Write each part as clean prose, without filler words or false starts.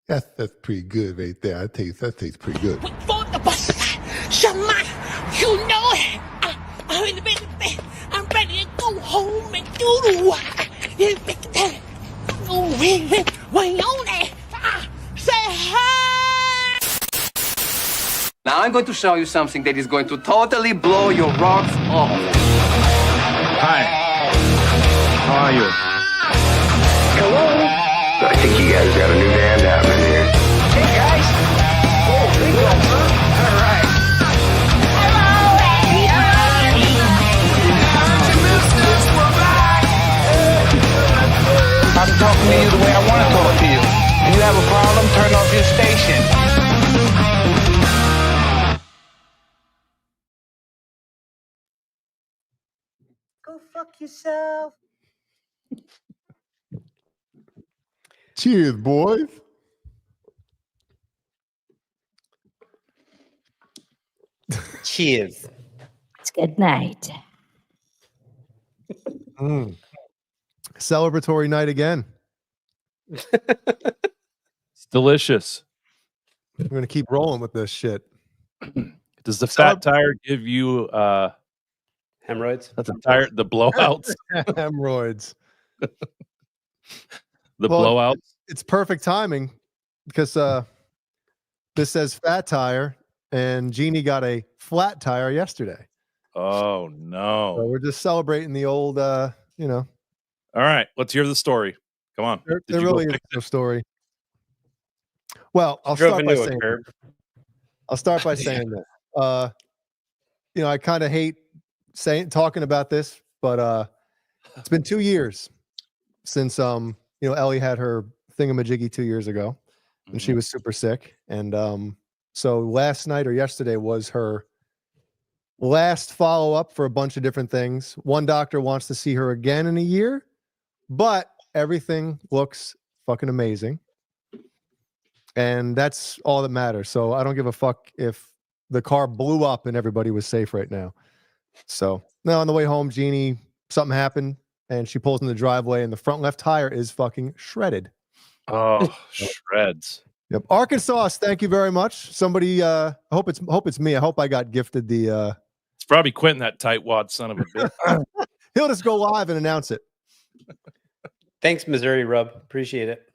That's pretty good right there. That tastes pretty good. Wait for the bus. Shama, you know it. I'm in the bed. I'm ready to go home and do the work. Way on it. Say hi. Now I'm going to show you something that is going to totally blow your rocks off. Hi. How are you? Hello. I think you guys got a new band happening here. Hey guys. Oh, big one, huh? All right. Hello, everybody. I'm talking to you the way I want to talk to you. If you have a problem, turn off your station. Go fuck yourself. Cheers, boys. Cheers. It's good night. Celebratory night again. It's delicious. We're gonna keep rolling with this shit. Does the fat tire give you Hemorrhoids? the blowouts? Hemorrhoids. Blowouts? It's perfect timing because this says fat tire and Jeannie got a flat tire yesterday. Oh So no. we're just celebrating the old All right, let's hear the story. Come on. there Did you really go is fix no it? story. Well, I'll Drove start by into a saying curb. this. I kind of hate talking about this, but it's been 2 years since Ellie had her thingamajiggy 2 years ago, and she was super sick. And so last night or yesterday was her last follow-up for a bunch of different things. One doctor wants to see her again in a year, but everything looks fucking amazing. And that's all that matters. So I don't give a fuck if the car blew up and everybody was safe right now. So now on the way home, Jeannie, something happened and she pulls in the driveway and the front left tire is fucking shredded. Oh, shreds. Yep. Arkansas, thank you very much. Somebody, I hope it's me. I hope I got gifted the It's probably Quentin, that tightwad son of a bitch. he'll just go live and announce it. Thanks, Missouri Rub. Appreciate it.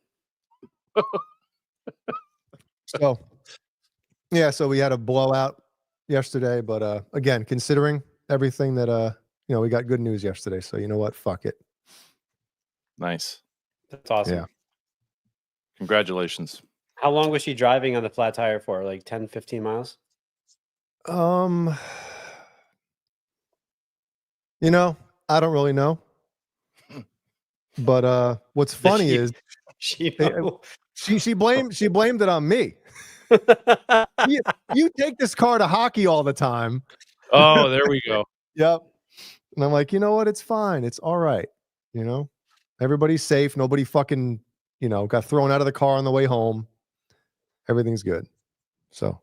So yeah, so we had a blowout yesterday, but again, considering everything that we got good news yesterday. So you know what? Fuck it. Nice. That's awesome. Yeah. Congratulations. How long was she driving on the flat tire for? Like 10, 15 miles? I don't really know. But what's funny is She she blamed it on me. You take this car to hockey all the time. Oh, there we go. Yep. And I'm like, you know what? It's fine. It's all right. Everybody's safe. Nobody fucking, got thrown out of the car on the way home. Everything's good. So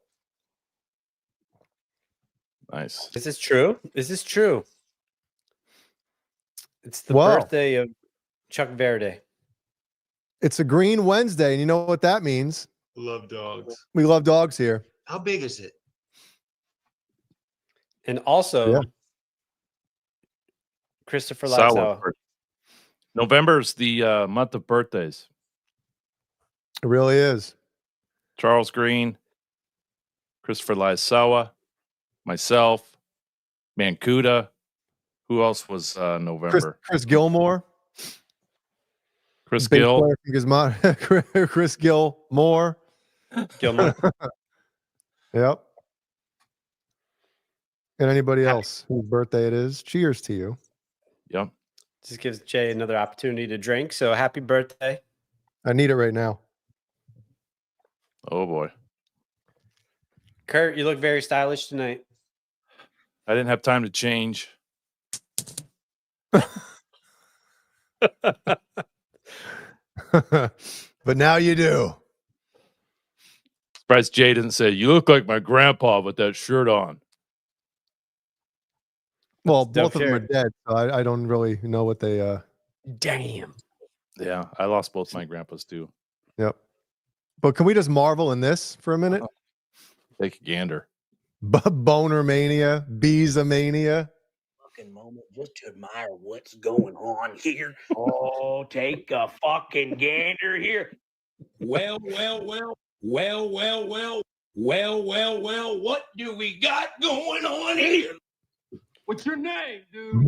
Nice. Is this true? Is this true? It's the Wow. birthday of Chuck Verde. it's a Green Wednesday, and you know what that means? Love dogs. We love dogs here. How big is it? And also, Yeah. Christopher Sour Laxow. birth- November's the month of birthdays. It really is. Charles Green, Christopher Laisawa, myself, Mancuda. Who else was November? Chris Gilmore. Chris Bass Gill. player from Gizmo- Chris Gilmore. Gilmore. Yep. And anybody else whose birthday it is, cheers to you. Yep. Just gives Jay another opportunity to drink. So happy birthday. I need it right now. Oh boy. Kurt, you look very stylish tonight. I didn't have time to change. But now you do. Surprised Jay didn't say, "You look like my grandpa with that shirt on." Well, Dope both of them are shirt. dead, so I don't really know what they Damn. Yeah, I lost both my grandpas too. Yep. But can we just marvel in this for a minute? Take a gander. Boner mania, Beeza mania. Fucking moment just to admire what's going on here. Oh, take a fucking gander here. Well, what do we got going on here? What's your name, dude?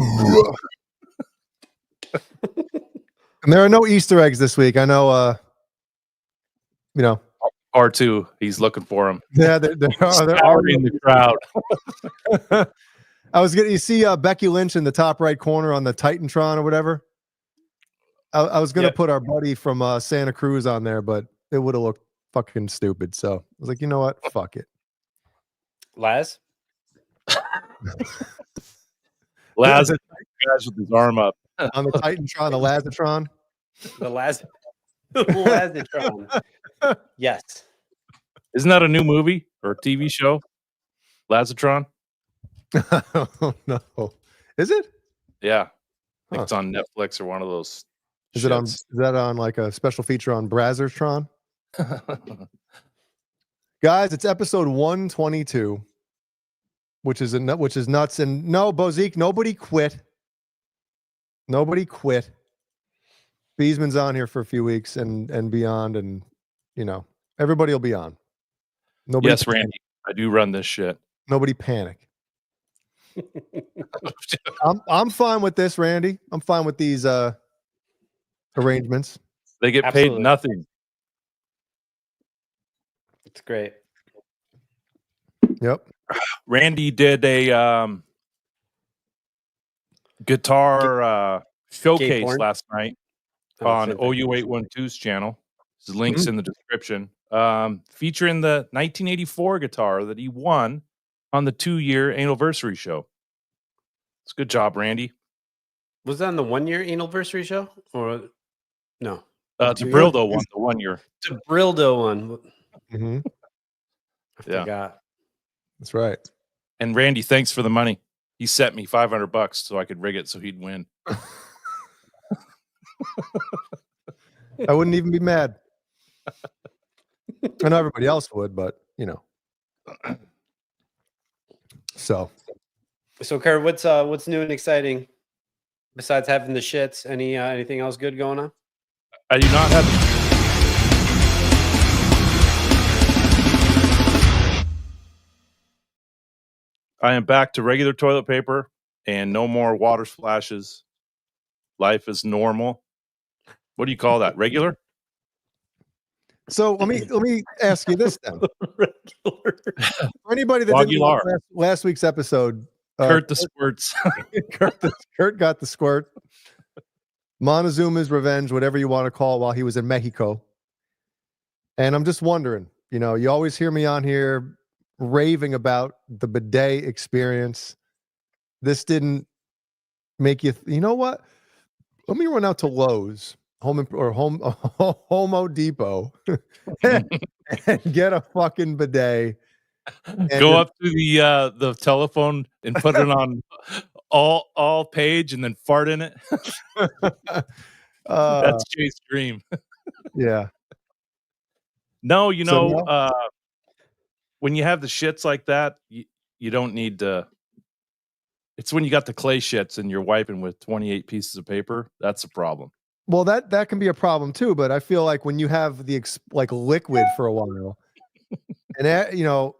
And there are no Easter eggs this week. I know, you know. R2, he's looking for him. Yeah, there are Scouring the crowd. I was getting, you see Becky Lynch in the top right corner on the Titantron or whatever. I was going to put our buddy from Santa Cruz on there, but it would have looked fucking stupid. So I was like, you know what? Fuck it. Laz? Laz with his arm up. On the Titantron, the Lazatron. The Lazatron. Yes. Isn't that a new movie or a TV show? Lazatron? Oh, no. Is it? Yeah. I think it's on Netflix or one of those. Is that on like a special feature on Brazzertron? Guys, it's episode 122, which is nuts. And no, Bozique, nobody quit. Nobody quit. Beesman's on here for a few weeks and beyond, and you know, everybody will be on. Nobody yes, Randy, I do run this shit. Nobody panic. I'm fine with this, Randy. I'm fine with these arrangements. They get Absolutely. paid nothing. It's great. Yep. Randy did a guitar showcase last night on OU812's channel. His links in the description. Featuring the 1984 guitar that he won on the 2-year anniversary show. It's a good job, Randy. Was that on the 1-year anniversary show? Or no? Tabrildo won the 1 year. Tabrildo one. Mm-hmm. I forgot. That's right. And Randy, thanks for the money. He sent me $500 so I could rig it so he'd win. I wouldn't even be mad. I know everybody else would, but you know. So Kurt, what's new and exciting besides having the shits? Anything else good going on? I do not have. I am back to regular toilet paper and no more water splashes. Life is normal. What do you call that? Regular? So let me ask you this then. For anybody that didn't watch last week's episode, Kurt the squirts. Kurt got the squirt. Montezuma's revenge, whatever you want to call it, while he was in Mexico. And I'm just wondering, you know, you always hear me on here raving about the bidet experience. This didn't make you, you know what? Let me run out to Lowe's. Home Depot and get a fucking bidet. Go up to the telephone and put it on all page and then fart in it. That's Jay's dream. Yeah. No, you know, when you have the shits like that, you don't need to. It's when you got the clay shits and you're wiping with 28 pieces of paper. That's a problem. Well, that can be a problem too, but I feel like when you have the like liquid for a while, and you know,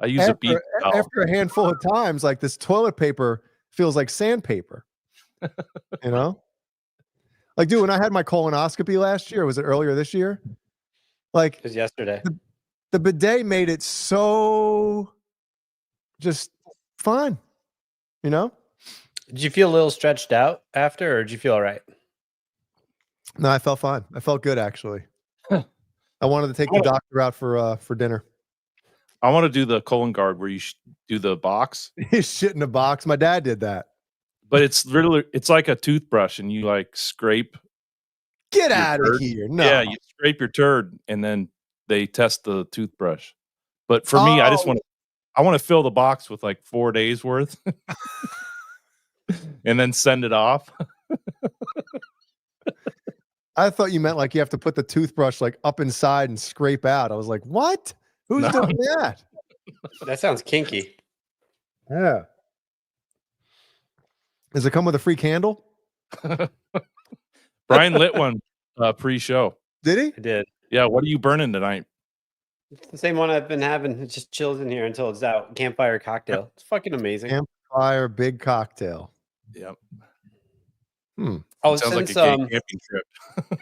I use after a handful of times, like this toilet paper feels like sandpaper. You know, like dude, when I had my colonoscopy last year, was it earlier this year? Like it was yesterday. The bidet made it so just fine. You know? Did you feel a little stretched out after, or did you feel all right? No, I felt fine. I felt good actually. I wanted to take the doctor out for dinner. I want to do the colon guard where you do the box. He's shit in a box. My dad did that. But it's literally, it's like a toothbrush and you like scrape. Get out of here. No. Yeah, you scrape your turd and then they test the toothbrush. But for me, I want to fill the box with like 4 days worth and then send it off. I thought you meant like you have to put the toothbrush like up inside and scrape out. I was like, what? Who's doing that? That sounds kinky. Yeah. Does it come with a free candle? Brian lit one pre-show. Did he? I did. Yeah. What are you burning tonight? It's the same one I've been having. It just chills in here until it's out. Campfire cocktail. It's fucking amazing. Campfire big cocktail. Yep. Oh, Sounds since, like a gay camping trip.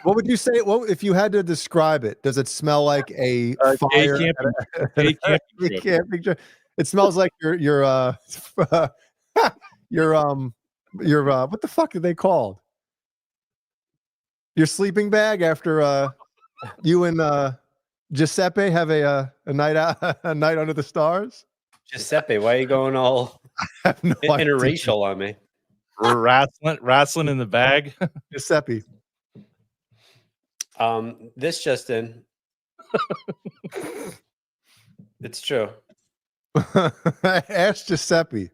What would you say? What if you had to describe it? Does it smell like a fire? Gay camping Camping trip. It smells like your what the fuck are they called? Your sleeping bag after you and Giuseppe have a night out, a night under the stars. Giuseppe, why are you going all I have no interracial on me? We're wrestling in the bag. Giuseppe. This just in. It's true. Ask Giuseppe.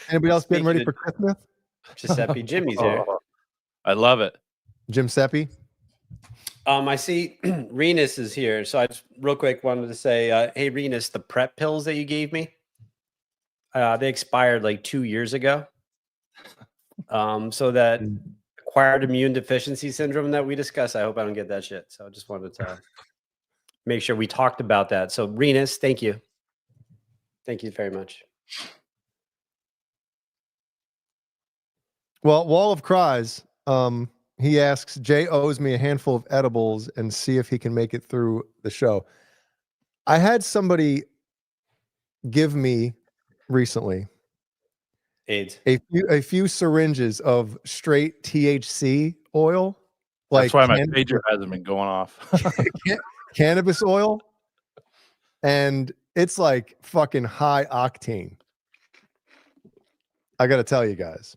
Anybody else getting ready for Christmas? Giuseppe, Jimmy's here. I love it. Jim Seppi. I see Renus is here, so I just real quick wanted to say, hey Renus, the prep pills that you gave me, they expired like 2 years ago. So that acquired immune deficiency syndrome that we discussed, I hope I don't get that shit. So I just wanted to make sure we talked about that. So Renus, thank you. Thank you very much. Well, Wall of Cries. He asks, Jay owes me a handful of edibles and see if he can make it through the show. I had somebody give me recently AIDS a few syringes of straight THC oil. That's why my pager hasn't been going off. Cannabis oil. And it's like fucking high octane. I got to tell you guys.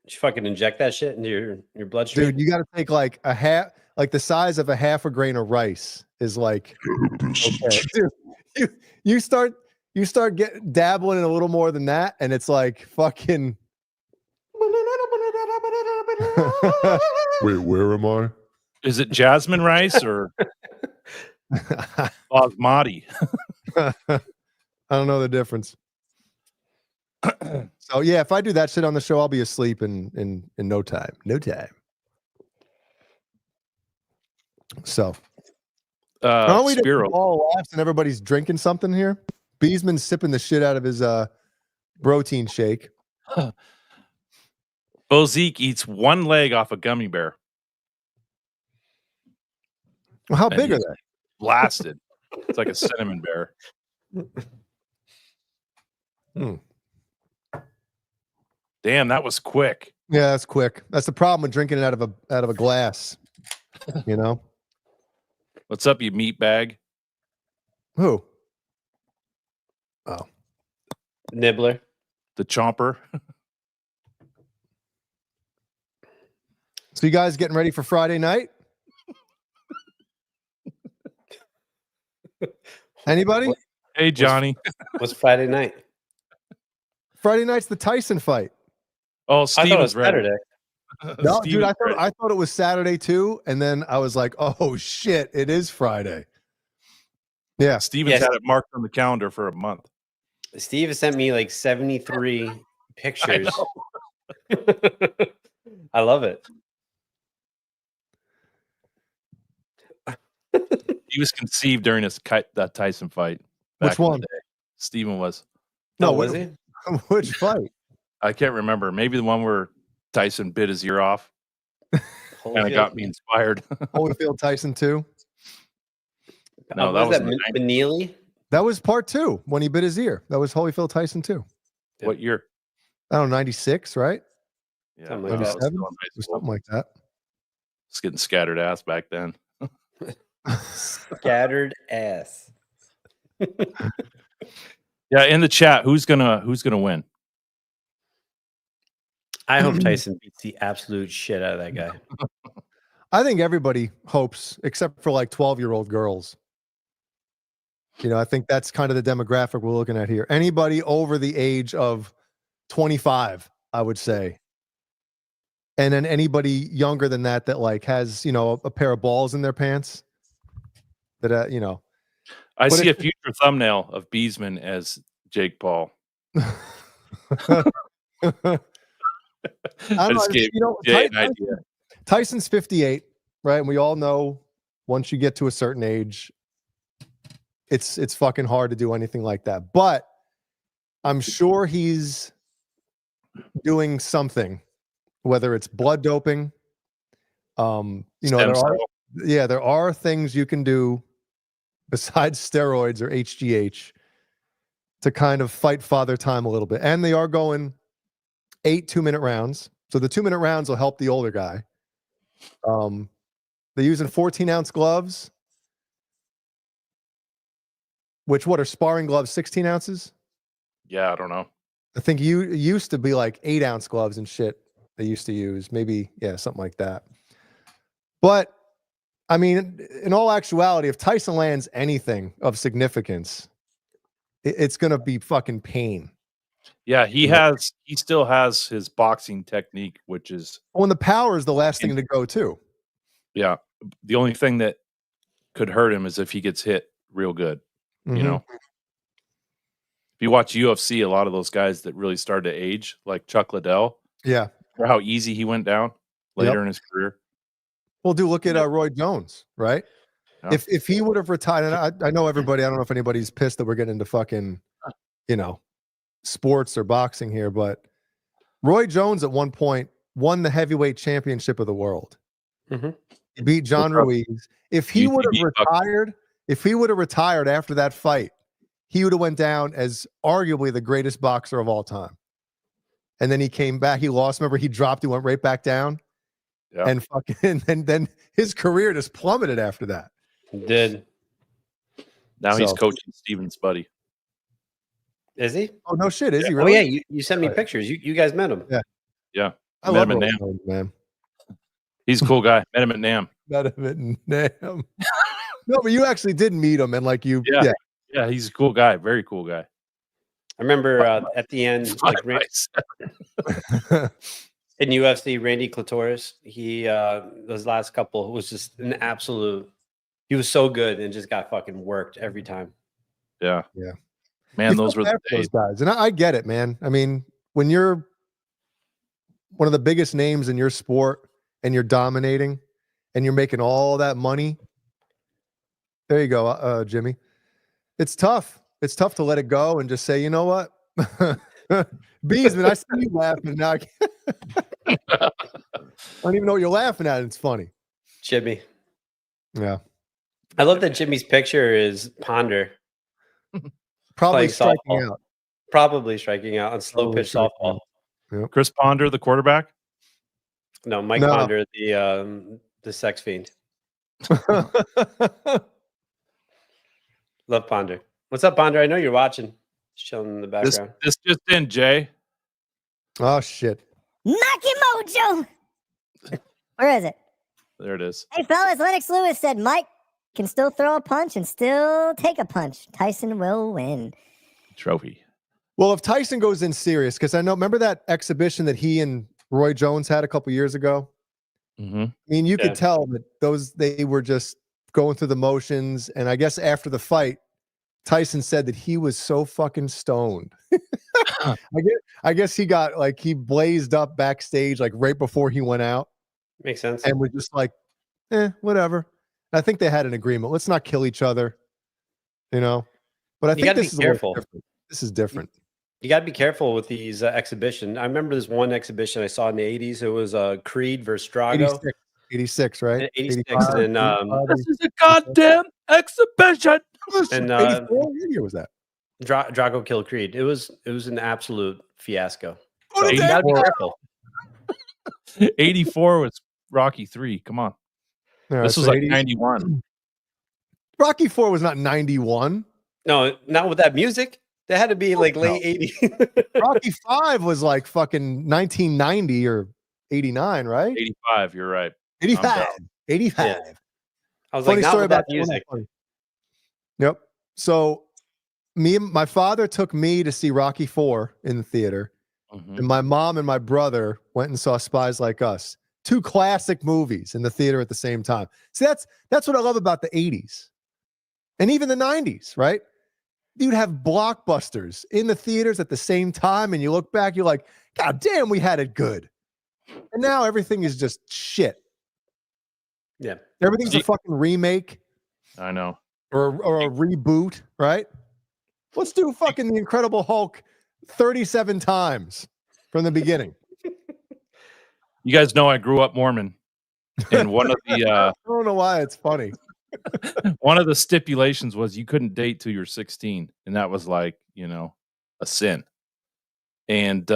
Did you fucking inject that shit into your bloodstream? Dude, you got to take like a half, like the size of a half a grain of rice is like, okay. Dude, you start dabbling in a little more than that, and it's like fucking. Wait, where am I? Is it jasmine rice or basmati? I don't know the difference. So yeah, if I do that shit on the show, I'll be asleep in no time. No time. So aren't we Spiro. all laughs and everybody's drinking something here? Beesman's sipping the shit out of his protein shake. Bozique eats one leg off a gummy bear. Well, how And big are he's they? Blasted. It's like a cinnamon bear. Damn, that was quick. Yeah, that's quick. That's the problem with drinking it out of a glass. You know? What's up, you meat bag? Who? Oh. Nibbler. The chomper. So you guys getting ready for Friday night? Anybody? Hey, Johnny. What's Friday night? Friday night's the Tyson fight. Oh, I thought it Steven's was ready. Saturday. No, dude, Steven's ready. I thought it was Saturday too, and then I was like, "Oh shit, it is Friday." Yeah, Steven's had it marked on the calendar for a month. Steve has sent me like 73 pictures. I love it. He was conceived during that Tyson fight. Which back in the one? day. Steven was. No, was he? Which fight? I can't remember. Maybe the one where Tyson bit his ear off. Kind of got me inspired. Holyfield Tyson 2. No, that was in the 90s. Benili. That was part 2 when he bit his ear. That was Holyfield Tyson 2. What year? I don't know, 96, right? Yeah, Something maybe like I that. was still in high Or school. something like that. Just getting scattered ass back then. Scattered ass. Yeah, in the chat, who's gonna win? I hope Tyson beats the absolute shit out of that guy. I think everybody hopes, except for like 12-year-old girls. You know, I think that's kind of the demographic we're looking at here. Anybody over the age of 25, I would say. and then anybody younger than that like has, you know, a pair of balls in their pants that, you know. I But see a it's- future thumbnail of Beesman as Jake Paul. I don't know, gave you know, Jay an idea. Tyson's 58, right? And we all know once you get to a certain age, it's fucking hard to do anything like that. But I'm sure he's doing something, whether it's blood doping. You know, there are things you can do besides steroids or HGH to kind of fight father time a little bit. And they are going 8 2-minute rounds. So the 2-minute rounds will help the older guy. They're using 14-ounce gloves, which what are sparring gloves, 16 ounces? Yeah, I don't know. I think you used to be like 8-ounce gloves and shit they used to use. Maybe, yeah, something like that. But I mean, in all actuality, if Tyson lands anything of significance, it's gonna be fucking pain. Yeah, he still has his boxing technique, which is When the power is the last thing to go too. yeah. The only thing that could hurt him is if he gets hit real good. You know, if you watch UFC, a lot of those guys that really started to age, like Chuck Liddell, Yeah. or how easy he went down later in his career. Well, dude, look at Roy Jones, right? Yeah. If he would have retired, and I know everybody, I don't know if anybody's pissed that we're getting into fucking, you know, sports or boxing here, but Roy Jones at one point won the heavyweight championship of the world. He beat John Ruiz. If he would have retired after that fight, he would have went down as arguably the greatest boxer of all time. And then he came back. He lost. Remember, he dropped. He went right back down. Yeah. And fucking, and then his career just plummeted after that. It did. Now he's coaching Steven's buddy. Is he? Oh no shit! Is he Oh really? yeah, you sent me pictures. You guys met him. Yeah. I Met love him at Roy NAM. Jones, man. He's a cool guy. Met him at NAM. Met him at NAM. No, but you actually did meet him, and like you, Yeah. Yeah, he's a cool guy. Very cool guy. I remember at the end, like in UFC, Randy Clitoris, he those last couple was just an absolute. He was so good and just got fucking worked every time. Yeah. Yeah. Man, those were the those days. guys, and I get it, man. I mean, when you're one of the biggest names in your sport and you're dominating and you're making all that money, there you go, Jimmy. It's tough. It's tough to let it go and just say, you know what, Beesman, I see you laughing now. I don't even know what you're laughing at. It's funny, Jimmy. Yeah, I love that Jimmy's picture is Ponder. probably playing striking softball. out. Probably striking out on slow Probably pitch striking softball. Yep. Chris Ponder, the quarterback. No, Mike No. Ponder, the sex fiend. Love Ponder. What's up, Ponder? I know you're watching. Just chilling in the This background. just in, Jay. Oh shit! Monkey Mojo. Where is it? There it is. Hey, fellas, Lennox Lewis said Mike can still throw a punch and still take a punch. Tyson will win. Trophy. Well, if Tyson goes in serious, because I know, remember that exhibition that he and Roy Jones had a couple years ago? Mm-hmm. I mean, you could tell that they were just going through the motions. And I guess after the fight, Tyson said that he was so fucking stoned. I guess he got he blazed up backstage right before he went out. Makes sense. And was just whatever. I think they had an agreement. Let's not kill each other, you know. But I think gotta this be is a little careful. different. This is different. You got to be careful with these exhibition. I remember this one exhibition I saw in the 80s. It was Creed versus Drago. 86, right? 86. 85, And This is a goddamn exhibition. And 84? What year was that? Drago killed Creed. It was an absolute fiasco. What So is you that? got to be careful. 84 was Rocky 3. Come on. All right, This was so like 80 91. Rocky 4 was not 91. No, not with that music. They had to be late 80s. Rocky 5 was like fucking 1990 or 89, right? 85, you're right. 85. 85. Yeah. I was Funny like, not story with that about music. Yep. So my father took me to see Rocky 4 in the theater. Mhm. And my mom and my brother went and saw Spies Like Us. 2 classic movies in the theater at the same time. See, that's what I love about the 80s. And even the 90s, right? You'd have blockbusters in the theaters at the same time, and you look back, you're like, God damn, we had it good. And now everything is just shit. Yeah. Everything's a fucking remake. I know. Or a reboot, right? Let's do fucking The Incredible Hulk 37 times from the beginning. You guys know I grew up Mormon, and one of the I don't know why it's funny. one of the stipulations was you couldn't date till you're 16, and that was like, a sin. And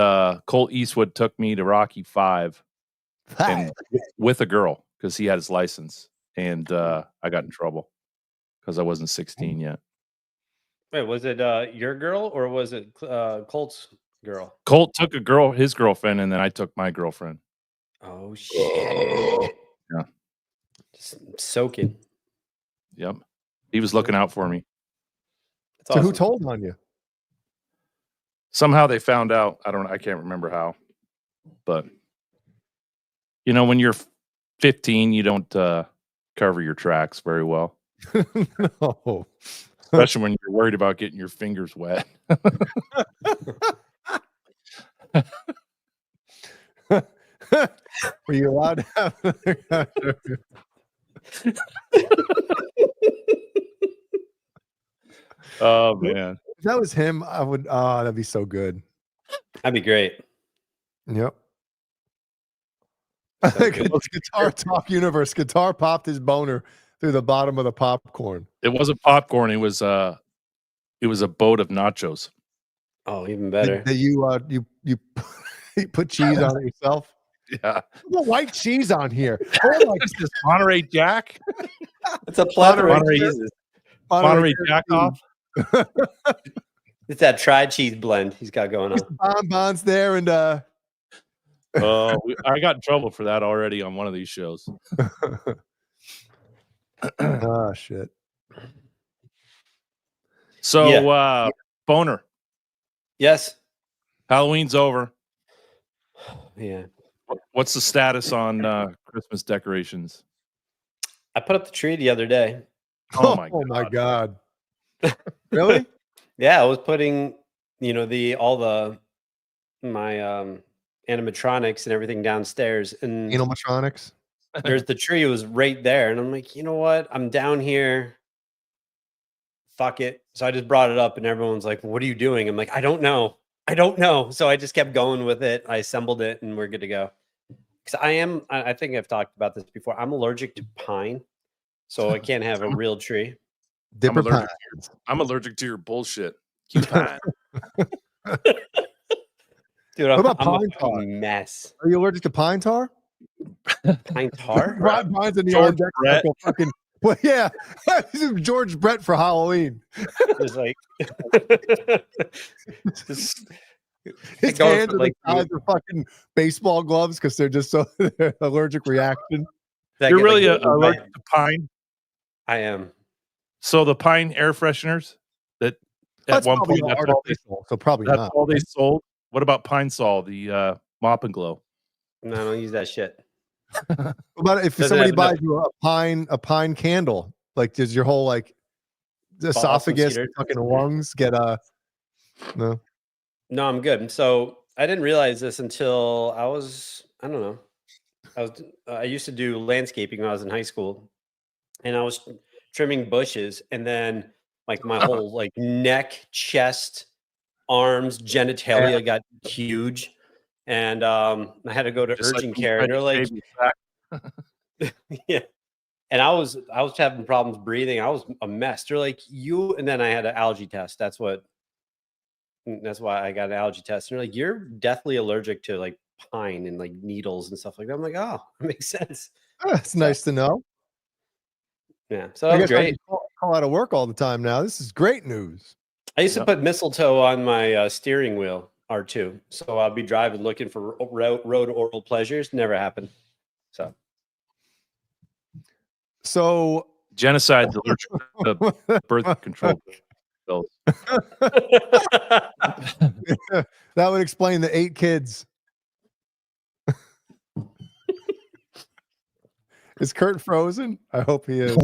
Colt Eastwood took me to Rocky 5 and with a girl because he had his license, and I got in trouble because I wasn't 16 yet. Wait, was it your girl or was it Colt's girl? Colt took his girlfriend, and then I took my girlfriend. Oh shit! Yeah, just soaking. Yep, he was looking out for me. That's so awesome. who told on you? Somehow they found out. I can't remember how, but when you're 15, you don't cover your tracks very well. No. Especially when you're worried about getting your fingers wet. Were you allowed to have Oh man. If that was him, I would that'd be so good. That'd be great. Yep. I think it's Guitar Talk Universe. Guitar popped his boner through the bottom of the popcorn. It wasn't popcorn, it was a boat of nachos. Oh, even better. That you you put cheese on it yourself. Yeah. The white cheese on here. Oh my This Monterey Jack. It's a plethora of Monterey- cheeses. Monterey Jack off. It's that tried cheese blend he's got going on. Bonbons there and Oh, I got in trouble for that already on one of these shows. oh shit. So boner. Yes. Halloween's over. Yeah. What's the status on Christmas decorations? I put up the tree the other day. Oh my my god. Really? Yeah, I was putting, my animatronics and everything downstairs, and Animatronics. there's the tree was right there, and I'm like, you know what? I'm down here. Fuck it. So I just brought it up, and everyone's like, "What are you doing?" I'm like, I don't know. So I just kept going with it. I assembled it, and we're good to go. Because I think I've talked about this before. I'm allergic to pine, so I can't have a real tree. Dipper pine. I'm allergic to your bullshit. Keep pine. Dude, What about I'm a pine tar? fucking mess. Are you allergic to pine tar? Pine tar? Mine's in the George old Brett. fucking. Well, yeah, this is George Brett for Halloween. Just like just His going hands for, are like, the size of fucking baseball gloves because they're just so allergic reaction. You're really allergic to pine. I am. So the pine air fresheners that That's at one probably point all artificial, so probably that's not. all they sold. What about Pine Sol, the mop and glow? No, I don't use that shit. What about if Doesn't somebody have buys you a pine candle? Like, does your whole esophagus, cedar. fucking lungs get no? No, I'm good. So I didn't realize this until I don't know. I used to do landscaping when I was in high school, and I was trimming bushes, and then like my whole like neck, chest, arms, genitalia got huge, and I had to go to Just urgent like care, and they're like, baby's back. yeah. And I was having problems breathing. I was a mess. They're like, and then I had an allergy test. That's why I got an allergy test. And they're like, you're deathly allergic to like pine and like needles and stuff like that. I'm like, oh, that makes sense. That's nice to know. Yeah. So I that was guess I great. can call out of work all the time now. This is great news. I used to put mistletoe on my steering wheel, R2. So I'll be driving looking for road oral pleasures. Never happened. So Genocide's allergic to birth control pills. that would explain the 8 kids. Is Kurt frozen? I hope he is.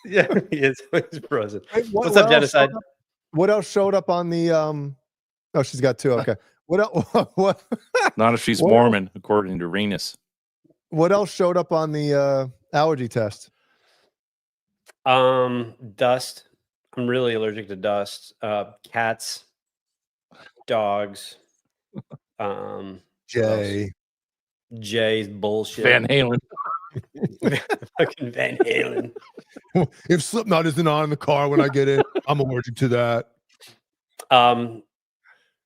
Yeah, he is. He's frozen. Hey, What's up, else Genocide? showed up- What else showed up on the Oh, she's got two. Okay. What else, Not if she's What Mormon, according to Renus. what else showed up on the allergy test? Dust. I'm really allergic to dust. Cats, dogs. Jay. Jay's bullshit. Van Halen. Fucking Van Halen. If Slipknot isn't on in the car when I get in, I'm allergic to that.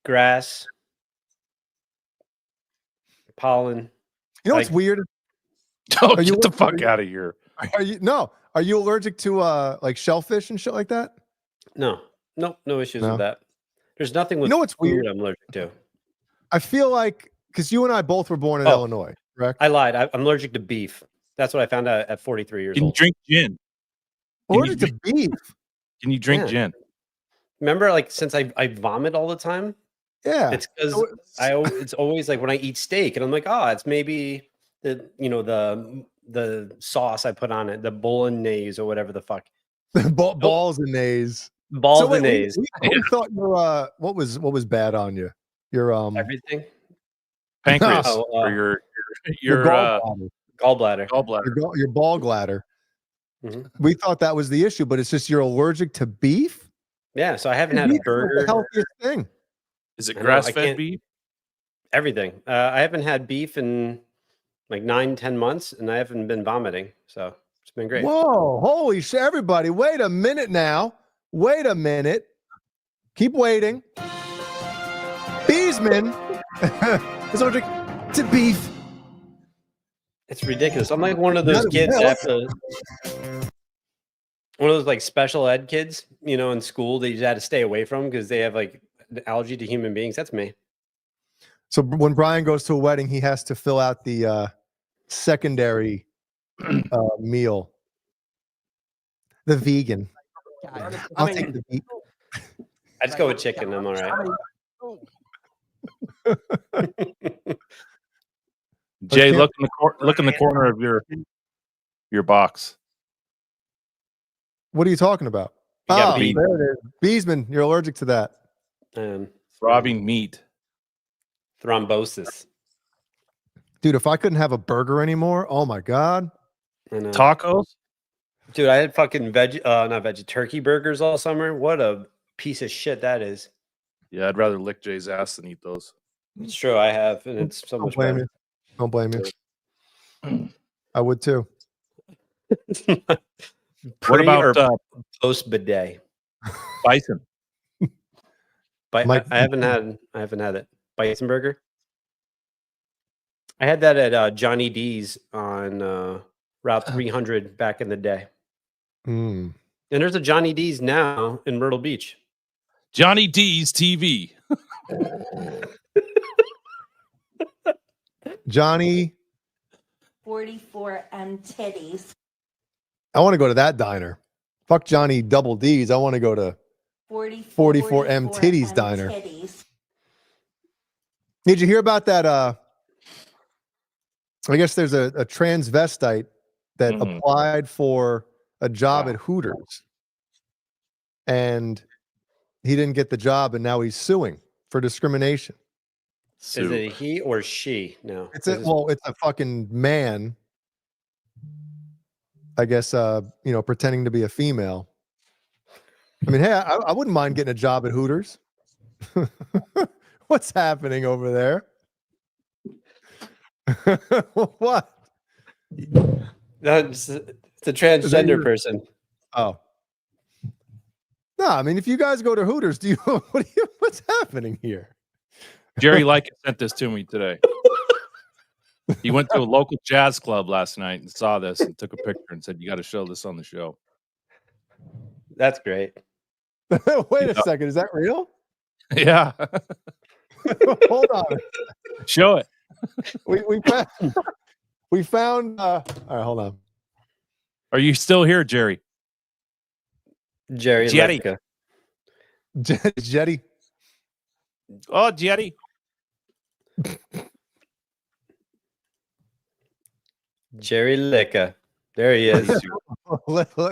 Grass, pollen. You know what's Like- weird? Oh, Are you get the allergic- fuck out of here. Are you allergic to like shellfish and shit like that? No issues No? with that. There's nothing with know what's food weird? I'm allergic to. I feel like because you and I both were born in Oh. Illinois, correct? I lied. I'm allergic to beef. That's what I found out at 43 years Can you old. drink gin? Allergic to beef. Can you drink Yeah. gin? Remember, like, since I vomit all the time, Yeah. it's because So it's always like when I eat steak, and I'm like, it's maybe the sauce I put on it, the bolognese or whatever the fuck. balls and nays. Balls So wait, and nays. we thought your what was bad on you? Your Everything. Pancreas Oh, or your your gallbladder. Gallbladder. gallbladder. Your ballbladder. Mhm. We thought that was the issue, but it's just you're allergic to beef. Yeah, so I haven't had a Beef is like burger. the healthiest thing. Is it I know, I grass-fed can't- beef? Everything. I haven't had beef in like 9-10 months, and I haven't been vomiting, so it's been great. Whoa, holy shit. Everybody, wait a minute now. Wait a minute. Keep waiting. Beesman is allergic to beef. It's ridiculous. I'm like one of those kids that have to, one of those like special ed kids, in school that you had to stay away from because they have like an allergy to human beings. That's me. So when Brian goes to a wedding, he has to fill out the secondary meal. The vegan. I'll take the beef. I just go with chicken. I'm all right. Jay, can't- look in the corner of your box. What are you talking about? You got Oh, beef. there it is. Beesman, you're allergic to that. Throbbing meat. Thrombosis. Dude, if I couldn't have a burger anymore, oh my God. I know. Tacos? Dude, I had fucking turkey burgers all summer. What a piece of shit that is. Yeah, I'd rather lick Jay's ass than eat those. It's true, I have, and it's so Don't much blame better. you. Don't blame you. I would too. What Pre about or post bidet? bison? But Mike- I haven't had it. Bison burger. I had that at Johnny D's on Route 300 back in the day. Mm. And there's a Johnny D's now in Myrtle Beach. Johnny D's TV. Johnny, 44 and titties. I want to go to that diner. Fuck Johnny Double D's. I want to go to 44 M Titties Diner. Titties. Did you hear about that? I guess there's a transvestite that Mhm. applied for a job at Hooters, and he didn't get the job, and now he's suing for discrimination. Is it he or she? No. It's a fucking man. I guess pretending to be a female. I mean, hey, I wouldn't mind getting a job at Hooters. What's happening over there? What? It's a transgender your- person. Oh. No, I mean, if you guys go to Hooters, what's happening here? Jerry Lycan sent this to me today. He went to a local jazz club last night and saw this and took a picture and said, "You got to show this on the show." That's great. Wait a second, is that real? Yeah. Hold on. Show it. We found all right, hold on. Are you still here, Jerry? Jerry Jetty. Lecca. Jetty. Oh, Jerry. Jerry Licka. There he is.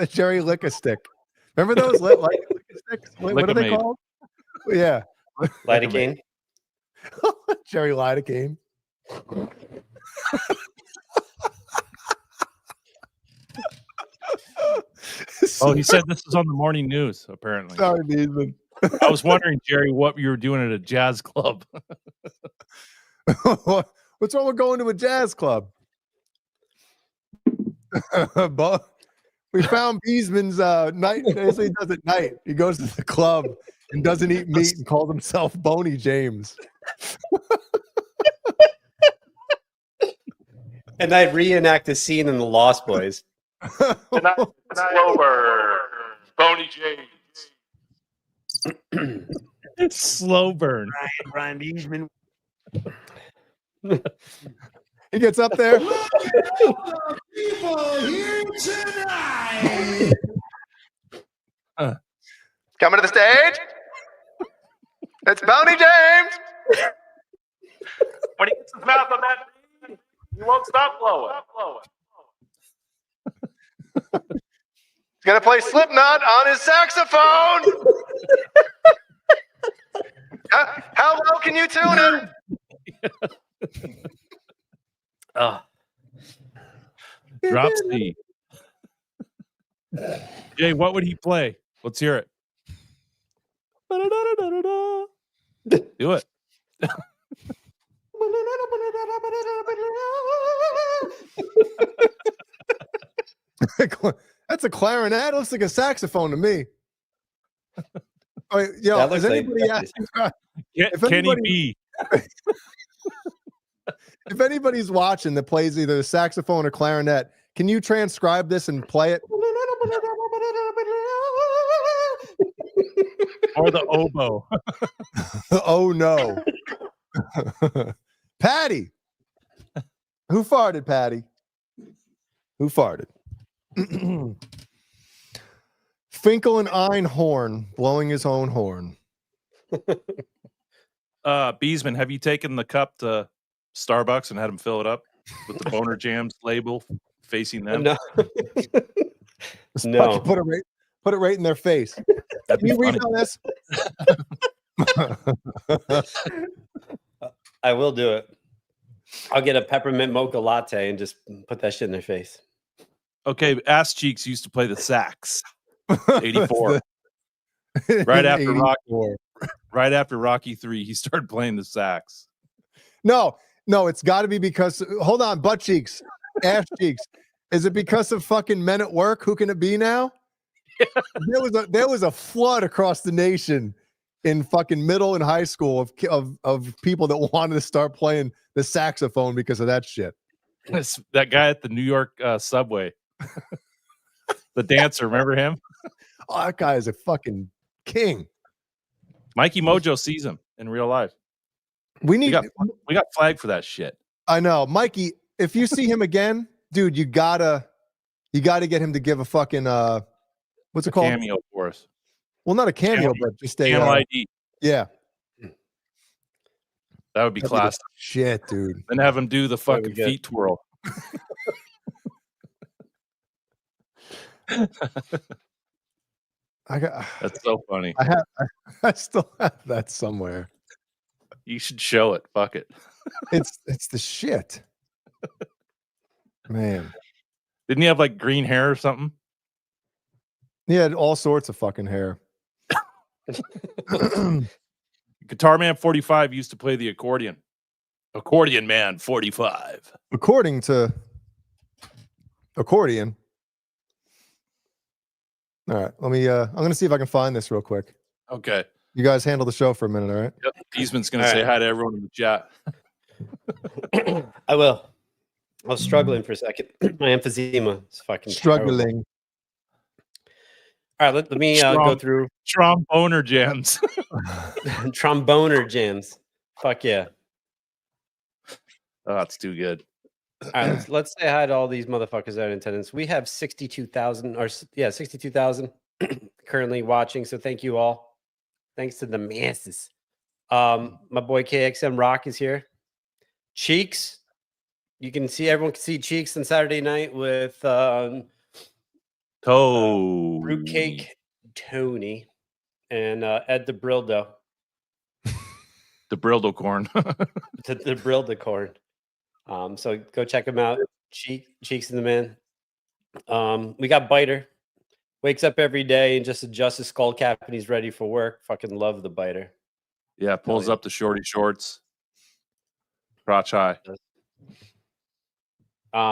Jerry Lick-a-Stick. Remember those Lick-a-Sticks? What are they Lick-a-made. called? Yeah. Lidocaine. Jerry Lidocaine. Oh, he said this was on the morning news, apparently. Sorry, Beesman. I was wondering, Jerry, what you were doing at a jazz club. What's wrong with going to a jazz club? We found Beesman's night. He does at night. He goes to the club and doesn't eat meat and calls himself Boney James. And I reenact a scene in The Lost Boys. Slow Boney James. Slow burn. Brian Beesman. He gets up there. People here tonight. Coming to the stage. It's Boney James. When he gets his mouth on that, he won't stop blowing. He's gonna play Slipknot on his saxophone. How low can you tune it? Drop C. Jay, what would he play? Let's hear it. Do it. That's a clarinet. It looks like a saxophone to me. Oh, yo, That is looks like- anybody if Can he anybody- be? if anybody's watching that plays either the saxophone or clarinet, can you transcribe this and play it? Or the oboe? Oh no. Patty. Who farted, Patty? Who farted? Finkel and Einhorn blowing his own horn. Beesman, have you taken the cup to Starbucks and had him fill it up with the Boner Jams label facing them? No. Just No. fucking put it right in their face. That'd Can be you read funny. on this? I will do it. I'll get a peppermint mocha latte and just put that shit in their face. Okay, Ass Cheeks used to play the sax. 84. Right after Rocky. Right after Rocky 3, he started playing the sax. No, it's got to be because. Hold on, butt cheeks, ass cheeks. Is it because of fucking Men at Work? Who can it be now? There was a flood across the nation in fucking middle and high school of people that wanted to start playing the saxophone because of that shit. That guy at the New York subway, the dancer. Remember him? Oh, that guy is a fucking king. Mikey Mojo sees him in real life. We got flagged for that shit. I know, Mikey. If you see him again, dude, you gotta get him to give a fucking what's it called? Cameo for us. Well, not a cameo, but just a channel ID. Yeah, that would be that'd classic. Shit, dude. Then have him do the fucking feet twirl. That's so funny. I still have that somewhere. You should show it. Fuck it. It's the shit. Man. Didn't he have like green hair or something? He had all sorts of fucking hair. Guitar Man 45 used to play the accordion. Accordion Man 45. According to accordion. All right, let me I'm gonna see if I can find this real quick. Okay. You guys handle the show for a minute, all right? Yep. Eastman's gonna say hi to everyone in the chat. I will. I was struggling for a second. My emphysema is fucking struggling. Terrible. All right, let me go through tromboner jams. Tromboner jams. Fuck yeah. Oh, that's too good. All right, let's say hi to all these motherfuckers that are in attendance. We have 62,000 currently watching. So thank you all. Thanks to the masses. My boy KXM Rock is here. Cheeks, You can see everyone can see Cheeks on Saturday night with Fruitcake Tony and Ed the Brildo. The Brildo corn. the Brildo corn. So go check him out. Cheeks and the Man. We got Biter. Wakes up every day and just adjusts his skull cap and he's ready for work. Fucking love the Biter. Yeah, pulls up the shorty shorts. Crotch high.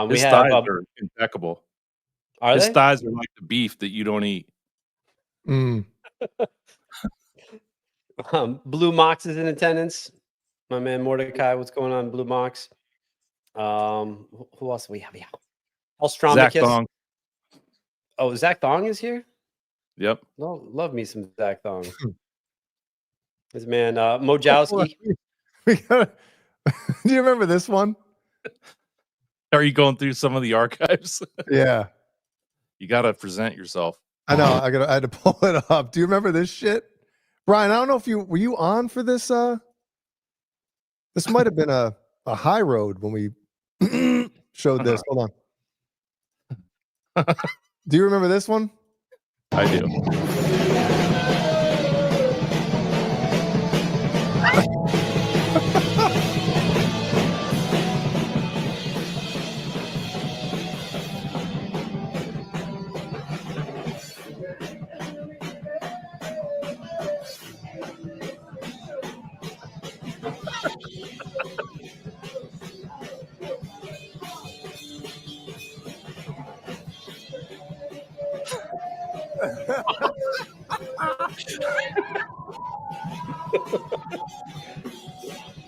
His thighs are impeccable. His they? thighs are like the beef that you don't eat. Blue Mox is in attendance. My man Mordecai, what's going on, Blue Mox? Who else do we have? Yeah. Zach Thong. Oh, Zach Thong is here? Yep. Love me some Zach Thong. This man, Mojowski. Do you remember this one? Are you going through some of the archives? Yeah. You got to present yourself. I know. I had to pull it up. Do you remember this shit? Brian, I don't know if were you on for this? This might have been a high road when we showed this. Hold on. Do you remember this one? I do.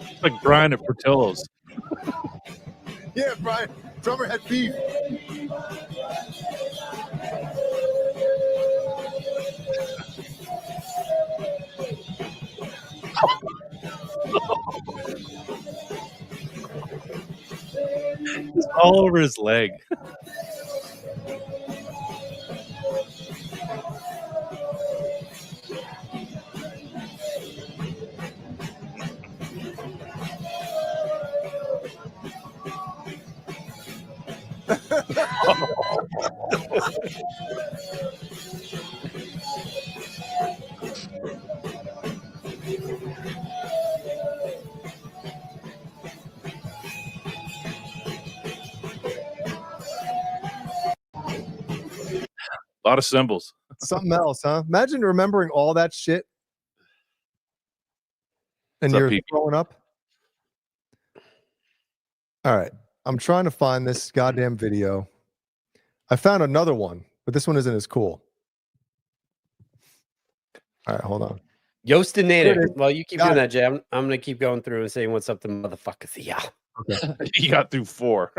It's like Brian at Portillo's. Yeah, Brian. Drummer had beef. It's all over his leg. A lot of symbols. Something else, huh? Imagine remembering all that shit. And What's up, you're people? growing up. All right. I'm trying to find this goddamn video. I found another one, but this one isn't as cool. All right, hold on. Yostinator. Well, you keep doing that, Jay. I'm going to keep going through and saying what's up to motherfuckers. Yeah. Okay. You got through 4.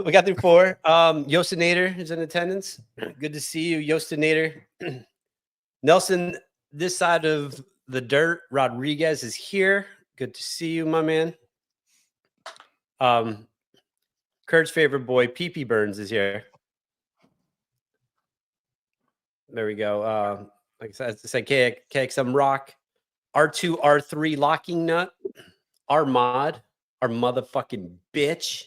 We got through 4. Yostinator is in attendance. Good to see you, Yostinator. Nelson, this side of the dirt, Rodriguez is here. Good to see you, my man. Kurt's favorite boy, PP Burns, is here. There we go. Like I said, it's like KXM Rock, R2, R3 Locking Nut, Armad, our motherfucking bitch.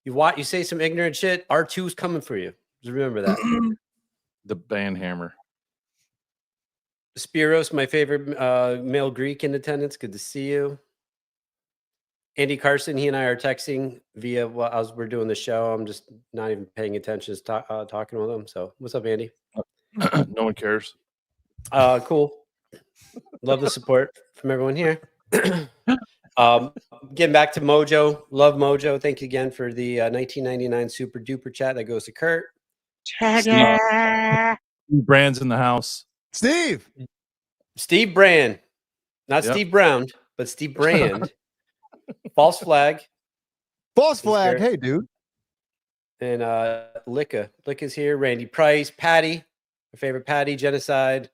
You say some ignorant shit, R2's coming for you. Just remember that. The band hammer. Spiros, my favorite male Greek in attendance. Good to see you. Andy Carson, he and I are texting via as we're doing the show. I'm just not even paying attention, just talking with him. So what's up, Andy? No one cares. Cool. Love the support from everyone here. Getting back to Mojo. Love Mojo. Thank you again for the 1999 super duper chat that goes to Kurt. Steve Brand's in the house. Steve Brand. Not Yep. Steve Brown, but Steve Brand. False flag. False flag. Hey, dude. And Licka's here. Randy Price. Patty. My favorite Patty. Genocide.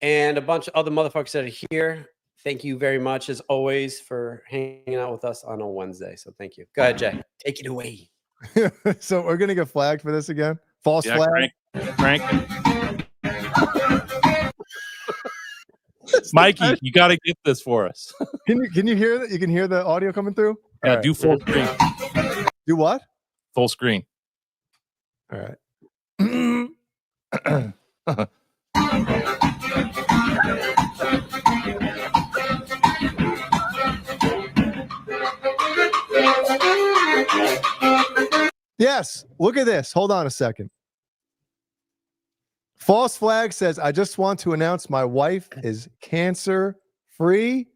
And a bunch of other motherfuckers that are here. Thank you very much, as always, for hanging out with us on a Wednesday. So thank you. Go ahead, Jay. Take it away. So we're going to get flagged for this again? False flag? Crank. Mikey, you got to get this for us. Can you hear that? You can hear the audio coming through? Yeah, All right. do full screen. Do what? Full screen. All right. Yes. Look at this. Hold on a second. False Flag says, I just want to announce my wife is cancer free.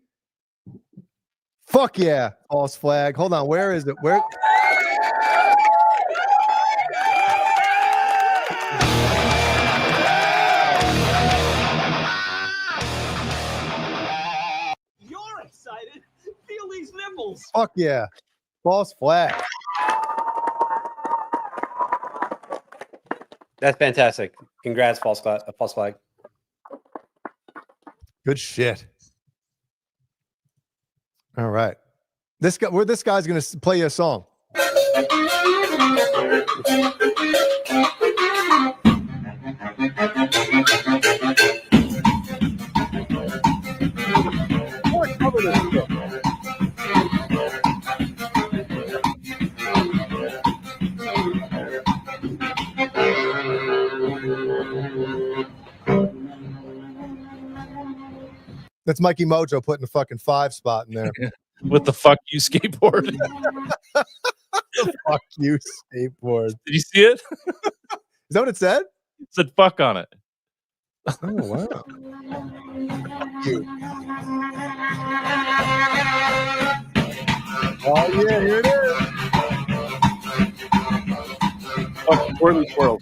Fuck yeah. False Flag. Hold on. Where is it? Where? You're excited. Feel these nipples. Fuck yeah. False Flag. That's fantastic. Congrats, False Flag. Good shit. All right. This guy's going to play you a song. That's Mikey Mojo putting the fucking 5 spot in there. With the fuck you skateboard. The fuck you skateboard. Did you see it? Is that what it said? It said fuck on it. Oh, wow. You. Oh, yeah, here it is. Fuck Twirly Twirl.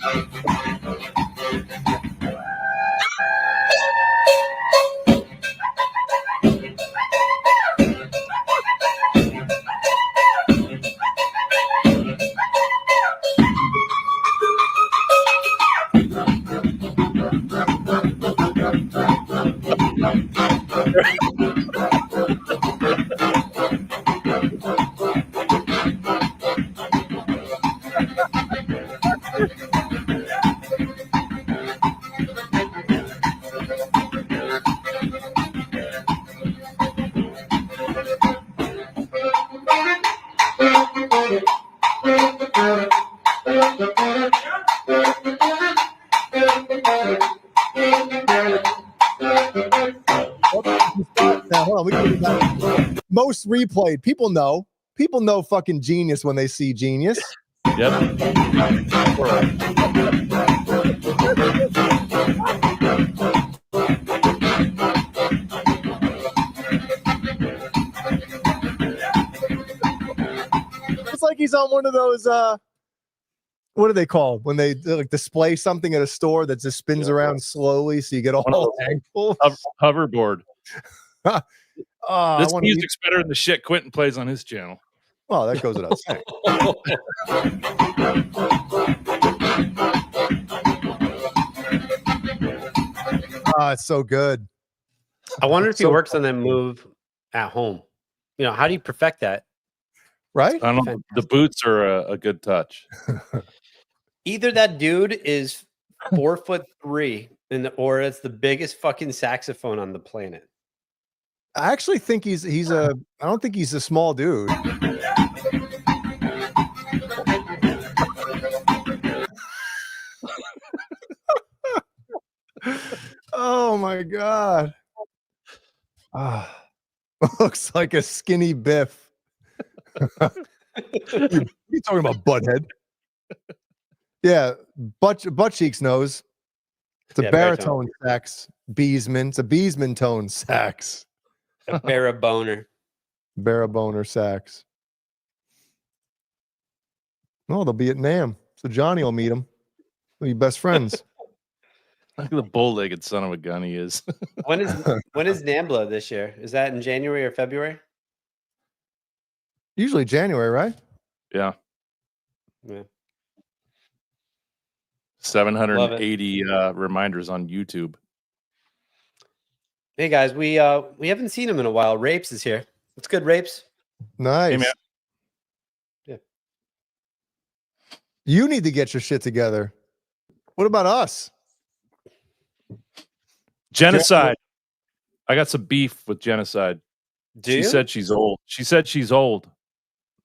Now, hold on. We can do that. Most replayed. People know. People know fucking Genius when they see Genius. Yep. It's like he's on one of those what are they called when they like display something at a store that just spins around slowly so you get all angles? Hoverboard. Oh, This music's better than the shit Quentin plays on his channel. Well, that goes without saying. It's so good. I wonder if he works on that move at home. You know, how do you perfect that? Right? I don't know. The boots are a good touch. Either that dude is 4'3" or it's the biggest fucking saxophone on the planet. I actually think I don't think he's a small dude. Oh my god. Looks like a skinny Biff. you talking about butthead? Yeah, butt cheeks nose. It's a baritone sax. Beesman. It's a Beesman tone sax. A baraboner. Baraboner sax. No, they'll be at NAMM. So Johnny will meet him. They'll be best friends. Look at the bow-legged son of a gun he is. When is NAMBLA this year? Is that in January or February? Usually January, right? Yeah. Yeah. 780 reminders on YouTube. Hey guys, we haven't seen him in a while. Rapes is here. What's good, Rapes? Nice. Hey, man. Yeah. You need to get your shit together. What about us? Genocide. I got some beef with Genocide. She said she's old. She said she's old.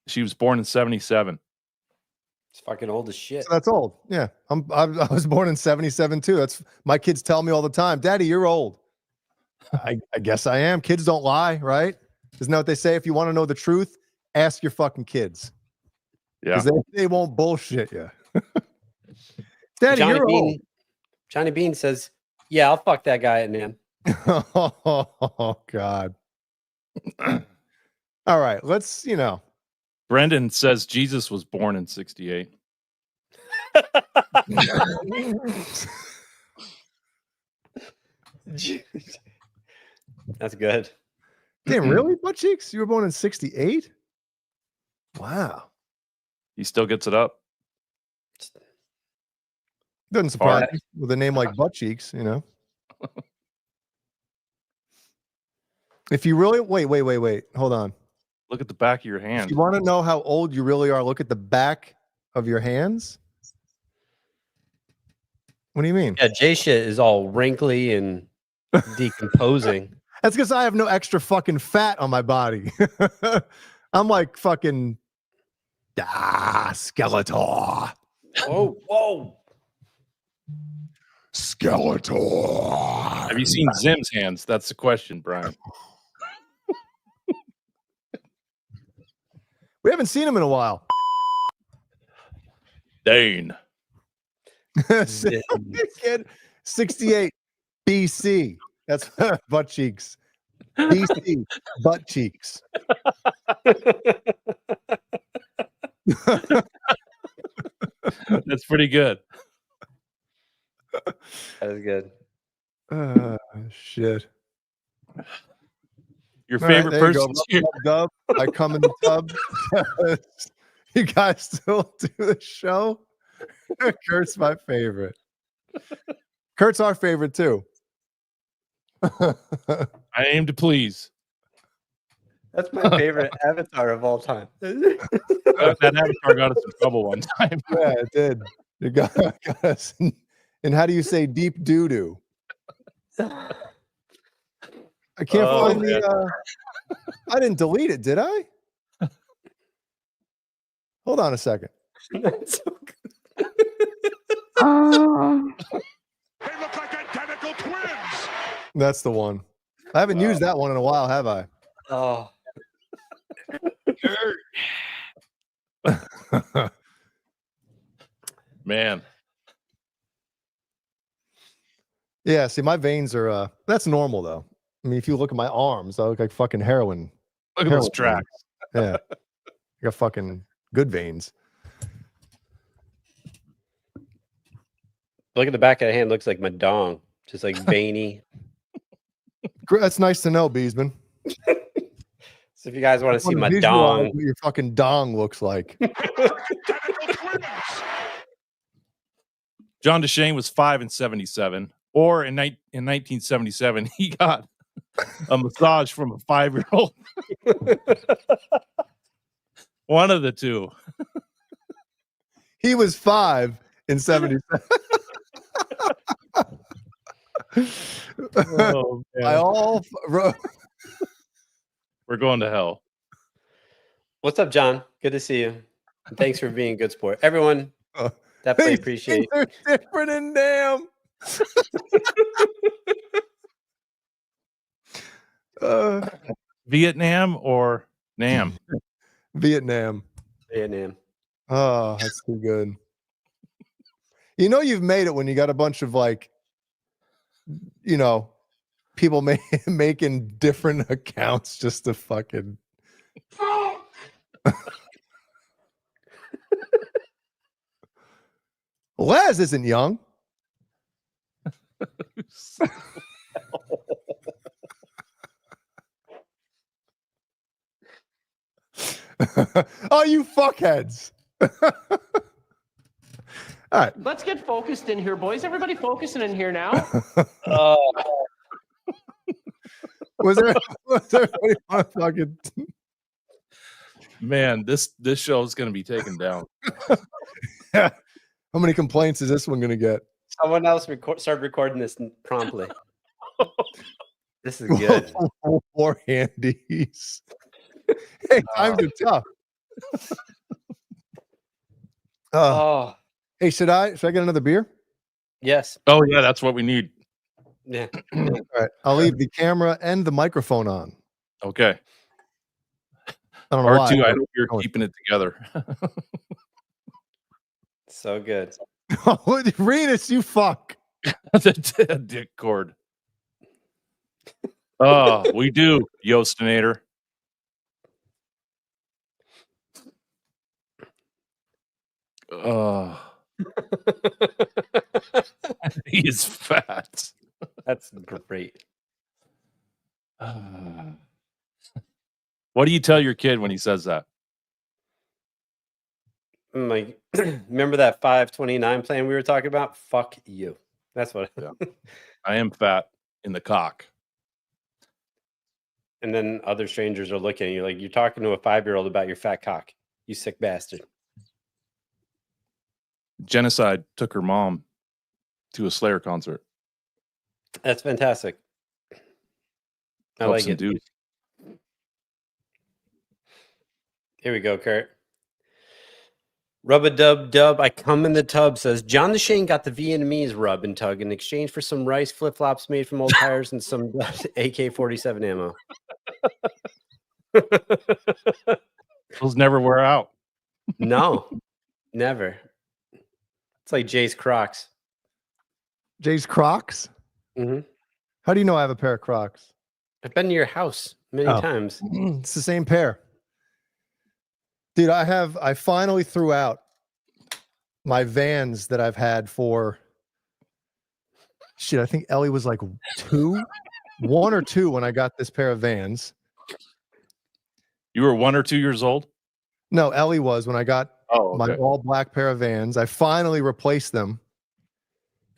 She was born in 77. It's fucking old as shit. So that's old. Yeah. I was born in 77 too. That's my kids tell me all the time, Daddy, you're old. I guess I am. Kids don't lie, right? Isn't that what they say? If you want to know the truth, ask your fucking kids. Yeah. They won't bullshit you. Daddy, you're old. Johnny Bean says, yeah, I'll fuck that guy at Nam. Oh, God. All right. Let's, Brendan says Jesus was born in 68. That's good. Damn, really? Butt cheeks? You were born in 68? Wow. He still gets it up. Doesn't surprise me with a name like Butt Cheeks, If you really wait, hold on. Look at the back of your hand. If you want to know how old you really are, look at the back of your hands. What do you mean? Yeah, Jay shit is all wrinkly and decomposing. That's because I have no extra fucking fat on my body. I'm like fucking Skeletor. Whoa. Skeletor. Have you seen Zim's hands? That's the question, Brian. We haven't seen him in a while. Dane. Kid, 68 BC. That's butt cheeks. BC butt cheeks. That's pretty good. That is good. Shit. Your favorite person? Dub. I come in the tub. You guys still do the show? Kurt's my favorite. Kurt's our favorite too. I aim to please. That's my favorite avatar of all time. That avatar got us in trouble one time. Yeah, it did. It got us. And how do you say deep doo-doo? I can't find the. I didn't delete it, did I? Hold on a second. That's so good. They look like identical twins. That's the one. I haven't used that one in a while, have I? Oh. Man. Yeah, see, my veins are that's normal though. I mean, if you look at my arms, I look like fucking heroin. Look at those tracks. Yeah. I got fucking good veins. Look at the back of the hand. Looks like my dong. Just like veiny. That's nice to know, Beesman. So if you guys want to see my Visualize dong. what your fucking dong looks like. John DeShane was 5 in 77. Or in 1977, he got a massage from a 5-year-old. One of the two. He was 5 in 77. Oh, man. We're going to hell. What's up, John? Good to see you. And thanks for being a good sport. Everyone, definitely appreciate They're different in damn. Vietnam or Nam? Vietnam. Oh, that's too good. You know you've made it when you got a bunch of people making different accounts just to fucking. Laz isn't young. Oh, you fuckheads. All right. Let's get focused in here, boys. Everybody focusing in here now. Was there anybody want to fucking... Man, this show is going to be taken down. Yeah. How many complaints is this one going to get? Someone else start recording this promptly. This is good. More handies. Hey, times are tough. Oh, Hey, should I get another beer? yes. Oh yeah, that's what we need. Yeah. All right. I'll leave the camera and the microphone on. Okay. I don't know why. R2, I but- hope you're keeping it together. So good. Renus, you fuck. The dick cord. Oh, we do, Yostinator. Oh. He is fat. That's great. What do you tell your kid when he says that? I'm like, remember that 529 plan we were talking about? Fuck you. That's what. Yeah. I am fat in the cock. And then other strangers are looking at you like you're talking to a 5-year-old about your fat cock. You sick bastard. Genocide took her mom to a Slayer concert. That's fantastic. I Helps like some it. dudes. Here we go, Kurt. Rub-a-dub-dub. I come in the tub says John the Shane got the Vietnamese rub and tug in exchange for some rice flip-flops made from old tires and some AK-47 ammo. Those never wear out. No, never. It's like Jay's Crocs. Jay's Crocs? Mm-hmm. How do you know I have a pair of Crocs? I've been to your house many times. It's the same pair. Dude, I finally threw out my Vans that I've had for shit. I think Ellie was like 1 or 2 when I got this pair of Vans. You were 1 or 2 years old? No, Ellie was when I got my all black pair of Vans. I finally replaced them.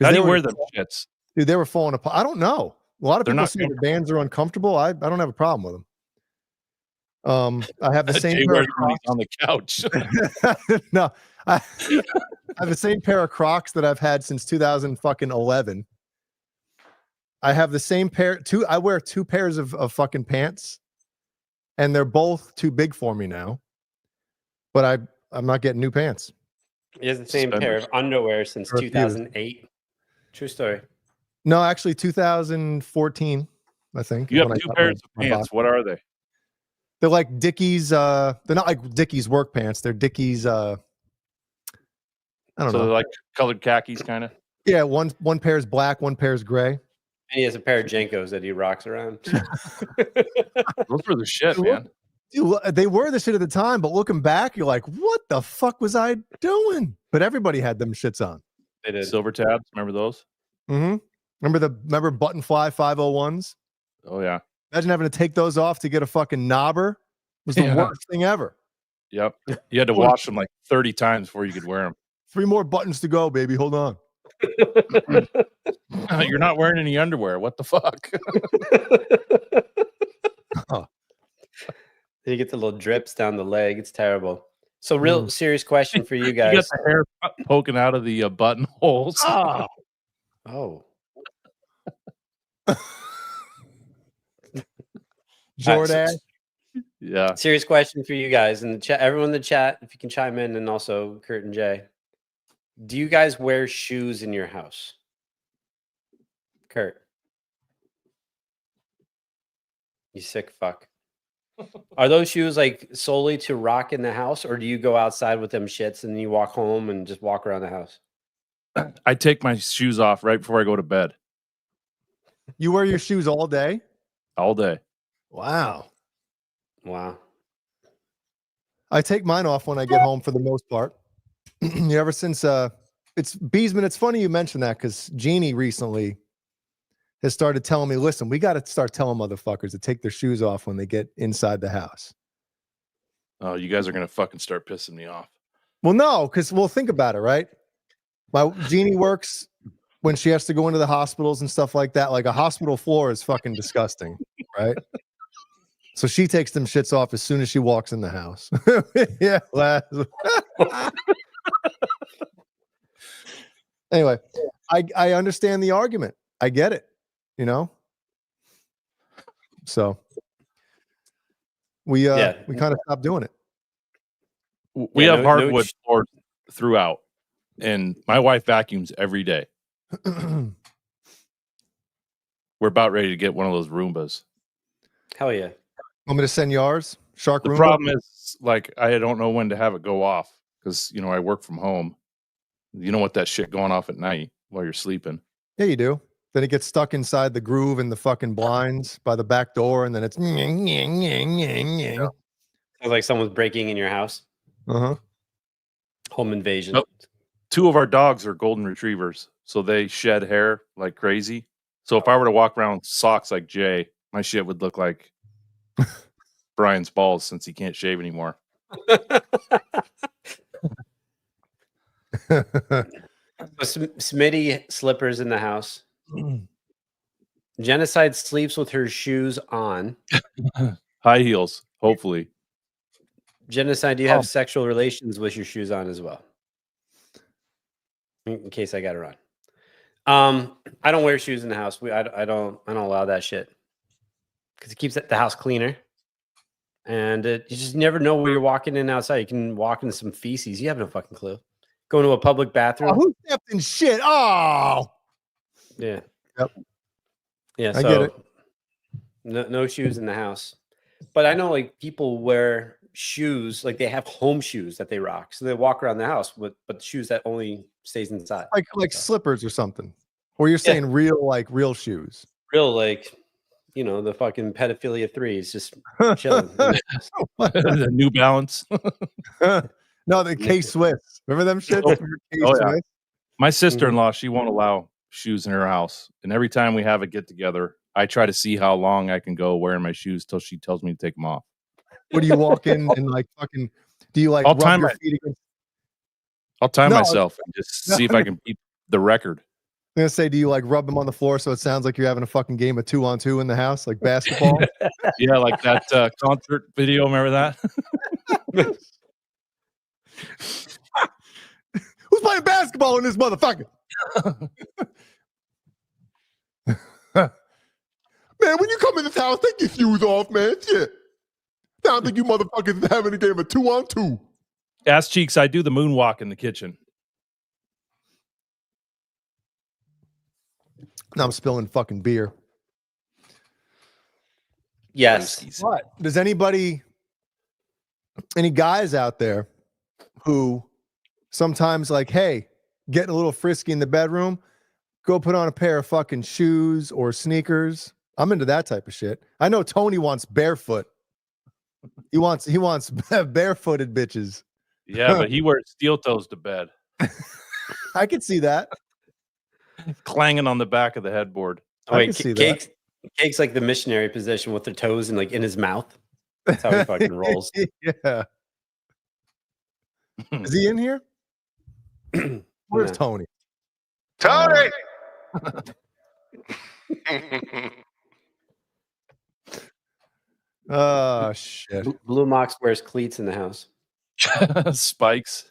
How do you wear them shits? Dude, they were falling apart. I don't know. A lot of They're people not say the Vans are uncomfortable. I don't have a problem with them. I have the same pair of Crocs on the couch. No, I have the same pair of Crocs that I've had since 2011. I have the same pair. I wear 2 pairs of fucking pants, and they're both too big for me now. But I'm not getting new pants. He has the same pair of underwear since 2008. True story. No, actually 2014, I think. You have 2 pairs of pants. What are they? They're like Dickies. They're not like Dickies work pants. They're Dickies. I don't know. They're like colored khakis, kind of. Yeah, one pair is black, one pair is gray. And he has a pair of Jenkos that he rocks around. Those were the shit, man. Dude, they were the shit at the time, but looking back, you're like, what the fuck was I doing? But everybody had them shits on. They did. Silver tabs. Remember those? Mm-hmm. Remember button fly 501s? Oh yeah. Imagine having to take those off to get a fucking knobber. It was the worst thing ever. Yep. You had to wash them like 30 times before you could wear them. 3 more buttons to go, baby. Hold on. You're not wearing any underwear. What the fuck? You get the little drips down the leg. It's terrible. So, real serious question for you guys. You got the hair poking out of the buttonholes. Oh. Jordan. Yeah. Serious question for you guys in the chat. Everyone in the chat, if you can chime in, and also Kurt and Jay. Do you guys wear shoes in your house? Kurt. You sick fuck. Are those shoes like solely to rock in the house, or do you go outside with them shits and then you walk home and just walk around the house? I take my shoes off right before I go to bed. You wear your shoes all day? All day. Wow. Wow. I take mine off when I get home for the most part. Ever since it's Beesman, it's funny you mentioned that because Jeannie recently has started telling me, listen, we got to start telling motherfuckers to take their shoes off when they get inside the house. Oh, you guys are gonna fucking start pissing me off. Well, no, because we'll think about it, right? My Jeannie works when she has to go into the hospitals and stuff like that. Like a hospital floor is fucking disgusting, right? So she takes them shits off as soon as she walks in the house. Yeah. Anyway, I understand the argument. I get it, you know? So we kind of stopped doing it. We have hardwood floors throughout, and my wife vacuums every day. We're about ready to get one of those Roombas. Hell yeah. Want me to send yours? Shark The Roomba? problem is, like, I don't know when to have it go off because, I work from home. You don't want that shit going off at night while you're sleeping. Yeah, you do. Then it gets stuck inside the groove in the fucking blinds by the back door, and then it's Sounds like someone's breaking in your house. Uh-huh. Home invasion. Nope. 2 of our dogs are golden retrievers, so they shed hair like crazy. So if I were to walk around with socks like Jay, my shit would look like Brian's balls since he can't shave anymore. Smitty slippers in the house. Genocide sleeps with her shoes on. High heels, hopefully. Genocide, do you have sexual relations with your shoes on as well? In case I got it wrong. I don't wear shoes in the house. I don't allow that shit because it keeps the house cleaner. And you just never know where you're walking in outside. You can walk into some feces. You have no fucking clue. Going to a public bathroom. Oh, who stepped in shit? Oh, yeah. Yep. Yeah. I So get it. no shoes in the house. But I know like people wear shoes, like they have home shoes that they rock. So they walk around the house with but shoes that only stays inside. Like slippers or something. Or you're saying real shoes. Real like, the fucking pedophilia 3 is just chilling. The New Balance. No, the K-Swiss. Remember them shits? Oh, K-Swiss? yeah. My sister-in-law, she won't allow shoes in her house. And every time we have a get-together, I try to see how long I can go wearing my shoes till she tells me to take them off. What do you walk in and like fucking, do you like I'll rub time your my- feet against? I'll time No. myself and just see if I can beat the record. I'm going to say, do you like rub them on the floor so it sounds like you're having a fucking game of 2-on-2 in the house, like basketball? Yeah, like that concert video. Remember that? Who's playing basketball in this motherfucker? Man, when you come in this house, take your shoes off, man. Shit. I don't think you motherfuckers having a game of 2-on-2. Ass cheeks, I do the moonwalk in the kitchen. Now I'm spilling fucking beer. Yes. What? Does any guys out there who sometimes like, hey, getting a little frisky in the bedroom, go put on a pair of fucking shoes or sneakers? I'm into that type of shit. I know Tony wants barefoot. He wants barefooted bitches. Yeah, but he wears steel toes to bed, I could see that. clanging on the back of the headboard. Oh, wait, Cake's like the missionary position with their toes and like in his mouth. That's how he fucking rolls. Yeah. Is he in here? Where's No. Tony? Tony! Oh shit. Blue Mox wears cleats in the house. Spikes.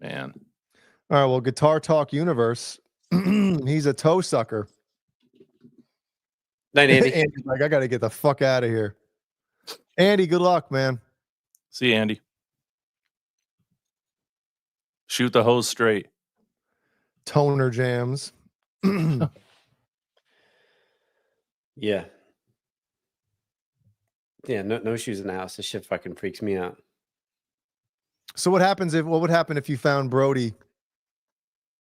Man. All right, well, Guitar Talk Universe. He's a toe sucker. Night, Andy. Andy's like, I gotta get the fuck out of here. Andy, good luck, man. See you, Andy. Shoot the hose straight. Toner jams. Yeah. Yeah, no shoes in the house. This shit fucking freaks me out. So what would happen if you found Brody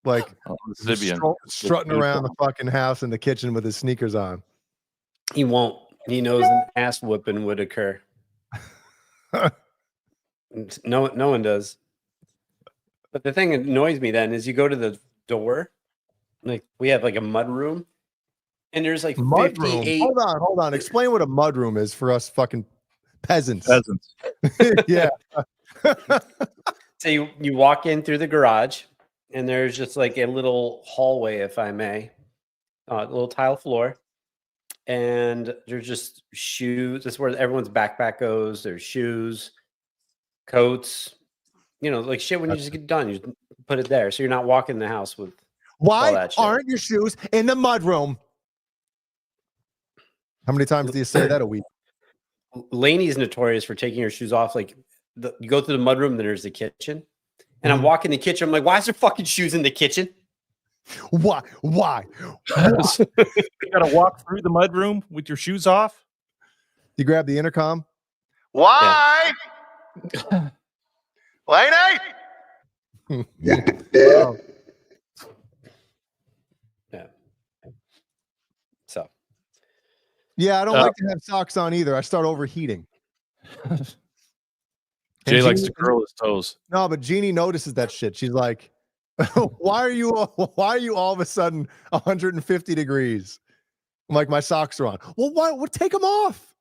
like strutting around the fucking house in the kitchen with his sneakers on? He won't. He knows an ass whooping would occur. No one does. But the thing that annoys me then is you go to the door, like we have like a mud room, and there's like Mud room. 58. Hold on. Explain what a mud room is for us fucking peasants. Yeah. So you walk in through the garage, and there's just like a little hallway, if I may, a little tile floor, and there's just shoes. That's where everyone's backpack goes. There's shoes, coats, like shit. When you just get done, you just put it there, so you're not walking the house with. Why aren't your shoes in the mud room? How many times do you say that a week? Lainey's notorious for taking her shoes off. Like you go through the mudroom, then there's the kitchen, and I'm walking the kitchen. I'm like, why is there fucking shoes in the kitchen? Why? You gotta walk through the mudroom with your shoes off. You grab the intercom. Why? Lady? Oh, Yeah. So. yeah, I don't like to have socks on either. I start overheating. Jay likes to curl his toes. No, but Jeannie notices that shit. She's like, why are you all of a sudden 150 degrees? I'm like, my socks are on. Well, why? Well, take them off.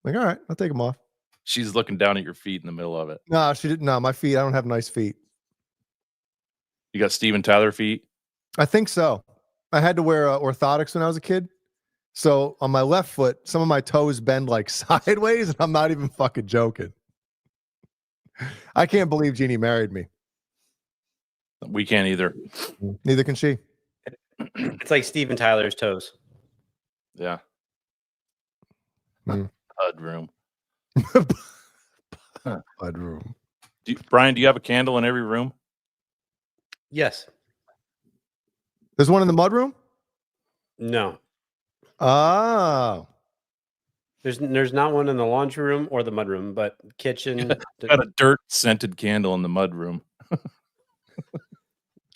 I'm like, all right, I'll take them off. She's looking down at your feet in the middle of it. No, she didn't. No, my feet. I don't have nice feet. You got Steven Tyler feet? I think so. I had to wear orthotics when I was a kid. So on my left foot, some of my toes bend like sideways, and I'm not even fucking joking. I can't believe Jeannie married me. We can't either. Neither can she. It's like Steven Tyler's toes. Yeah. Mm. HUD room. HUD room. Brian, do you have a candle in every room? Yes. There's one in the mudroom? No. Oh. There's not one in the laundry room or the mudroom, but kitchen. Got a dirt scented candle in the mudroom.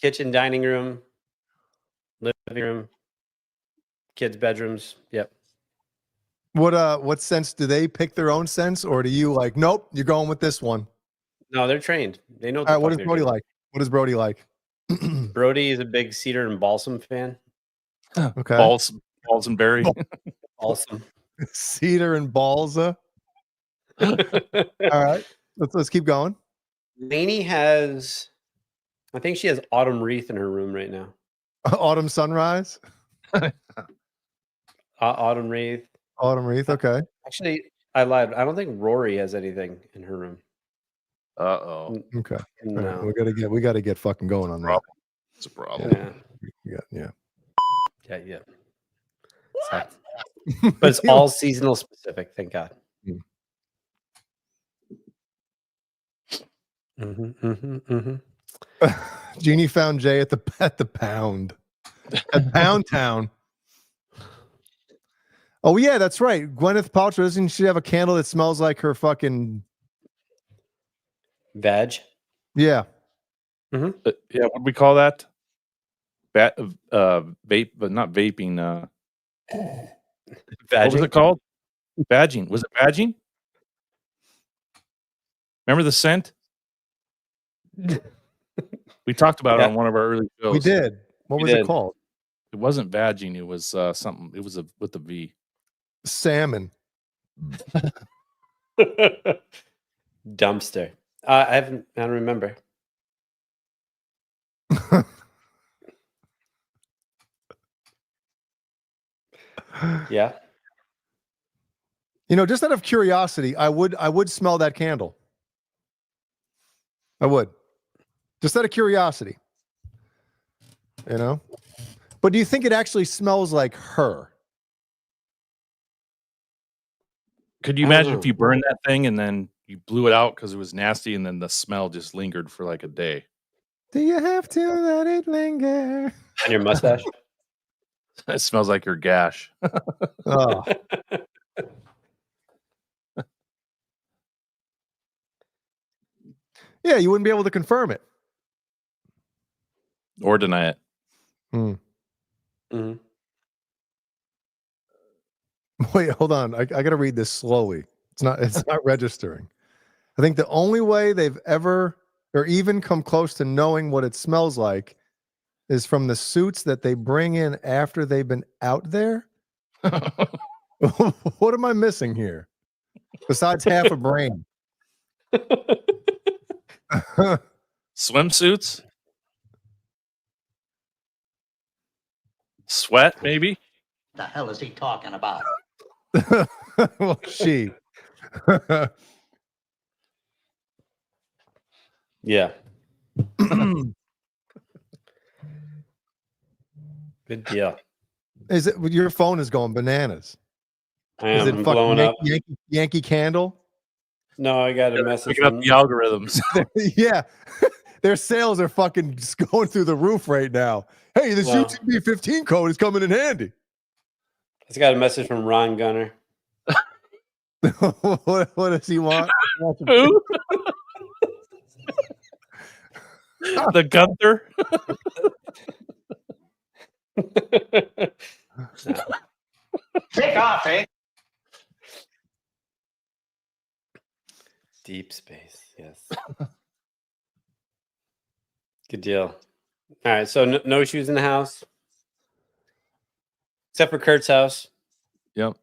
Kitchen, dining room, living room, kids' bedrooms. Yep. What sense do they pick their own sense, or do you like, nope, you're going with this one? No, they're trained. They know. All right, what does Brody like? What does Brody like? Brody is a big cedar and balsam fan. Okay. Balls and berry. Balsam. Cedar and balsa. All right. Let's keep going. Lainey has, I think she has autumn wreath in her room right now. Autumn sunrise. Autumn wreath. Autumn wreath. Okay. Actually, I lied. I don't think Rory has anything in her room. Uh-oh. Okay. No. All right, we gotta get fucking going on that. It's a problem. Yeah. Yeah. So, but it's all seasonal specific. Thank God. Jeannie found Jay at the pound. At Pound Town. Oh yeah, that's right. Gwyneth Paltrow, doesn't she have a candle that smells like her fucking veg? Yeah. Yeah, what do we call that? Vape, but not vaping. What was it called? Badging. Was it badging? Remember the scent? We talked about it on one of our early shows. We did. What was it called? It wasn't badging. It was something. It was with a V. Salmon. Dumpster. I don't remember. Yeah. You know, just out of curiosity, I would smell that candle. I would. Just out of curiosity. You know? But do you think it actually smells like her? Could you imagine if you burned that thing and then you blew it out because it was nasty and then the smell just lingered for like a day? Do you have to let it linger? On your mustache? It smells like your gash. Oh. Yeah, you wouldn't be able to confirm it. Or deny it. Wait, hold on. I got to read this slowly. It's not registering. I think the only way they've ever or even come close to knowing what it smells like is from the suits that they bring in after they've been out there. What am I missing here? Besides half a brain. Swimsuits? Sweat, maybe? The hell is he talking about? Well, she. Yeah. Good deal. Is it your phone is going bananas? I Is am it blowing fucking up. Yankee Candle? No, I got a message. Picking up the algorithms. Yeah. Their sales are fucking just going through the roof right now. Hey, this Well, UTB 15 code is coming in handy. I just got a message from Ron Gunner. what does he want? Who? The Gunther. Take off, eh? Deep space, yes. Good deal. All right, so no shoes in the house, except for Kurt's house. Yep.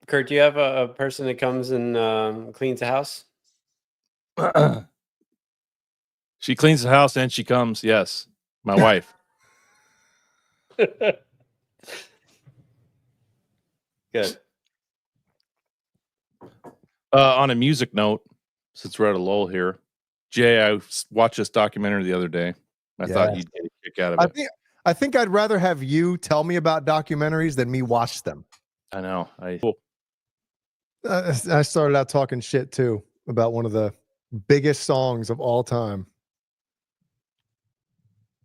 Kurt, do you have a person that comes and cleans the house? She cleans the house and she comes. Yes, my wife. Good. On a music note, since we're at a lull here, Jay, I watched this documentary the other day. I thought you'd get a kick out of it. I think I'd rather have you tell me about documentaries than me watch them. I know. I started out talking shit too about one of the biggest songs of all time.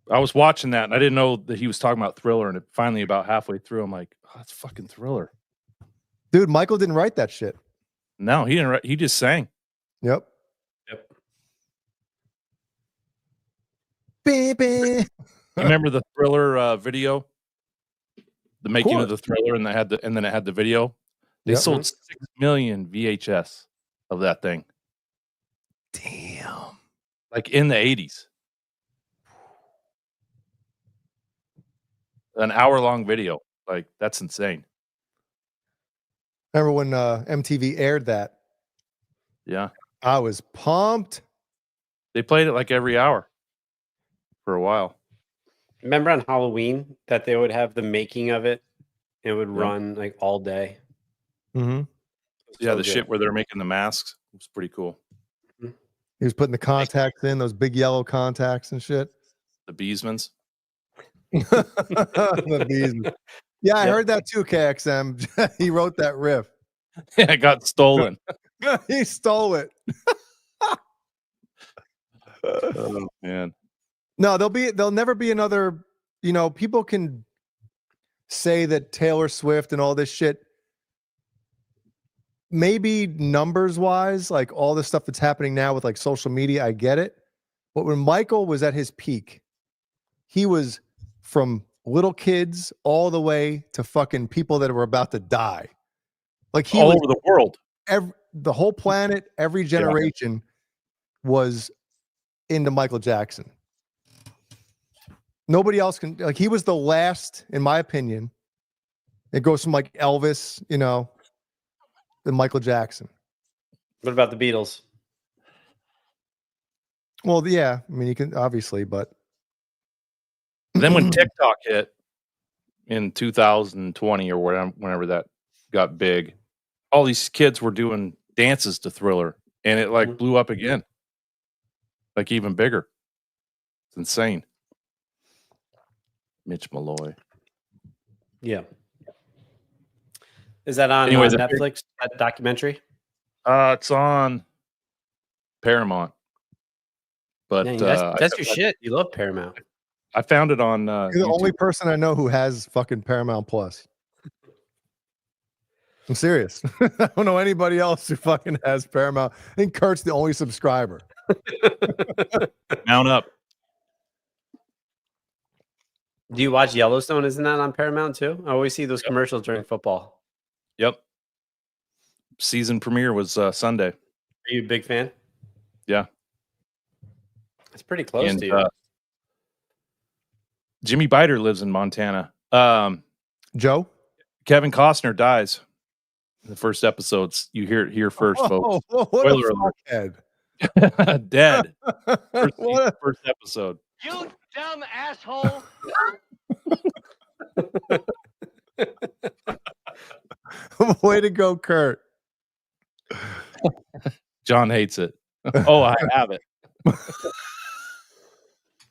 I was watching that and I didn't know that he was talking about Thriller, and finally about halfway through, I'm like, oh, that's fucking Thriller. Dude, Michael didn't write that shit. No, he didn't write, he just sang. Yep. You remember the Thriller video? The making of the Thriller, and then it had the video. They sold 6 million VHS of that thing. Damn. Like in the 80s. An hour-long video. Like, that's insane. Remember when MTV aired that? Yeah. I was pumped. They played it like every hour for a while. Remember on Halloween that they would have the making of it? It would run like all day. Mm-hmm. Yeah, the shit where they're making the masks was pretty cool. He was putting the contacts in, those big yellow contacts and shit. The Beesmans. The Beesmans. Yeah, I heard that too, KXM. He wrote that riff. Yeah, it got stolen. He stole it. Oh, man. No, there'll never be another, people can say that Taylor Swift and all this shit, maybe numbers wise, like all the stuff that's happening now with like social media, I get it. But when Michael was at his peak, he was from little kids all the way to fucking people that were about to die. Like he all was over the world. The whole planet, every generation was into Michael Jackson. Nobody else can, like, he was the last, in my opinion. It goes from like Elvis, to Michael Jackson. What about the Beatles? Well, yeah, I mean, you can obviously, but then when TikTok hit in 2020 or whenever that got big, all these kids were doing dances to Thriller, and it like blew up again, like even bigger. It's insane. Mitch Malloy. Yeah. Is that on Netflix? That documentary? It's on Paramount. But that's your shit. You love Paramount. I found it on. You're the YouTube. only person I know who has fucking Paramount Plus. I'm serious. I don't know anybody else who fucking has Paramount. I think Kurt's the only subscriber. Mount up. Do you watch Yellowstone? Isn't that on Paramount too? I always see those commercials during football. Yep. Season premiere was Sunday. Are you a big fan? Yeah. It's pretty close to you. Jimmy Biter lives in Montana. Joe? Kevin Costner dies. In the first episodes, you hear it here first, folks. Spoiler alert. Dead. First episode. You dumb asshole. Way to go, Kurt. John hates it. Oh, I have it.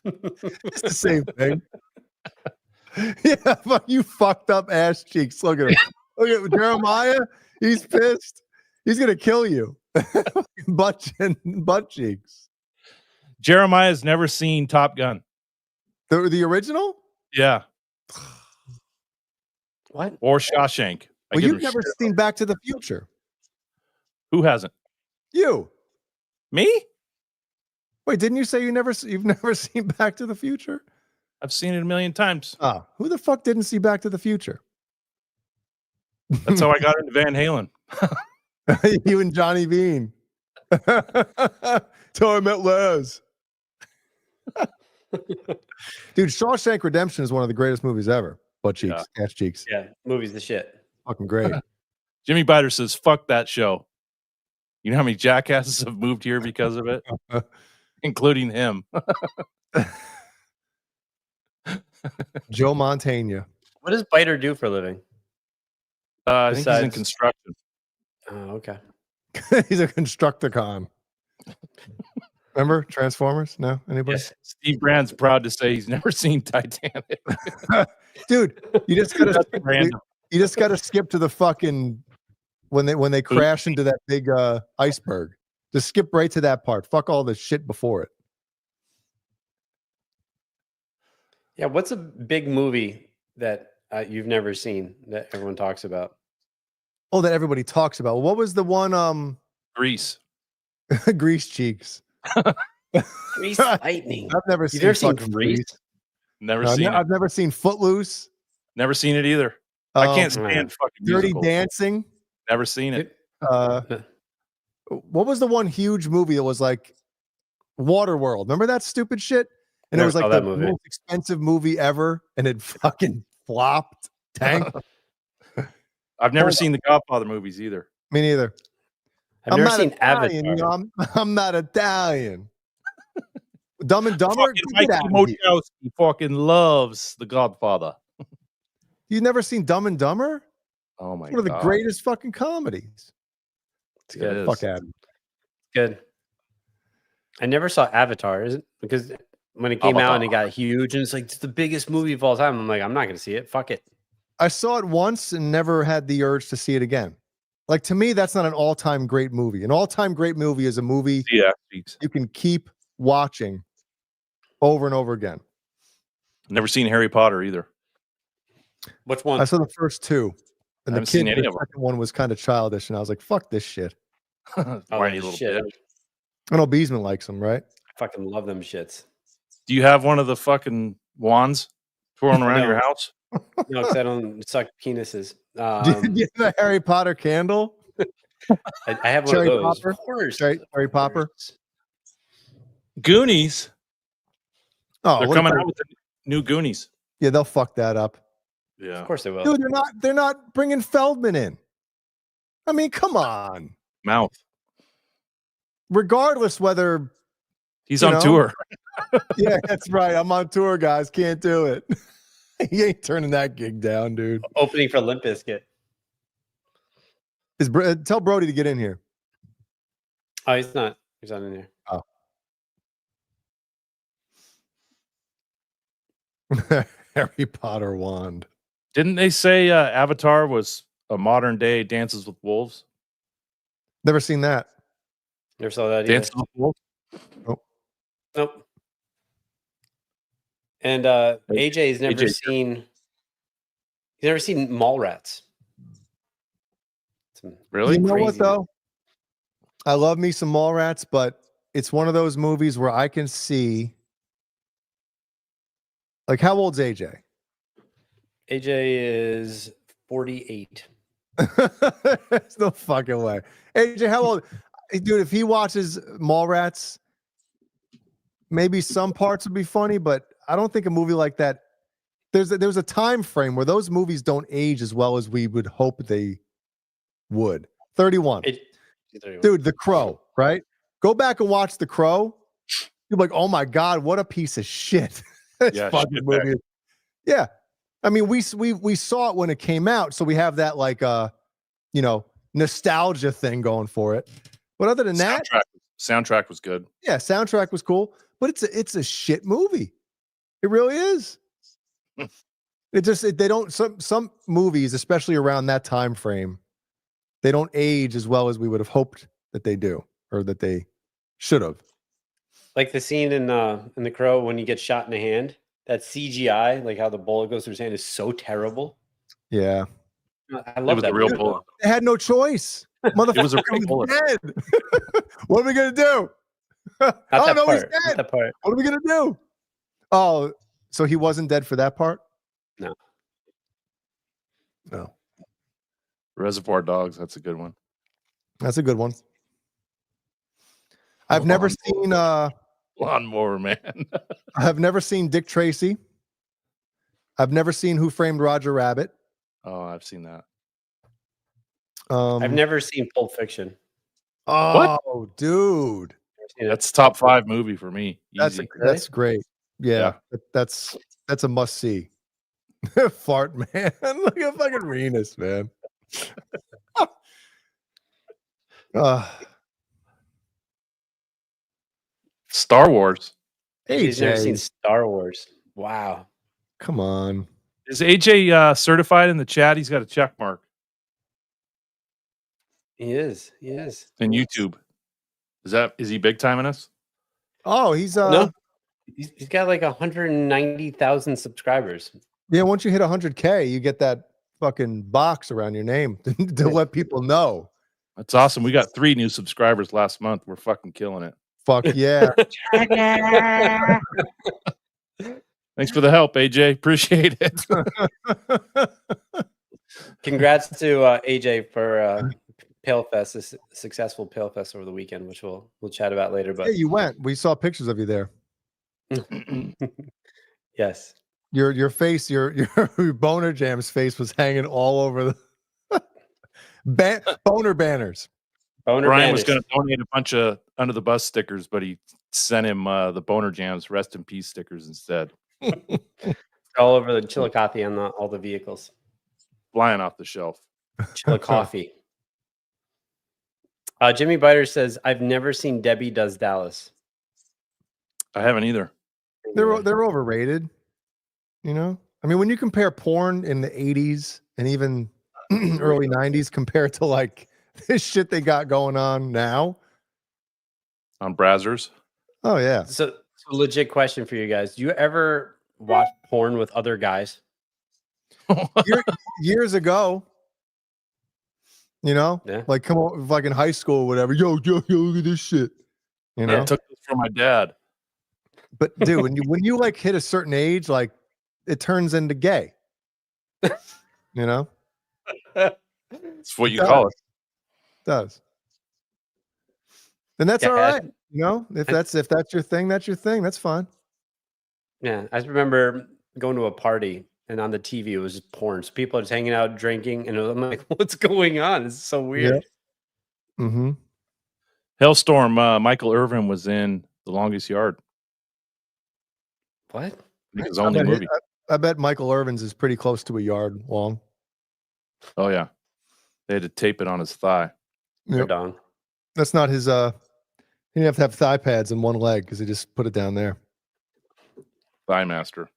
It's the same thing. Yeah, you fucked up ass cheeks. Look at him. Look at Jeremiah. He's pissed. He's gonna kill you. butt cheeks. Jeremiah's never seen Top Gun. The original? Yeah. What? Or Shawshank. Well, you've never seen Back to the Future. Who hasn't? You. Me? Wait, didn't you say you've never seen Back to the Future? I've seen it a million times. Oh, who the fuck didn't see Back to the Future? That's how I got into Van Halen. You and Johnny Bean. Till I met Les. Dude, Shawshank Redemption is one of the greatest movies ever. Butt cheeks, ass cheeks. Yeah, movie's the shit. Fucking great. Jimmy Biter says, fuck that show. You know how many jackasses have moved here because of it? Including him. Joe Montana. What does Biter do for a living? I think he's in construction. Oh, okay. He's a Constructicon. Remember Transformers? No? Anybody? Yes. Steve Brand's proud to say he's never seen Titanic. Dude, you just gotta skip to the fucking when they crash into that big iceberg. Just skip right to that part. Fuck all the shit before it. Yeah, what's a big movie that you've never seen that everyone talks about? Oh, that everybody talks about. What was the one? Grease. Grease cheeks. Grease lightning. I've never You've seen never seen Grease? Never seen it. I've never seen Footloose. Never seen it either. I can't stand fucking Dirty musicals. Dancing. Never seen it. What was the one huge movie that was like Waterworld? Remember that stupid shit? And Never it was like saw the that movie. most expensive movie ever, and it fucking flopped. Tank. I've never seen the Godfather movies either. Me neither. I've I'm never not seen Italian, Avatar. you know, I'm not Italian. Dumb and Dumber. Fucking Get Mikey out of here. Mojowski fucking loves the Godfather. You've never seen Dumb and Dumber? Oh my It's one of the God. greatest fucking comedies. It's good. Fuck Adam. Good. I never saw Avatar, is it? Because when it came out and it got huge, and it's like it's the biggest movie of all time. I'm like, I'm not going to see it. Fuck it. I saw it once and never had the urge to see it again. Like, to me, that's not an all-time great movie. An all-time great movie is a movie you can keep watching over and over again. Never seen Harry Potter either. Which one? I saw the first two. And the haven't seen any the of them. second one was kind of childish, and I was like, fuck this shit. Whiny little shit. bitch. I know Beesman likes them, right? I fucking love them shits. Do you have one of the fucking wands twirling around No. your house? No, because I don't suck penises. Do you have a Harry Potter candle? I have one Cherry of those. popper? Of course. Harry Popper? Goonies. Oh, They're what coming about- out with the new Goonies. Yeah, they'll fuck that up. Yeah. Of course they will. Dude, they're not bringing Feldman in. I mean, come on. Mouth. Regardless whether He's you on know? tour. Yeah, that's right. I'm on tour, guys. Can't do it. He ain't turning that gig down, dude. Opening for Limp Bizkit. Tell Brody to get in here. Oh, he's not. He's not in here. Oh. Harry Potter wand. Didn't they say Avatar was a modern day Dances with Wolves? Never seen that. Never saw that either. Dances with Wolves? Nope. And AJ's never AJ. seen. He's never seen Mallrats. Really? You know what Crazy. though? I love me some Mallrats, but it's one of those movies where I can see. Like, how old's AJ? AJ is 48. There's no fucking way. AJ, how old? Dude, if he watches Mallrats, maybe some parts would be funny, but I don't think a movie like that. There's a time frame where those movies don't age as well as we would hope they would. 31. Dude, The Crow, right? Go back and watch The Crow. You're like, oh my God, what a piece of shit. This Yeah, fucking shit movie. Yeah. I mean, we saw it when it came out, so we have that like nostalgia thing going for it. But other than that, Soundtrack was good. yeah, soundtrack was cool, but it's a shit movie. It really is. They don't some movies, especially around that time frame, they don't age as well as we would have hoped that they do, or that they should have. Like the scene in The Crow when he gets shot in the hand. That CGI, like how the bullet goes through his hand, is so terrible. Yeah. I love was that a real movie. bullet. They had no choice. Motherfucker It was a real was bullet. dead. What are we gonna do? Not oh that no, part. he's dead. Not that part. What are we gonna do? Oh, so he wasn't dead for that part? No. No. Reservoir Dogs. That's a good one. That's a good one. I've never seen Lawnmower Man. I've never seen Dick Tracy. I've never seen Who Framed Roger Rabbit. Oh, I've seen that. I've never seen Pulp Fiction. Oh, dude. That's top 5 movie for me. Easy. That's great. Yeah. That's a must see. Fart man. Look at fucking Renus, man. Star Wars. He's never seen AJ, Star Wars. Wow. come on. Is AJ certified in the chat? He's got a check mark. He is. He is. And YouTube. Is he big time in us? Oh, he's No. He's got like 190,000 subscribers. Yeah, once you hit 100K, you get that fucking box around your name to let people know. That's awesome. We got 3 new subscribers last month. We're fucking killing it. Fuck yeah. Thanks for the help, AJ. Appreciate it. Congrats to AJ for Palefest, a successful Palefest over the weekend, which we'll chat about later. But Yeah, you went. We saw pictures of you there. Yes. Your face, your Boner Jam's face was hanging all over the boner banners. Brian was going to donate a bunch of under the bus stickers, but he sent him the Boner Jams rest in peace stickers instead. All over the Chillicothe and all the vehicles. Flying off the shelf. Chillicothe. Jimmy Biter says, I've never seen Debbie Does Dallas. I haven't either. They're overrated. You know? I mean, when you compare porn in the 80s and even early 90s compared to like this shit they got going on now. On Brazzers. Oh yeah. So legit question for you guys. Do you ever watch porn with other guys? Years ago. You know? Yeah. Like come on, like in high school or whatever. Yo, look at this shit. You know? I took this from my dad. But dude, when you like hit a certain age, like it turns into gay. You know? It's what you call it. Does. And that's all right. You know, if that's your thing, that's your thing. That's fine. Yeah. I just remember going to a party and on the TV it was just porn. So people are just hanging out, drinking, and I'm like, what's going on? This is so weird. Yeah. Mm-hmm. Hailstorm, Michael Irvin was in The Longest Yard. What? His only movie. I bet Michael Irvin's is pretty close to a yard long. Oh yeah. They had to tape it on his thigh. Yep. That's not his he didn't have to have thigh pads in one leg because he just put it down there. Thigh master.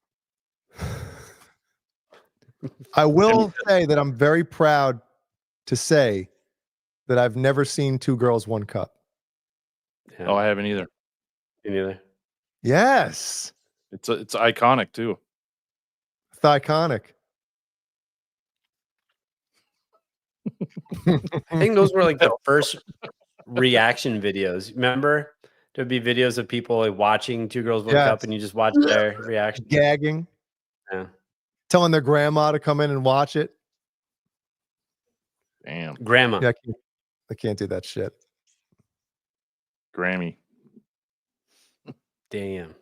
I will say that I'm very proud to say that I've never seen Two Girls, One Cup. Yeah. Oh, I haven't either. Me neither. Yes. It's iconic too. It's iconic. I think those were like the first reaction videos. Remember? There'd be videos of people like watching Two Girls One Cup and you just watch their reaction. Gagging. Yeah. Telling their grandma to come in and watch it. Damn. Grandma. Yeah, I can't do that shit. Grammy. Damn.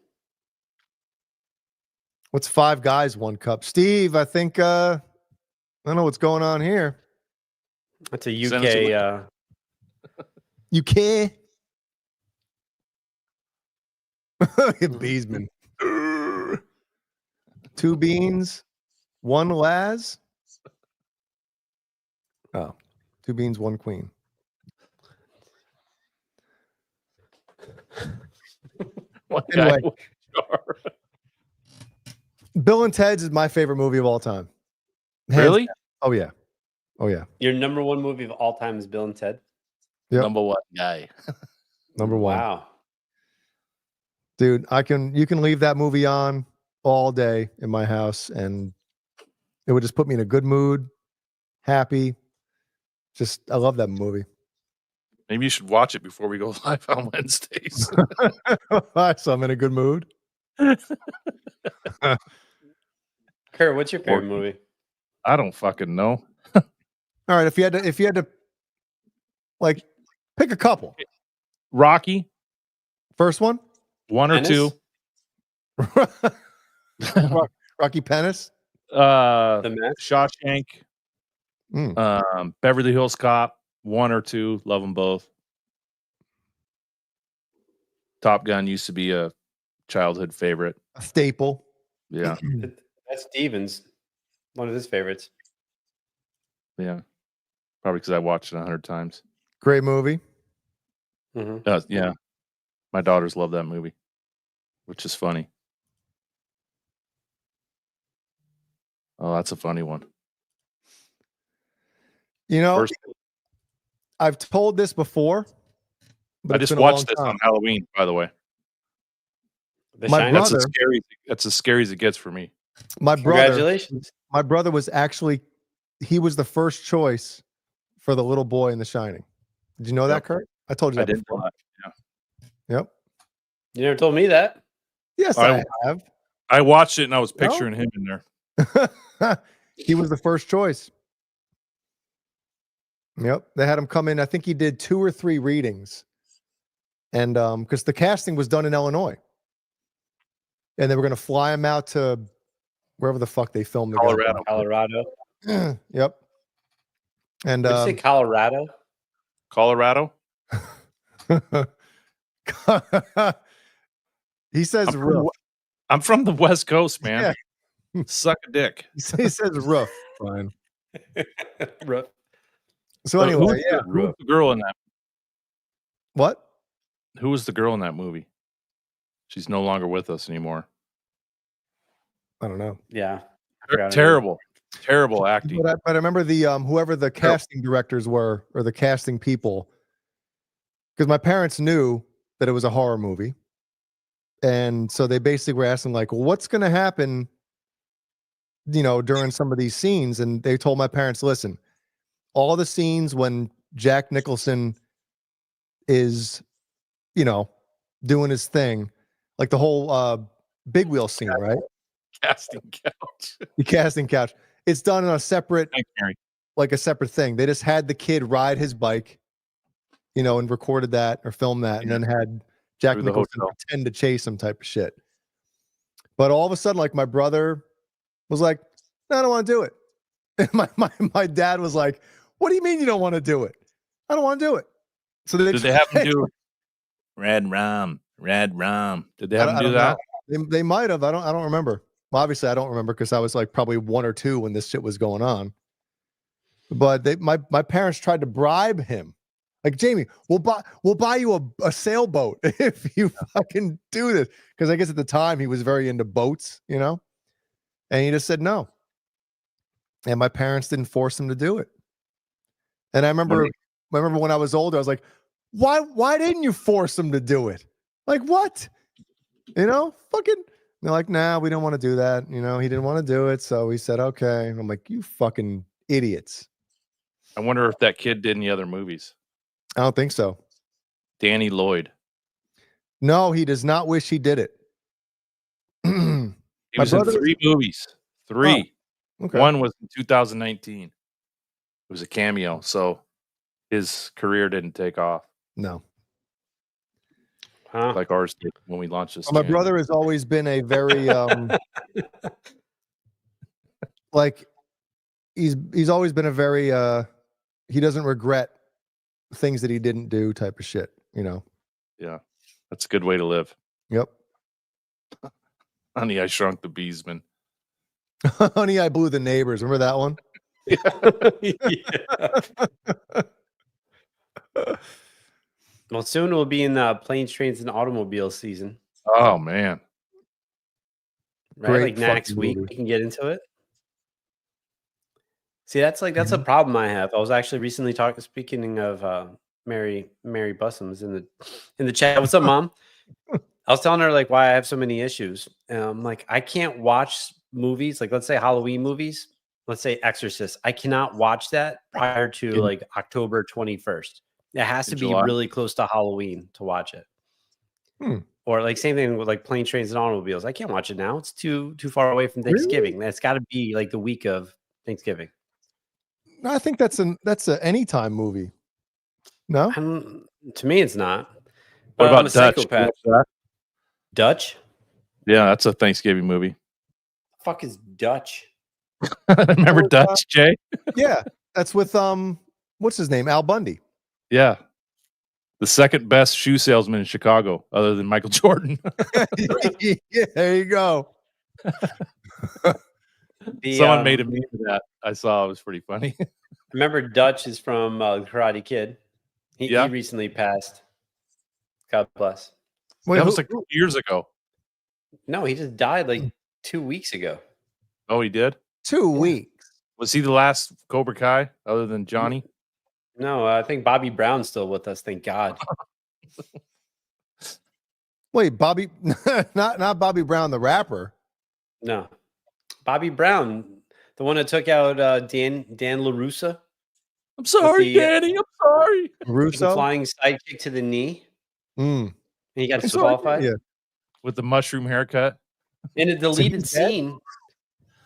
What's Five Guys, One Cup? Steve, I think I don't know what's going on here. That's a UK UK. Beesman. 2 beans, 1 Laz. Oh, 2 beans, 1 queen. One Anyway, guy. Bill and Ted's is my favorite movie of all time. Hands Really? down. Oh yeah. Oh yeah. Your number one movie of all time is Bill and Ted? Yep. Number one guy. Number one. Wow. Dude, you can leave that movie on all day in my house and it would just put me in a good mood, happy. I love that movie. Maybe you should watch it before we go live on Wednesdays. So I'm in a good mood. Kurt, what's your favorite movie? I don't fucking know. All right, if you had to like pick a couple. Rocky. First one? One or two. Rocky Penis. Shawshank. Beverly Hills Cop. One or two. Love them both. Top Gun used to be a childhood favorite. A staple. Yeah. That's Steven's. One of his favorites. Yeah. Probably because I watched it 100 times. Great movie. Yeah. My daughters love that movie, which is funny. Oh, that's a funny one. You know, I've told this before. But I just watched this on Halloween, by the way. That's as scary as it gets for me. My brother, congratulations. My brother was he was the first choice for the little boy in The Shining. Did you know that, Kurt? I told you that before. Yeah. Yep. You never told me that. Yes, I have. I watched it and I was picturing him in there. He was the first choice. Yep. They had him come in. I think he did 2 or 3 readings. And because the casting was done in Illinois. And they were going to fly him out to wherever the fuck they filmed. Colorado. Yep. And did you say Colorado? Colorado? He says roof. I'm from the West Coast, man. Yeah. Suck a dick. He says roof. Fine. Roof. So anyway, who was the girl in that? What? Who was the girl in that movie? She's no longer with us anymore. I don't know. Yeah. Terrible acting. But I remember the whoever the casting directors were or the casting people, because my parents knew that it was a horror movie, and so they basically were asking like, well, "What's going to happen?" During some of these scenes, and they told my parents, "Listen, all the scenes when Jack Nicholson is, doing his thing, like the whole big wheel scene, right? Casting couch. The casting couch. It's done on a separate, like a separate thing. They just had the kid ride his bike, and recorded that or filmed that, and then had Jack Nicholson pretend to chase him type of shit. But all of a sudden, like my brother was like, no, I don't want to do it. And my dad was like, what do you mean you don't want to do it? I don't want to do it. So did they have him do Red Rum? Did they have him do that? They might have. I don't remember. Well, obviously, I don't remember because I was like probably 1 or 2 when this shit was going on. But my parents tried to bribe him. Like, Jamie, we'll buy you a sailboat if you fucking do this. Because I guess at the time he was very into boats, and he just said no. And my parents didn't force him to do it. And I remember when I was older, I was like, why didn't you force him to do it? Like, what? Fucking. They're like, nah, we don't want to do that. He didn't want to do it. So we said, okay. And I'm like, you fucking idiots. I wonder if that kid did any other movies. I don't think so. Danny Lloyd. No, he does not wish he did it. He was in 3 movies. 3. Oh, okay. 1 was in 2019. It was a cameo. So his career didn't take off. No. Like ours did when we launched this. My brother has always been a very like he's always been a very he doesn't regret things that he didn't do type of shit, Yeah. That's a good way to live. Yep. Honey, I Shrunk the Beesman. Honey, I Blew the Neighbors. Remember that one? Yeah. Well, soon we'll be in planes, trains, and automobile season. Oh man. right? Great Like next fucking week movie. we can get into it. See, that's a problem I have. I was actually recently speaking of Mary Bussums in the chat. What's up, Mom? I was telling her like why I have so many issues. Like I can't watch movies, like let's say Halloween movies, let's say Exorcist. I cannot watch that prior to like October 21st. It has to be July. really close to Halloween to watch it. Hmm. Or like same thing with like Planes, Trains, and Automobiles. I can't watch it now. It's too far away from Thanksgiving. Really? It's got to be like the week of Thanksgiving. No, I think that's an anytime movie. No, to me, it's not. What I'm about a Dutch? psychopath. You watch Dutch? that? Yeah, that's a Thanksgiving movie. The fuck is Dutch? Remember Dutch, Jay? yeah, that's with what's his name? Al Bundy. Yeah. The second best shoe salesman in Chicago, other than Michael Jordan. Yeah, there you go. Someone made a meme of that. I saw it was pretty funny. Remember, Dutch is from Karate Kid. He recently passed. God bless. Wait, that was like 2 years ago. No, he just died like 2 weeks ago. Oh, he did? 2 weeks. Was he the last Cobra Kai other than Johnny? No, I think Bobby Brown's still with us. Thank God. Wait, Bobby, not Bobby Brown, the rapper. No, Bobby Brown, the one that took out Dan LaRussa. I'm sorry, Danny. I'm sorry. Russo flying sidekick to the knee. And he got disqualified. Yeah. With the mushroom haircut. In a deleted scene,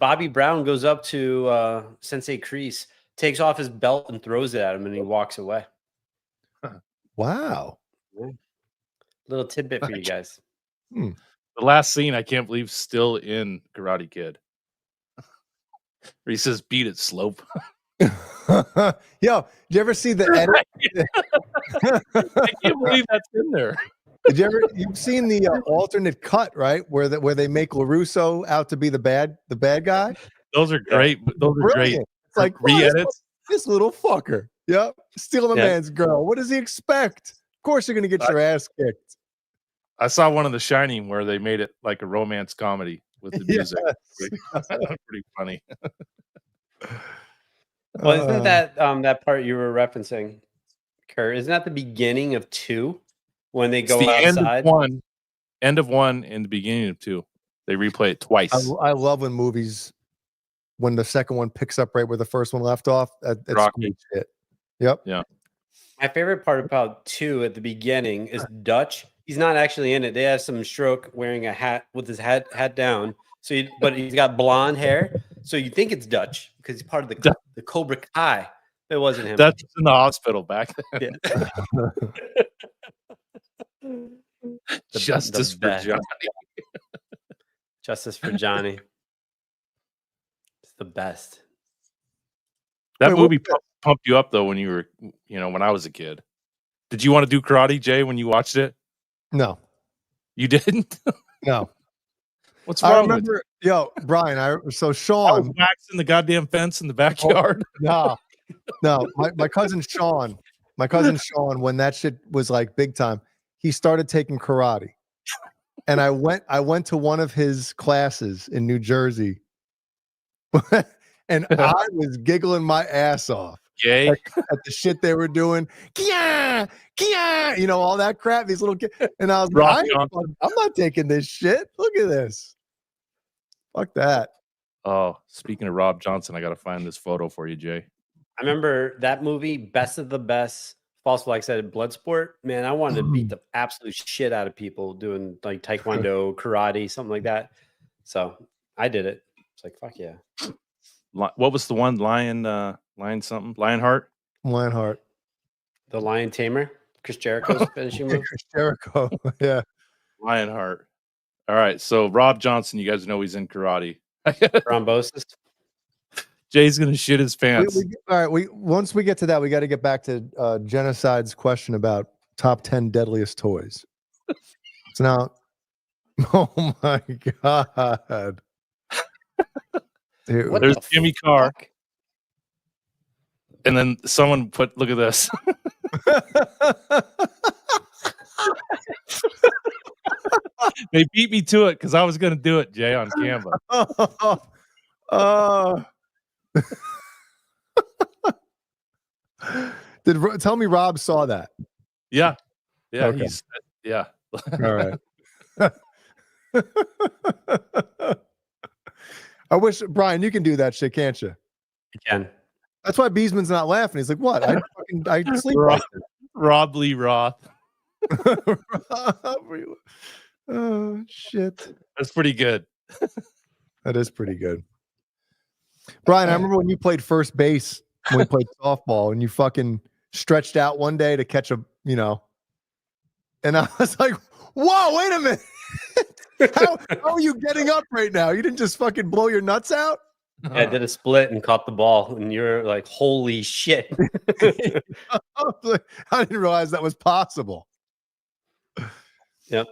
Bobby Brown goes up to Sensei Kreese, takes off his belt and throws it at him, and he walks away. Wow. Yeah. Little tidbit for you guys. The last scene, I can't believe, still in Karate Kid. Where he says, "Beat it, slope." Yo, did you ever see the edit? I can't believe that's in there. You've seen the alternate cut, right? Where they make LaRusso out to be the bad guy? Those are great. Those are great. It's like re-edits. This little fucker. Yep. Stealing a man's girl. What does he expect? Of course you're gonna get your ass kicked. I saw one of The Shining where they made it like a romance comedy with the music. Pretty funny. Well, isn't that that part you were referencing, Kurt? Isn't that the beginning of 2 when they go outside? End of 1 and the beginning of 2. They replay it twice. I love when movies, when the second one picks up right where the first one left off. That's great shit. Yep. Yeah. My favorite part about 2 at the beginning is Dutch. He's not actually in it. They have some stroke wearing a hat with his hat down. But he's got blonde hair. So you think it's Dutch because he's part of the Cobra Kai. It wasn't him. Dutch was in the hospital back then. Yeah. Justice for Johnny. Justice for Johnny. It's the best. That movie pumped you up though when you were, when I was a kid. Did you want to do karate, Jay, when you watched it? No. You didn't? No. What's wrong? I remember, Brian. Sean was waxing the goddamn fence in the backyard. No. My cousin Sean, when that shit was like big time, he started taking karate, and I went to one of his classes in New Jersey, and I was giggling my ass off. Yay. At the shit they were doing, Kia, all that crap. These little kids, and I was like, I'm not taking this shit. Look at this. Fuck that. Oh, speaking of Rob Johnson, I got to find this photo for you, Jay. I remember that movie, Best of the Best. False Flag said Bloodsport. Man, I wanted to beat the absolute shit out of people doing like taekwondo, karate, something like that. So I did it. It's like, fuck yeah. What was the one? Lionheart? Lionheart. The Lion Tamer. Chris Jericho's finishing move. Chris Jericho. Yeah. Lionheart. All right. So Rob Johnson, you guys know he's in karate. Thrombosis. Jay's gonna shit his pants. All right. Once we get to that, we got to get back to Genocide's question about top 10 deadliest toys. So now, oh my god. Dude, there's Jimmy Carr. And then someone look at this. They beat me to it because I was going to do it, Jay, on Canva. Tell me Rob saw that? Yeah. Yeah. Okay. Yeah. All right. I wish, Brian, you can do that shit, can't you? You can. That's why Beesman's not laughing. He's like, what? I sleep Rob, right Rob Lee Roth. Oh, shit. That's pretty good. That is pretty good. Brian, I remember when you played first base when we played softball and you fucking stretched out one day to catch and I was like, whoa, wait a minute. How are you getting up right now? You didn't just fucking blow your nuts out? Yeah, I did a split and caught the ball, and you're like, holy shit. I didn't realize that was possible. Yep.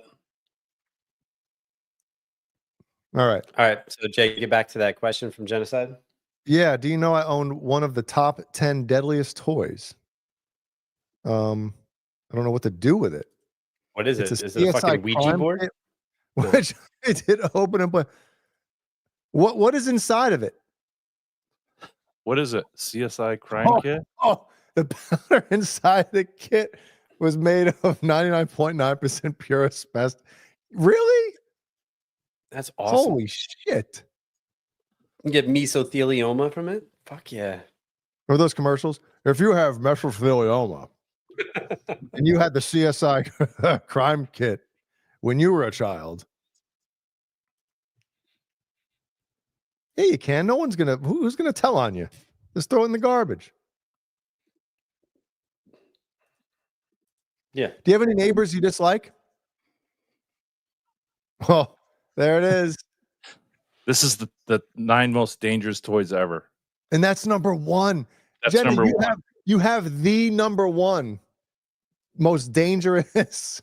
All right. So, Jay, get back to that question from Genocide. Yeah. Do you know I own one of the top 10 deadliest toys? I don't know what to do with it. What is it? It's Is it a fucking Ouija board? Kit, which I did open and play. What is inside of it? What is it? CSI crime kit? Oh, the powder inside the kit was made of 99.9% pure asbestos. Really? That's awesome. Holy shit. You get mesothelioma from it? Fuck yeah. Or those commercials? If you have mesothelioma and you had the CSI crime kit when you were a child. Yeah, you can. No one's gonna. Who's gonna tell on you? Just throw it in the garbage. Yeah. Do you have any neighbors you dislike? Oh, there it is. This is the 9 most dangerous toys ever. And that's number one. That's Jenny, number one. You have the number one most dangerous.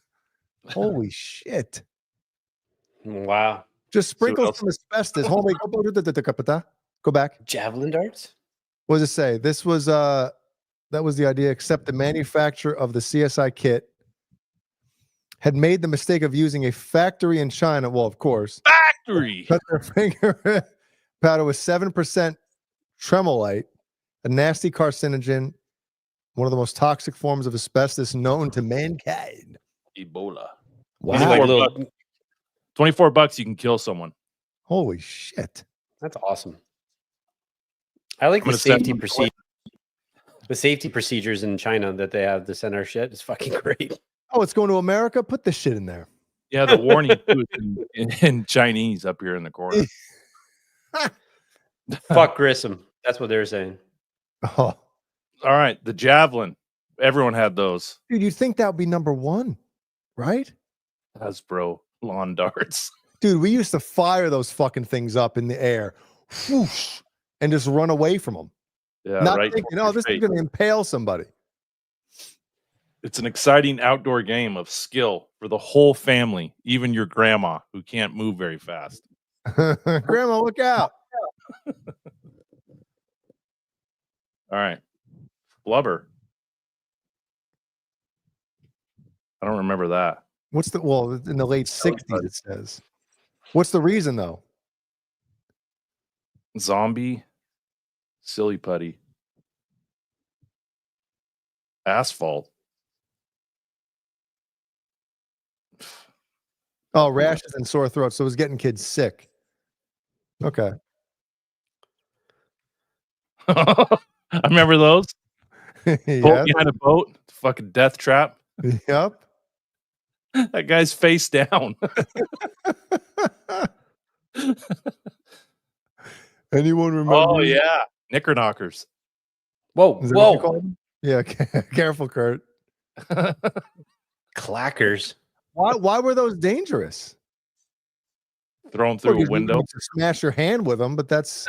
Holy shit. Wow. Just sprinkle some asbestos. Go back. Javelin darts? What does it say? This was that was the idea, except the manufacturer of the CSI kit had made the mistake of using a factory in China. Well, of course. Factory. But their finger powder was 7% tremolite, a nasty carcinogen, one of the most toxic forms of asbestos known to mankind. Ebola. Wow. 24 bucks, you can kill someone. Holy shit. That's awesome. I like the safety procedure. The safety procedures in China that they have to send our shit is fucking great. Oh, it's going to America? Put this shit in there. Yeah, the warning too is in Chinese up here in the corner. Fuck Grissom. That's what they're saying. Oh. All right, the javelin. Everyone had those. Dude, you'd think that would be number one, right? Hasbro lawn darts. Dude, we used to fire those fucking things up in the air, whoosh, and just run away from them. Yeah, Not right. thinking, oh, this is going to impale somebody. It's an exciting outdoor game of skill for the whole family, even your grandma who can't move very fast. Grandma, look out. All right. Blubber. I don't remember that. What's the, well, in the late 60s, it says. What's the reason, though? Zombie. Silly putty. Asphalt. Oh, rashes and sore throats. So it was getting kids sick. Okay. I remember those. Boat Yeah. behind a boat. Fucking death trap. Yep. That guy's face down. Anyone remember? Oh, yeah. Knickerknockers. Whoa, Is that what you whoa. call them? Yeah. Careful, Kurt. Clackers. Why were those dangerous? Thrown through Well, a you window. need to smash your hand with them, but that's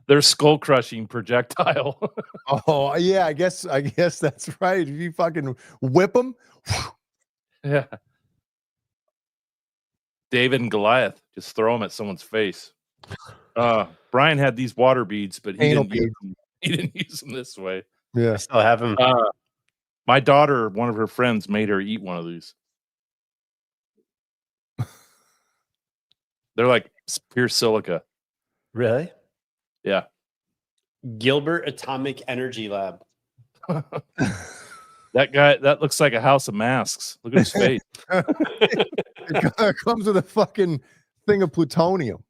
They're skull crushing projectile. oh yeah, I guess that's right. If you fucking whip them, Yeah. David and Goliath. Just throw them at someone's face. Brian had these water beads, but he didn't use them this way. Yeah. I still have them. My daughter, one of her friends, made her eat one of these. They're like pure silica. Really? Yeah. Gilbert Atomic Energy Lab. That guy, that looks like a house of masks. Look at his face. It comes with a fucking thing of plutonium,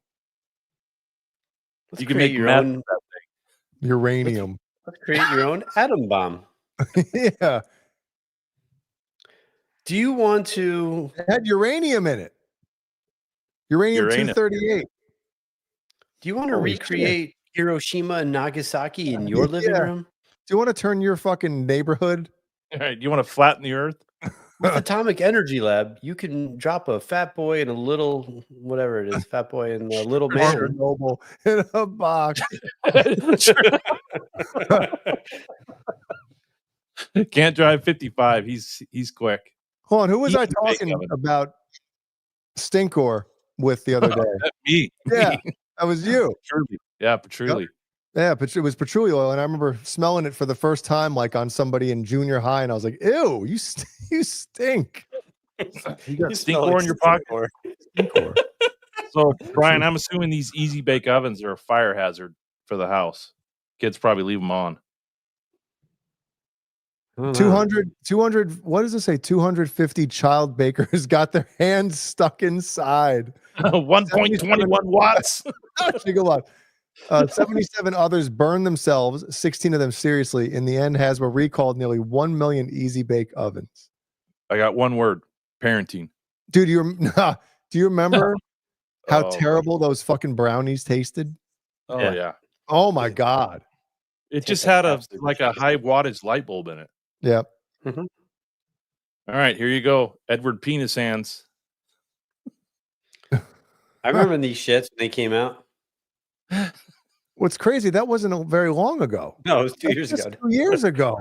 Let's You can create make your meth own. with that thing. uranium. Let's create your own atom bomb. Yeah, Do you want to? it had uranium in it. Uranium Uranus. 238. Do you want to Holy shit. recreate Hiroshima and Nagasaki in your living Yeah. room? Do you want to turn your fucking neighborhood? All right, you want to flatten the earth? With Atomic Energy Lab, you can drop a fat boy in a little, whatever it is, fat boy in a little man. Chernobyl in a box. Can't drive 55. He's quick. Hold on, who was I Easy bake talking oven. about Stinkor with the other day? Me. Yeah, that was you. Patchouli. Yeah, patchouli. Yeah, but it was patchouli oil, and I remember smelling it for the first time, like on somebody in junior high, and I was like, "Ew, you you stink." You got stinkor in your pocket. Stinkor. So, Brian, I'm assuming these easy bake ovens are a fire hazard for the house. Kids probably leave them on. 200, what does it say? 250 child bakers got their hands stuck inside. 1.21 watts. Gigawatt. 77 others burned themselves, 16 of them seriously. In the end, Hasbro recalled nearly 1 million easy bake ovens. I got one word: parenting. Dude, do you remember how Oh. terrible those fucking brownies tasted? Oh yeah. Oh my god. It just had a high wattage light bulb in it. Yep. All right, here you go, Edward Penis Hands. I remember these shits when they came out. What's crazy, that wasn't very long ago. No, it was 2 That's years just ago. 2 years ago.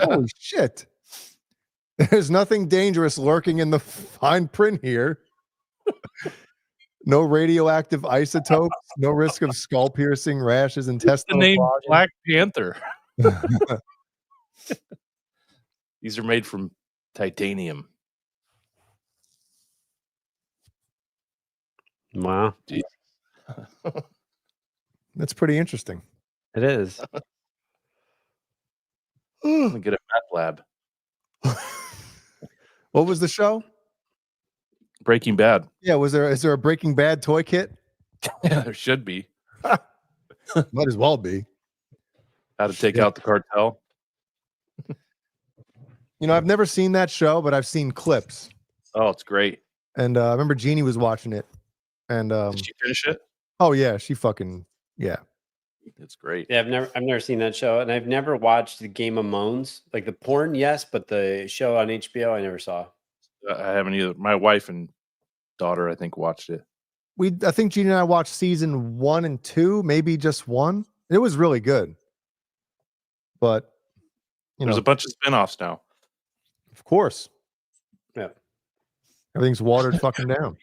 Holy shit. There's nothing dangerous lurking in the fine print here. No radioactive isotopes, no risk of skull piercing, rashes, The intestinal name clogging. Black Panther. These are made from titanium. Wow. That's pretty interesting. It is. I'm gonna get a meth lab. What was the show? Breaking Bad. Yeah, is there a Breaking Bad toy kit? Yeah, there should be. Might as well be. How to take out the cartel. You know, I've never seen that show, but I've seen clips. Oh, it's great. And I remember Jeannie was watching it. And Did she finish it? oh yeah, she fucking yeah. It's great. Yeah, I've never seen that show, and I've never watched the Game of Moans. Like the porn, yes, but the show on HBO, I never saw. I haven't either. My wife and daughter, I think, watched it. I think Jeannie and I watched season 1 and 2, maybe just 1. It was really good. But There's a bunch of spin-offs now. Of course. Yeah. Everything's watered fucking down.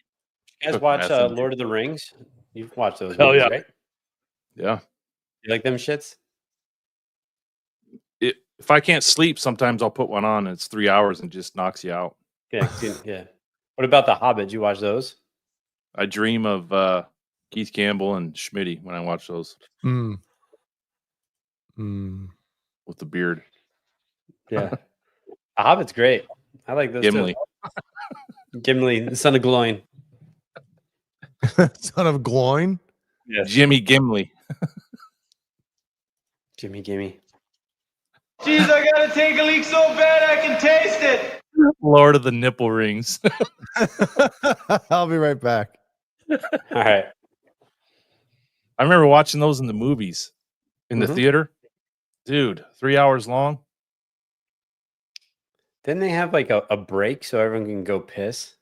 You guys watch Lord of the Rings? You've watched those Hell movies, yeah. right? Yeah. You like them shits? If I can't sleep, sometimes I'll put one on and it's 3 hours and just knocks you out. Yeah, yeah. What about The Hobbit? Did you watch those? I dream of Keith Campbell and Schmitty when I watch those Mm. with the beard. Yeah. The Hobbit's great. I like those Gimli. too. Gimli, the son of Gloin. Son of Gloin? Yeah. Jimmy Gimli. Jimmy Gimme. Jeez, I gotta take a leak so bad I can taste it. Lord of the Nipple Rings. I'll be right back. All right. I remember watching those in the movies, in the Mhm. theater. Dude, 3 hours long. Didn't they have like a break so everyone can go piss?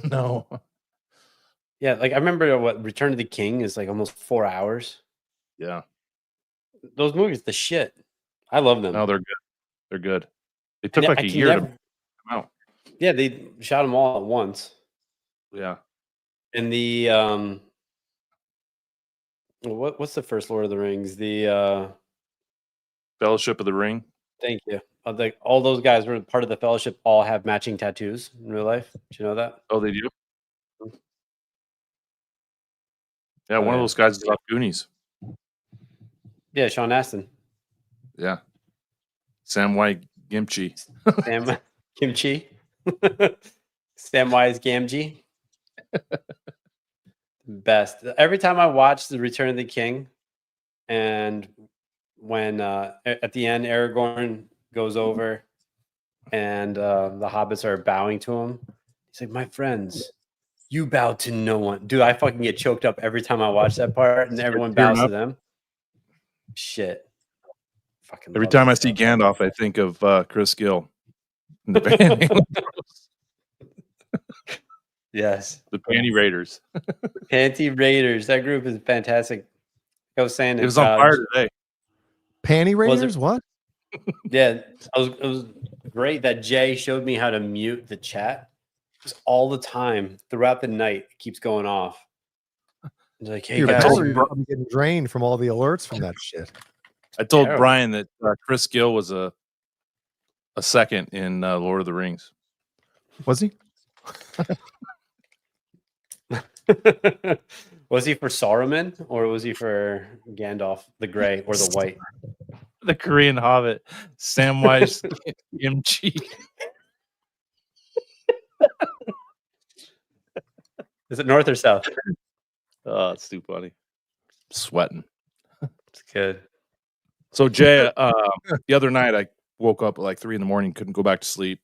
No. Yeah, like I remember what Return of the King is like almost 4 hours. Yeah. Those movies, the shit. I love them. No, they're good. They're good. It took I like a can year to never- come out. Yeah, they shot them all at once. Yeah. And the what's the first Lord of the Rings? The Fellowship of the Ring. thank you. Like all those guys were part of the Fellowship. All have matching tattoos in real life. Do you know that? Oh, they do? Yeah, one of those guys is off Goonies. Yeah, Sean Astin. Yeah. Samwise Gamgee. Sam Kimchi. Samwise Gamgee. Best. Every time I watch The Return of the King, and when at the end Aragorn goes over and the hobbits are bowing to him, he's like, "My friends, you bow to no one." Dude, I fucking get choked up every time I watch that part, and everyone bows to them. Shit. Fucking Every time I see Gandalf, I think of Chris Gill. And the band. Yes. The Panty Raiders. Panty Raiders. That group is fantastic. I was saying it was on fire today. Panty Raiders? What? Yeah, it was great that Jay showed me how to mute the chat. Just all the time throughout the night, it keeps going off. It's like, hey, guys, I'm getting drained from all the alerts from that shit. I told Brian that Chris Gill was a second in Lord of the Rings. Was he? Was he for Saruman or was he for Gandalf the Grey or the White? The Korean Hobbit, Samwise Gamgee. Is it north or south? Oh, it's too funny. Sweating. It's good. So Jay, the other night I woke up at like 3 a.m, couldn't go back to sleep.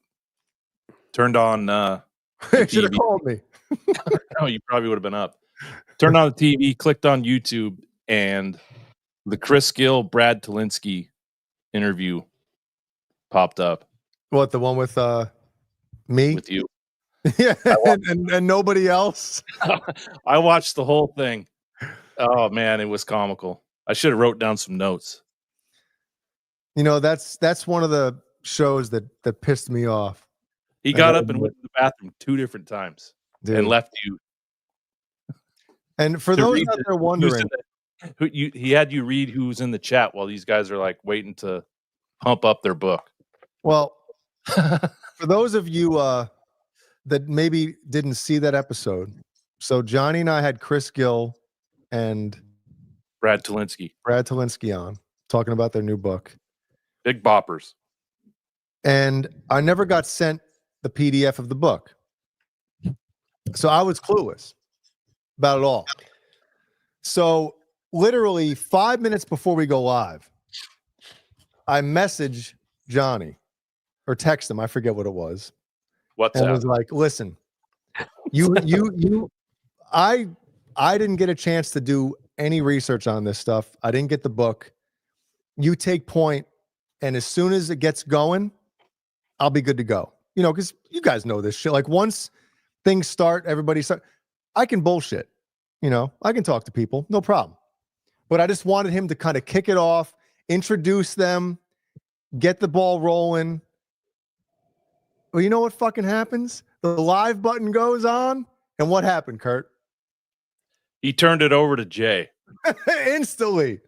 Turned on should have called me. No, you probably would have been up. Turned on the TV, clicked on YouTube, and the Chris Gill, Brad Talinsky interview popped up. What, the one with me? With you. Yeah, and nobody else. I watched the whole thing. Oh man, it was comical. I should have wrote down some notes. You know, that's one of the shows that pissed me off. He got up and went to the bathroom 2 different times. Dude. And left you. And for those out there wondering, he had you read who's in the chat while these guys are like waiting to pump up their book. Well, for those of you that maybe didn't see that episode, so Johnny and I had Chris Gill and Brad Talinsky on talking about their new book. Big boppers. And I never got sent the PDF of the book. So I was clueless about it all. So literally 5 minutes before we go live, I message Johnny or text him. I forget what it was. What's and I was like, listen, I didn't get a chance to do any research on this stuff. I didn't get the book. You take point, and as soon as it gets going, I'll be good to go. You know, because you guys know this shit. Like once things start, everybody start. I can bullshit. You know, I can talk to people, no problem. But I just wanted him to kind of kick it off, introduce them, get the ball rolling. Well, you know what fucking happens? The live button goes on, and what happened, Kurt? He turned it over to Jay. Instantly.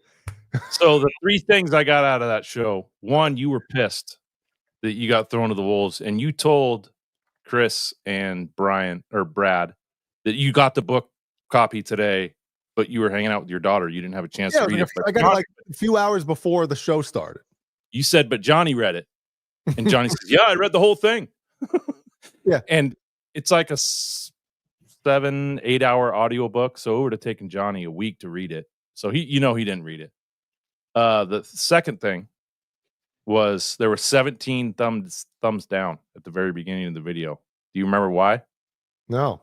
So the 3 things I got out of that show: 1, you were pissed that you got thrown to the wolves, and you told Chris and Brian or Brad that you got the book copy today, but you were hanging out with your daughter. You didn't have a chance to read it. I got it like a few hours before the show started. You said, but Johnny read it. And Johnny says, yeah, I read the whole thing. Yeah. And it's like a 7-8 hour audio book. So it would have taken Johnny a week to read it. So he didn't read it. The second thing was there were 17 thumbs down at the very beginning of the video. Do you remember why? No.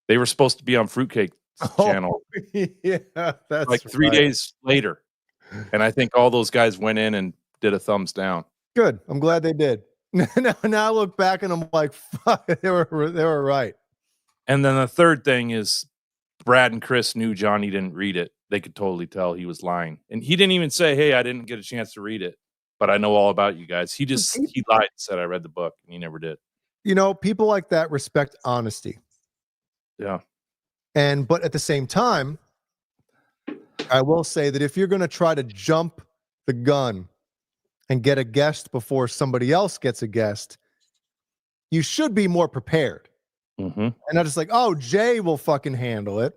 They were supposed to be on Fruitcake's channel. Yeah, that's like 3 days later. And I think all those guys went in and did a thumbs down. Good. I'm glad they did. Now I look back and I'm like, fuck, they were right. And then the third thing is Brad and Chris knew Johnny didn't read it. They could totally tell he was lying. And he didn't even say, hey, I didn't get a chance to read it, but I know all about you guys. He lied and said I read the book, and he never did. You know, people like that respect honesty. Yeah. But at the same time, I will say that if you're going to try to jump the gun and get a guest before somebody else gets a guest, you should be more prepared. Mm-hmm. And I'm just like, oh, Jay will fucking handle it.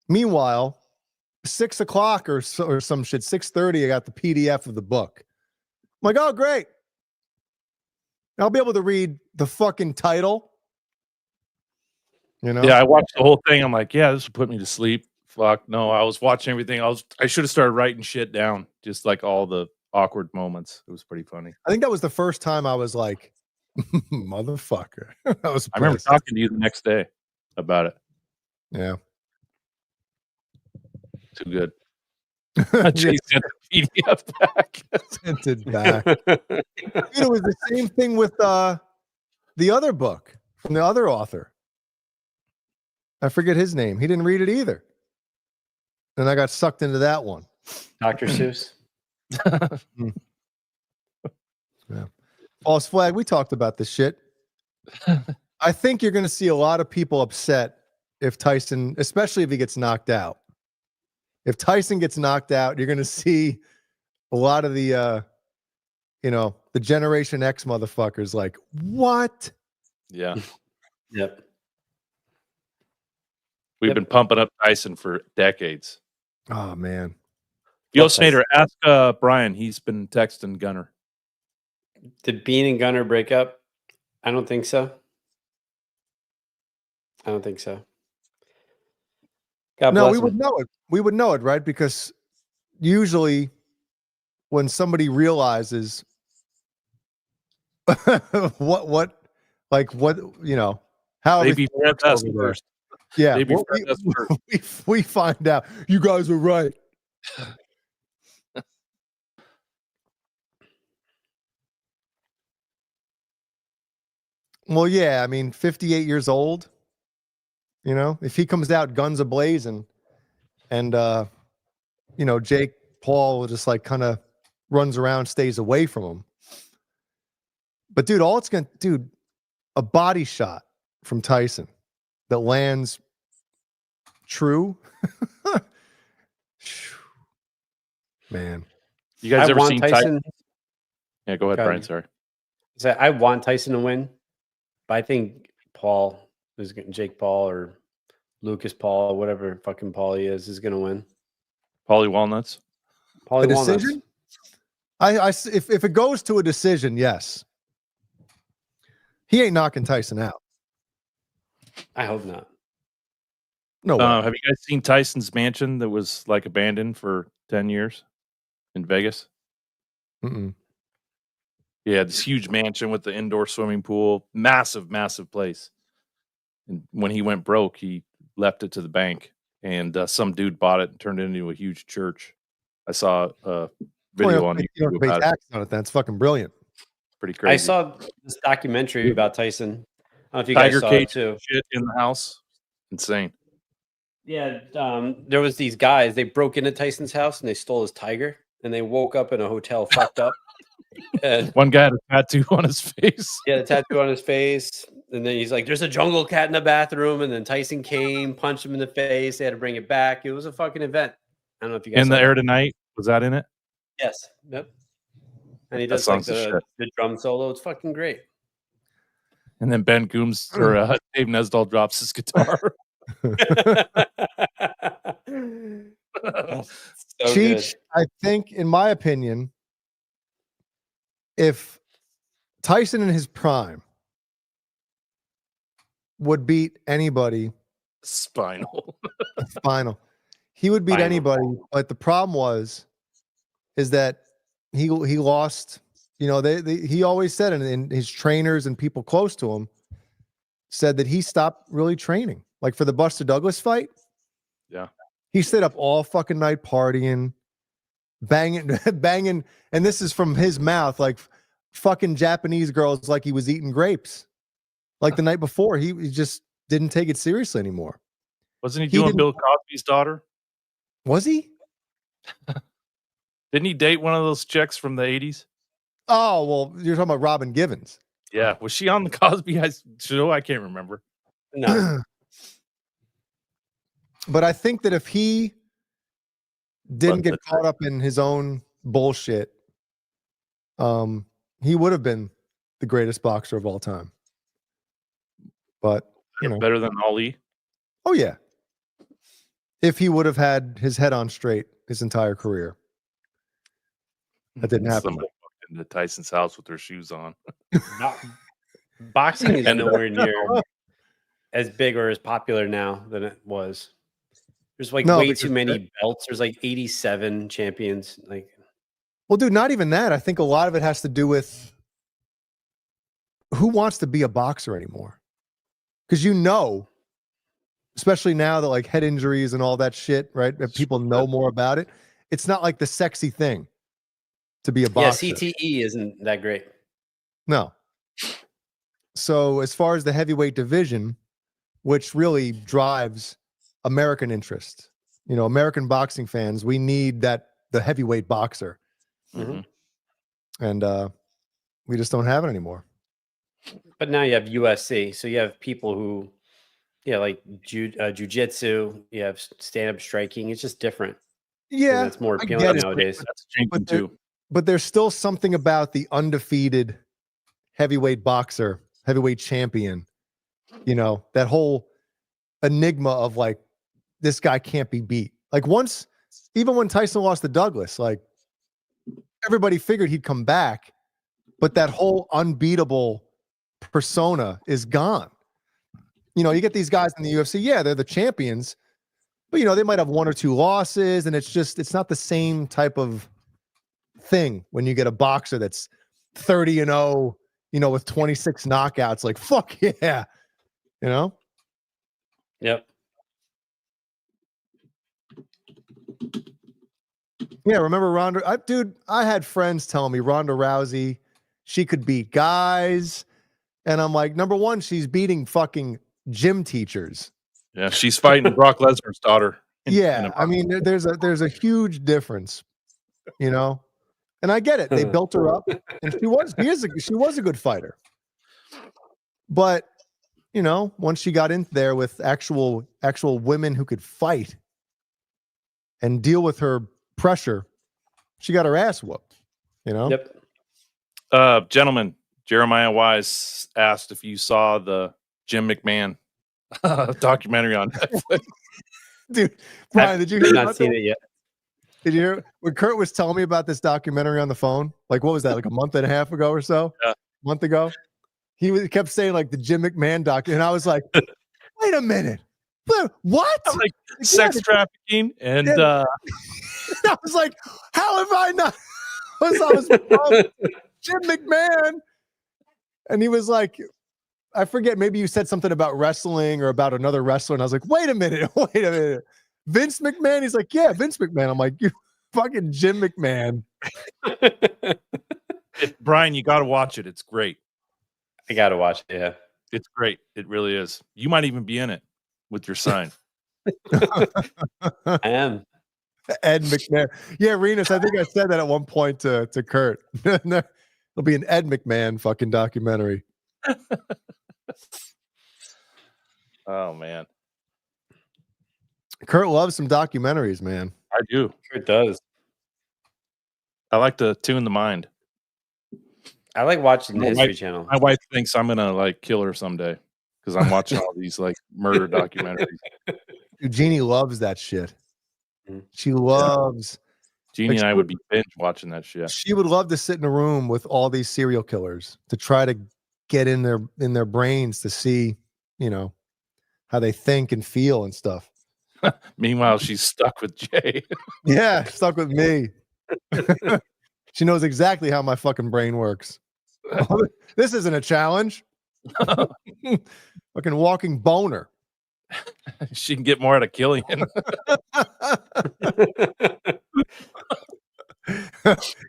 Meanwhile, 6 o'clock or some shit, 6:30, I got the PDF of the book. I'm like, oh, great. I'll be able to read the fucking title. You know? Yeah, I watched the whole thing. I'm like, yeah, this will put me to sleep. Fuck no, I was watching everything. I should have started writing shit down, just like all the awkward moments. It was pretty funny. I think that was the first time I was like, motherfucker. I was I remember pissed. talking to you the next day about it. Yeah. Too good. Jay sent the PDF back. Sent it back. Dude, it was the same thing with the other book from the other author. I forget his name. He didn't read it either. And I got sucked into that one. Dr. Seuss. Yeah. False flag. We talked about this shit. I think you're going to see a lot of people upset if Tyson, especially if he gets knocked out. If Tyson gets knocked out, you're going to see a lot of the, the Generation X motherfuckers like, what? Yeah. Yep. We've been pumping up Tyson for decades. Oh, man. Yo, Snyder, ask Brian. He's been texting Gunner. Did Bean and Gunner break up? I don't think so. God No, bless we him. would know it. We would know it, right? Because usually when somebody realizes what, how They befriend us first. Yeah, They befriend us first. we find out you guys were right. Well, yeah, I mean, 58 years old. If he comes out guns a-blazing, and Jake Paul just like kind of runs around, stays away from him. But dude, a body shot from Tyson that lands true. Man. You guys ever want seen Tyson? Yeah, go ahead, Brian. Sorry. So I want Tyson to win, but I think Jake Paul or Lucas Paul, whatever fucking Paul he is going to win. Paulie Walnuts. A decision? If it goes to a decision, yes. He ain't knocking Tyson out. I hope not. No. Have you guys seen Tyson's mansion that was like abandoned for 10 years in Vegas? Mm-mm. Yeah, this huge mansion with the indoor swimming pool, massive, massive place. And when he went broke, he left it to the bank, and some dude bought it and turned it into a huge church. I saw a video on YouTube about tax on it. That's fucking brilliant. Pretty crazy. I saw this documentary about Tyson. I don't know if you Tiger guys saw cage it too. Shit in the house, insane. Yeah, there was these guys. They broke into Tyson's house and they stole his tiger. And they woke up in a hotel, fucked up. And one guy had a tattoo on his face. Yeah, the tattoo on his face. And then he's like, "There's a jungle cat in the bathroom." And then Tyson came, punched him in the face. They had to bring it back. It was a fucking event. I don't know if you guys In the saw Air it. Tonight, was that in it? Yes. Yep. And he That does like song's the shit. the drum solo. It's fucking great. And then Ben Coombs or Dave Nesdal drops his guitar. So Cheech, I think, in my opinion, if Tyson in his prime would beat anybody, Spinal, he would beat anybody. But the problem is that he lost. He always said, and his trainers and people close to him said that he stopped really training. Like for the Buster Douglas fight, yeah, he stayed up all fucking night partying, banging, and this is from his mouth, like fucking Japanese girls like he was eating grapes. Like the night before, he just didn't take it seriously anymore. Wasn't he doing Bill Cosby's daughter? Was he? Didn't he date one of those chicks from the 80s? Oh, well, you're talking about Robin Givens. Yeah. Was she on the Cosby show? I can't remember. No. But I think that if he didn't get caught up in his own bullshit, he would have been the greatest boxer of all time. But you know, better than Ali. oh yeah, if he would have had his head on straight his entire career, that didn't happen. Somebody walked into Tyson's house with their shoes on. Boxing is And, nowhere near as big or as popular now than it was. There's like No, way because too many belts. There's like 87 champions. Like, well, dude, not even that. I think a lot of it has to do with who wants to be a boxer anymore. Because you know, especially now that like head injuries and all that shit, right? That people know more about it. It's not like the sexy thing to be a boxer. yeah, CTE isn't that great. No. So as far as the heavyweight division, which really drives American interest, you know, American boxing fans, we need the heavyweight boxer. Mm-hmm. And we just don't have it anymore. But now you have USC, so you have people who, like jujitsu. You have stand-up striking. It's just different. Yeah, it's more I appealing get it, nowadays. That's changing too. But there's still something about the undefeated heavyweight boxer, heavyweight champion, you know, that whole enigma of like, this guy can't be beat. Like even when Tyson lost to Douglas, like everybody figured he'd come back, but that whole unbeatable persona is gone. You know, you get these guys in the UFC, yeah, they're the champions, but you know, they might have 1 or 2 losses, and it's not the same type of thing when you get a boxer that's 30-0, you know, with 26 knockouts. Like, fuck yeah, you know. Yep. Yeah, remember Ronda? Dude, I had friends tell me Ronda Rousey, she could beat guys, and I'm like, number one, she's beating fucking gym teachers. Yeah, she's fighting Brock Lesnar's daughter. I mean, there's a huge difference, you know. And I get it. They built her up, and she was a good fighter. But you know, once she got in there with actual women who could fight and deal with her pressure, she got her ass whooped. You know. Yep. Gentlemen, Jeremiah Wise asked if you saw the Jim McMahon documentary on Netflix. Dude, Brian, did you hear? I've not seen it yet. Did you hear when Kurt was telling me about this documentary on the phone? Like, what was that? Like a month and a half ago or so? Yeah. A month ago. He kept saying like the Jim McMahon doc, and I was like, wait a minute, what? Like sex trafficking and I was like, how have I not? I was Jim McMahon, and he was like, I forget, maybe you said something about wrestling or about another wrestler, and I was like, wait a minute, Vince McMahon? He's like, yeah, Vince McMahon. I'm like, you fucking Jim McMahon. Brian, you got to watch it. It's great. I got to watch it. Yeah, it's great. It really is. You might even be in it with your sign. I am. Ed McMahon. Yeah, Renus, I think I said that at one point to Kurt. There'll be an Ed McMahon fucking documentary. Oh, man. Kurt loves some documentaries, man. I do. Kurt does. I like to tune the mind. I like watching the History Channel. My wife thinks I'm going to like kill her someday because I'm watching all these like murder documentaries. Dude, Jeannie loves that shit. She loves. Jeannie and I would be binge watching that shit. She would love to sit in a room with all these serial killers to try to get in their brains to see, you know, how they think and feel and stuff. Meanwhile, she's stuck with Jay. Yeah, stuck with me. She knows exactly how my fucking brain works. This isn't a challenge. Fucking walking boner. She can get more out of Killian.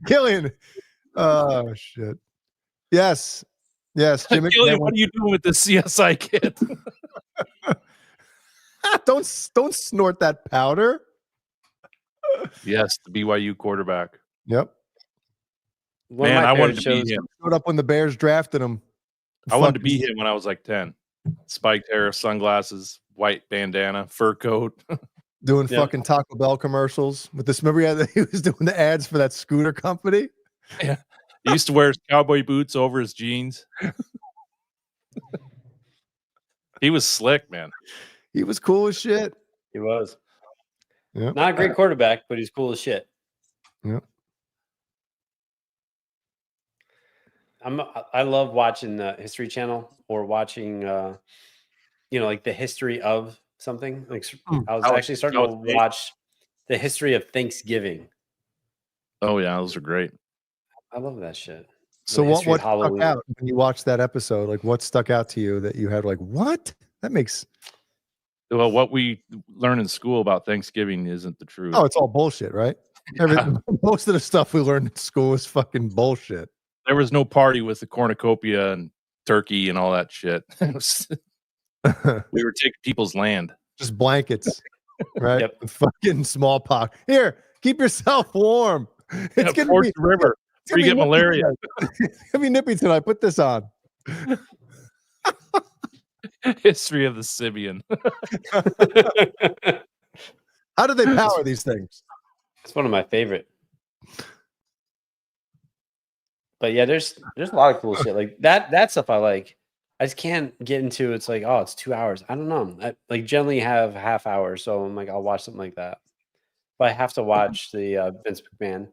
Killian. Oh shit. Yes. Jimmy. Killian, what are you doing with the CSI kid? Don't snort that powder. Yes, the BYU quarterback. Yep. Man, I wanted to be him. Showed up when the Bears drafted him. I wanted to be him when I was like 10. Spiked hair, sunglasses, white bandana, fur coat. Doing fucking Taco Bell commercials with this. Remember he was doing the ads for that scooter company? Yeah. He used to wear his cowboy boots over his jeans. He was slick, man. He was cool as shit. He was. Yep. Not a great quarterback, but he's cool as shit. Yep. I love watching the History Channel or watching, like the history of something. Like I was actually starting to watch the history of Thanksgiving. Oh yeah, those are great. I love that shit. So what stuck out when you watched that episode? Like what stuck out to you that you had like, what? That makes... Well, what we learn in school about Thanksgiving isn't the truth. Oh, it's all bullshit, right? Most of the stuff we learned in school is fucking bullshit. There was no party with the cornucopia and turkey and all that shit. We were taking people's land. Just blankets, right? Yep. Fucking smallpox. Here, keep yourself warm. It's gonna be the river. You get malaria. It's gonna be nippy tonight. Put this on. History of the Sibian. How do they power these things? It's one of my favorite. But yeah, there's a lot of cool shit like that stuff I like. I just can't get into. It's like, oh, it's 2 hours. I don't know. I like generally have half hour, so I'm like, I'll watch something like that. But I have to watch the Vince McMahon.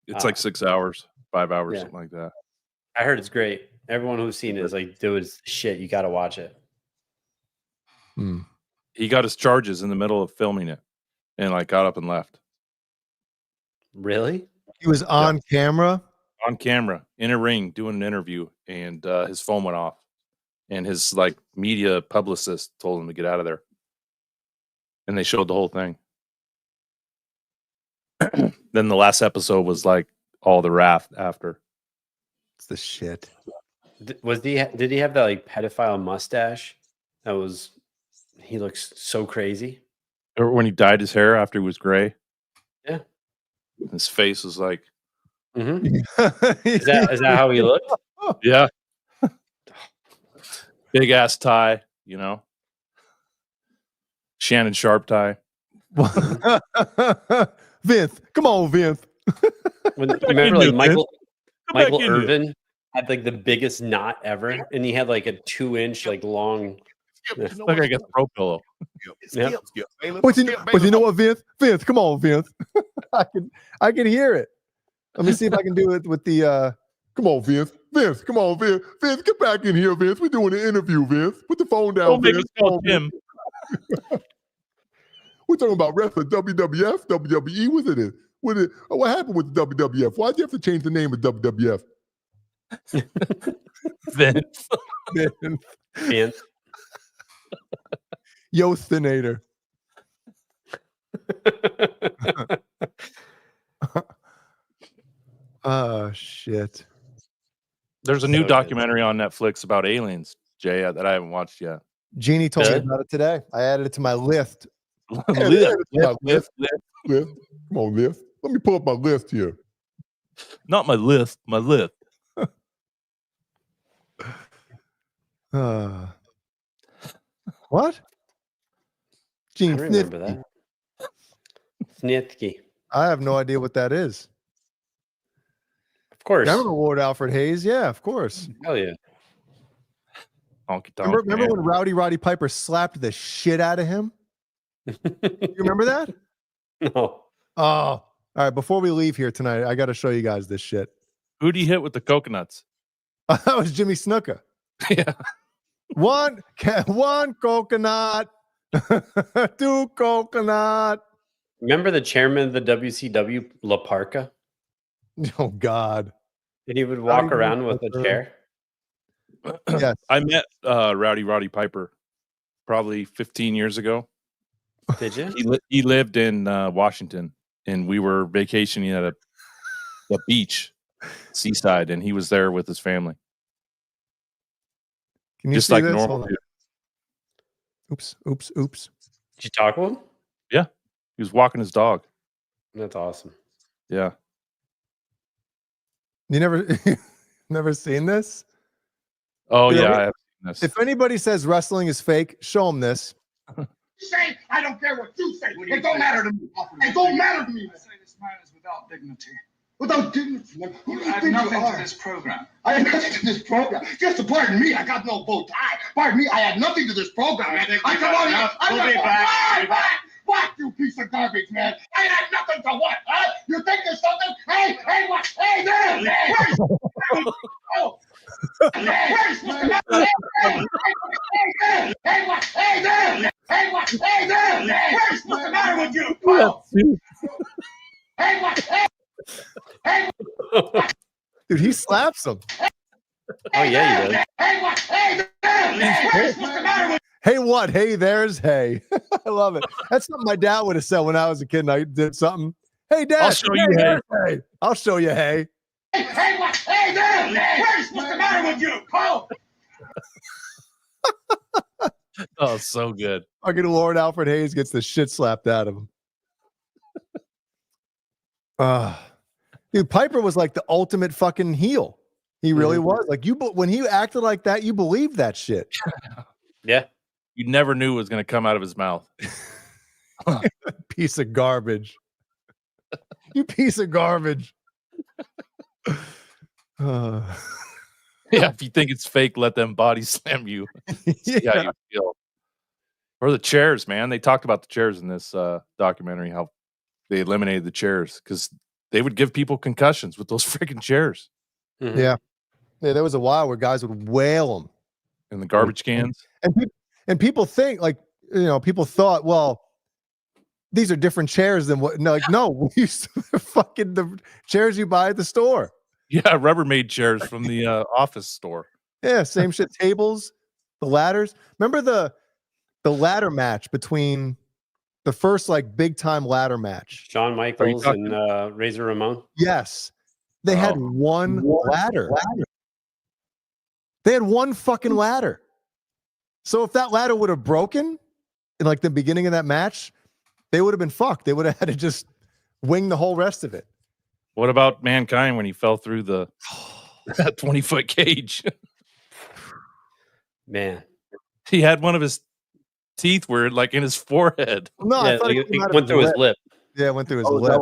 It's like 6 hours, 5 hours, yeah. something like that. I heard it's great. Everyone who's seen it is like, dude, it's shit. You got to watch it. He got his charges in the middle of filming it, and like got up and left. Really? He was on camera. On camera in a ring doing an interview, and his phone went off, and his like media publicist told him to get out of there, and they showed the whole thing. Then the last episode was like all the wrath after. It's the shit. Did he have that like pedophile mustache? He looks so crazy. Or when he dyed his hair after he was gray. Yeah. His face was like. Mm-hmm. Is that how he looked? Yeah. Big ass tie, Shannon Sharp tie. Vince, come on, Vince. Remember, like Michael Irvin had like the biggest knot ever, and he had like a 2-inch like long. Look like a throw pillow. Yeah. But you know what, Vince? Vince, come on, Vince. I can hear it. Let me see if I can do it with the come on, Vince. Vince, come on, Vince. Vince, get back in here, Vince. We're doing an interview, Vince. Put the phone down, Don't make Vince. us call Tim. We're talking about wrestling, WWF, WWE. What happened with the WWF? Why'd you have to change the name of WWF? Vince. Vince. Yothinator. Oh shit. There's a new documentary on Netflix about aliens, Jay, that I haven't watched yet. Jeannie told me about it today. I added it to my list. Lift. Come on, Lift. Let me pull up my list here. Not my list, my list. What? Gene I remember that. Snitsky. I have no idea what that is. Of course. Remember Lord Alfred Hayes? Yeah, of course. Hell yeah. Remember when Roddy Piper slapped the shit out of him? You remember that? No. Oh, all right. Before we leave here tonight, I got to show you guys this shit. Who'd he hit with the coconuts? That was Jimmy Snuka. Yeah. One coconut, 2 coconut. Remember the chairman of the WCW, La Parka? Oh God. And he would walk around with a chair. Yes. I met Roddy Piper probably 15 years ago. Did you? He lived in Washington, and we were vacationing at a beach, seaside, and he was there with his family. Can you just see like this? normal. Oops. Did you talk to him? Yeah, he was walking his dog. That's awesome. Yeah. You never seen this? Oh yeah, I have seen this. If anybody says wrestling is fake, show them this. Say, I don't care what you say. It don't matter to me. It don't matter to me. I say this man is without dignity. Without dignity, man. Who do you I have think nothing you are? to this program. I had nothing to this program. Just pardon me, I got no bow tie. Pardon me, I had nothing to this program, man. I come on here. We'll be back. What, you piece of garbage, man? I had nothing to what, huh? You think there's something? Hey, what? Hey, there! Where's... Oh! Where's Mr. Hey, what? Hey, there! Hey, what? Hey, there! Where's what's the matter with you? Oh! Hey, what? Hey, Dude, he slaps him. Oh yeah, he does. hey, what? Hey, there! Where's what's the matter with Hey, what? Hey, there's hey. I love it. That's something my dad would have said when I was a kid and I did something. Hey, Dad. I'll show you hey. Hey. I'll show you hey. Hey, what? Hey, there! Where's what's the matter with you? Oh! Oh, so good. Fucking Lord Alfred Hayes gets the shit slapped out of him. Dude, Piper was like the ultimate fucking heel. He really was. Like when he acted like that, you believed that shit. Yeah. You never knew it was going to come out of his mouth. Piece of garbage. You piece of garbage. Yeah, if you think it's fake, let them body slam you. See how you feel. Or the chairs, man. They talked about the chairs in this documentary, how they eliminated the chairs because they would give people concussions with those freaking chairs. Mm-hmm. Yeah, there was a while where guys would wail them in the garbage cans. And people think like, people thought, well, these are different chairs than what. No, like, no, we used to fucking the chairs you buy at the store. Yeah, Rubbermaid chairs from the office store. Yeah, same shit. Tables, the ladders. Remember the ladder match between the first like big time ladder match? Shawn Michaels and Razor Ramon. Yes, they had one ladder. They had one fucking ladder. So if that ladder would have broken in like the beginning of that match, they would have been fucked. They would have had to just wing the whole rest of it. What about Mankind when he fell through the 20-foot cage? Man, he had one of his teeth were like in his forehead. No, yeah, I thought it went through his lip. Yeah, it went through his lip.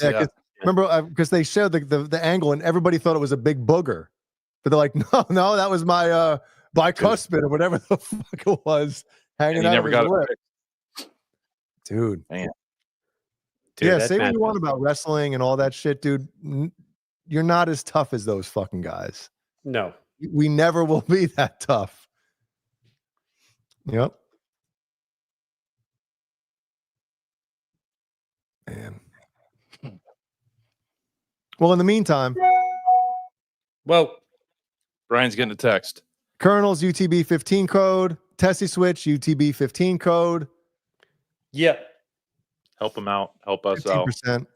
Yeah, remember because they showed the angle and everybody thought it was a big booger, but they're like, no, that was my bicuspid or whatever the fuck it was hanging out of his lip. Dude, man. Dude, yeah, say what you want about wrestling and all that shit, dude. You're not as tough as those fucking guys. No, we never will be that tough. Yep. Man. Well, in the meantime, Brian's getting a text. Colonel's UTB 15 code, Tessie Switch UTB 15 code. Yep. Help him out. Help us 15%. Out.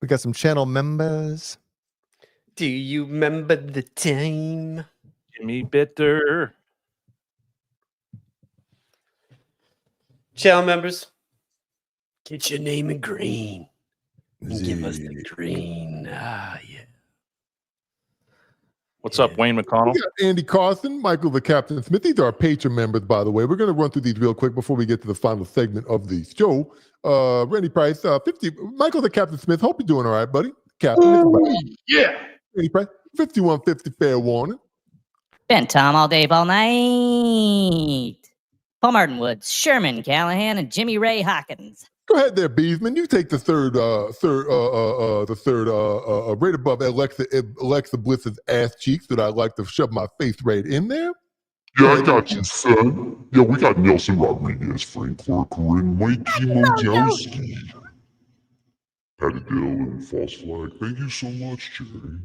We got some channel members. Do you remember the time? Jimmy Bitter. Channel members, get your name in green. And give us the green. Ah, yeah. What's up, Wayne McConnell? We got Andy Carson, Michael the Captain Smith. These are our Patreon members, by the way. We're going to run through these real quick before we get to the final segment of the show. Randy Price, 50. Michael the Captain Smith, hope you're doing all right, buddy. Captain. Yeah. Randy Price, 5150, fair warning. Ben Tom all day, all night. Paul Martin Woods, Sherman Callahan, and Jimmy Ray Hawkins. Go ahead there, Beesman. You take the third, right above Alexa Bliss's ass cheeks that I like to shove my face right in there. Yeah, I got you, son. Yeah, we got Nelson Rodriguez, Frank Corcoran, Mikey Mojowski, Patty Dill, and False Flag. Thank you so much, Jerry.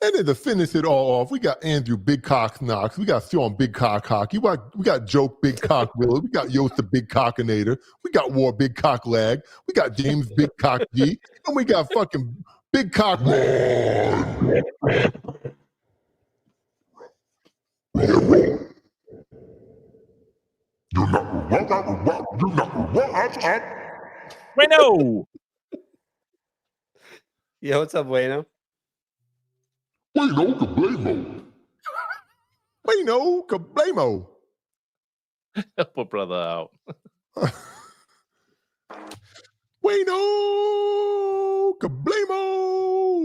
And then to finish it all off, we got Andrew Big Cock Knox. We got Sean Big Cock Hockey. We got Joke Big Cock Willer. We got Yost the Big Cockinator. We got War Big Cock Lag. We got James Big Cock G. And we got fucking Big Cock Ron. Bueno. Yeah, what's up, Bueno? Bueno Cablemo. Bueno Cablemo. Help a brother out. Bueno Kablamo!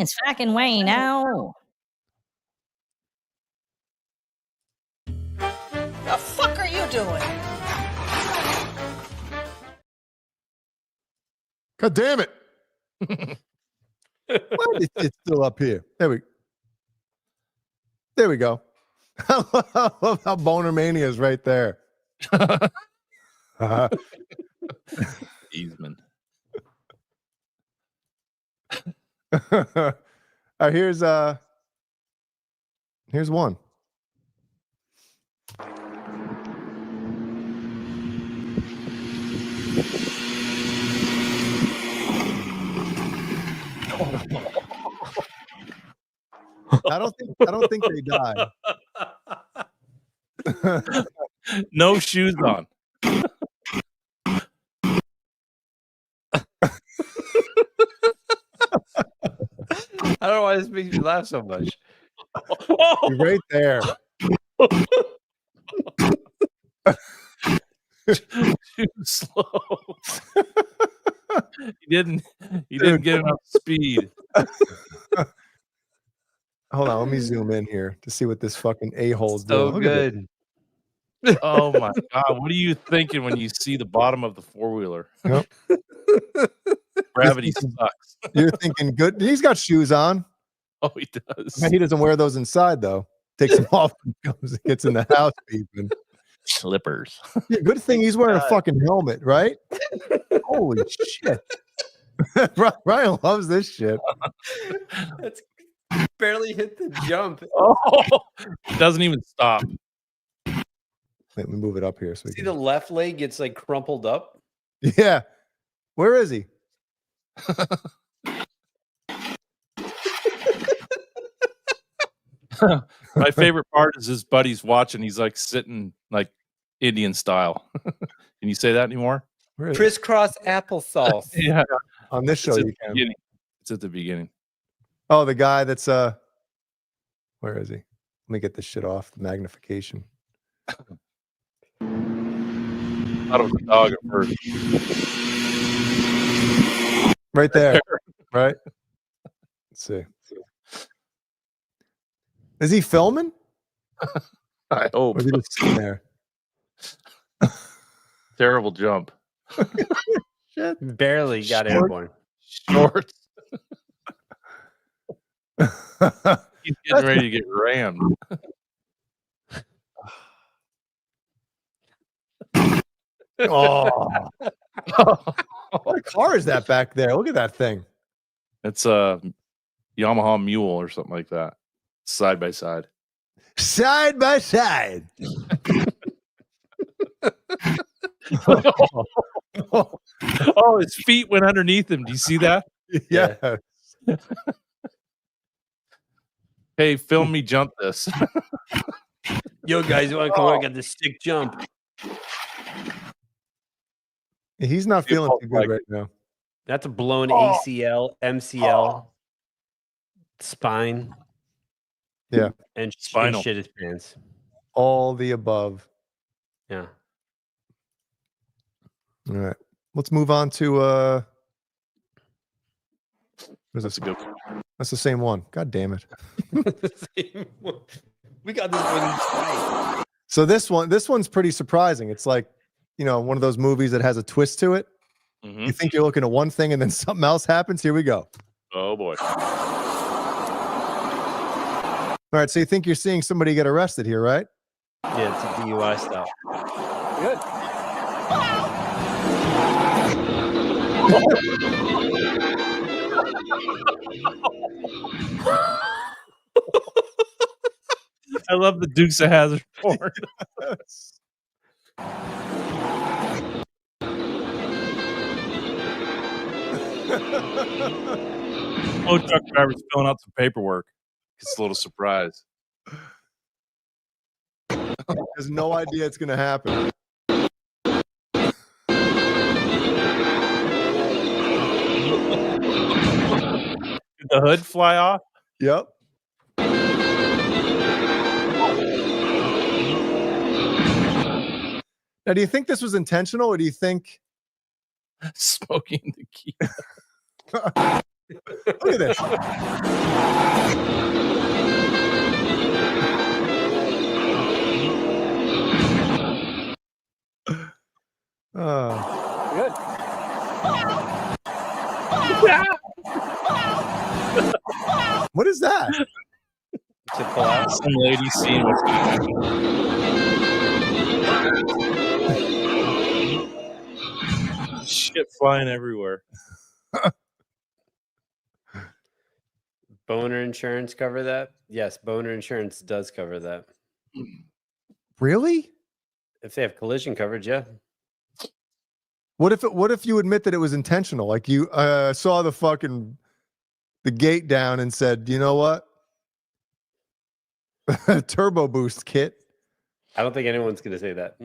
It's fucking way now. The fuck are you doing? God damn it! What? It's still up here. There we go. I love how Boner Mania is right there. Easman. All right, here's one. I don't think they died. No shoes on. I don't know why this makes me laugh so much. You're right there. Too slow. He didn't get enough speed. Hold on, let me zoom in here to see what this fucking a-hole's So doing. Look at good. Oh my god! What are you thinking when you see the bottom of the 4-wheeler? Yep. Gravity sucks. You're thinking good. He's got shoes on. Oh, he does. He doesn't wear those inside though. Takes them off and gets in the house even. Slippers. Yeah, good thing he's wearing a fucking helmet, right? Holy shit. Ryan loves this shit. That's barely hit the jump. Oh, it doesn't even stop. Let me move it up here so we See can... the left leg gets like crumpled up. Yeah. Where is he? My favorite part is his buddy's watching. He's like sitting like Indian style. Can you say that anymore? Crisscross applesauce. Yeah. On this show, you can. Beginning. It's at the beginning. Oh, the guy that's where is he? Let me get this shit off the magnification. Thought it was a dog at first. Right there. Right? Let's see. Is he filming? I hope. Or is he just sitting there? Terrible jump. Shit. Barely got airborne. Shorts. He's getting ready to get rammed. Oh. What car is that back there? Look at that thing. It's a Yamaha Mule or something like that. Side by side. Side by side. Oh, his feet went underneath him. Do you see that? Yeah. Hey, film me jump this. Yo, guys, you want to come on? I got this sick jump. He's not feeling too good right now. That's a blown ACL, MCL, spine. Yeah. And Spinal. shit his pants. All the above. Yeah. All right. Let's move on to That's a good one. That's the same one. God damn it. We got this one twice. So this one's pretty surprising. It's like, you know, one of those movies that has a twist to it. Mm-hmm. You think you're looking at one thing and then something else happens. Here we go. Oh boy. All right, so you think you're seeing somebody get arrested here, right? Yeah, it's a DUI stop. Good. I love the Dukes of Hazzard porn. Oh, truck driver's filling out some paperwork. It's a little surprise. Has no idea it's going to happen. Did the hood fly off? Yep. Now, do you think this was intentional, or do you think smoking the key? Look at this. Good. What is that? To pull out. Some lady scene with shit flying everywhere. Boner insurance cover that? Yes, boner insurance does cover that. Really? If they have collision coverage, yeah. What if you admit that it was intentional? Like you saw the gate down and said, you know what? Turbo boost kit. I don't think anyone's gonna say that.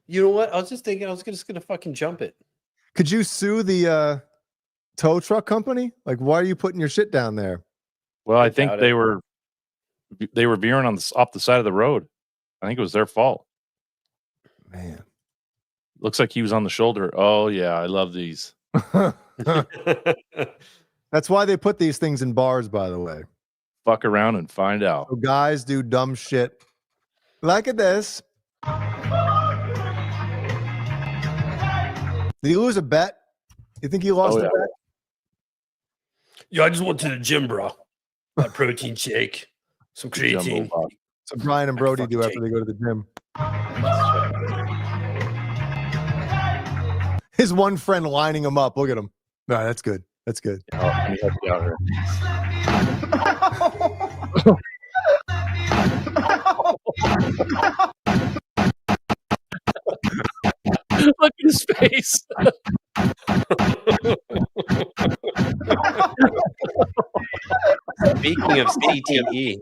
You know what? I was just thinking I was just gonna fucking jump it. Could you sue the tow truck company? Like, why are you putting your shit down there? Well, I think they were veering off the side of the road. I think it was their fault. Man. Looks like he was on the shoulder. Oh yeah, I love these. That's why they put these things in bars, by the way. Fuck around and find out. So guys do dumb shit. Look at this. Did he lose a bet? You think he lost a bet? Yeah, I just went to the gym, bro. A protein shake, some creatine. So Brian and Brody do after they go to the gym. His one friend lining him up. Look at him. No, that's good. That's good. Let me help you out here. Look at his face. Speaking of CTE.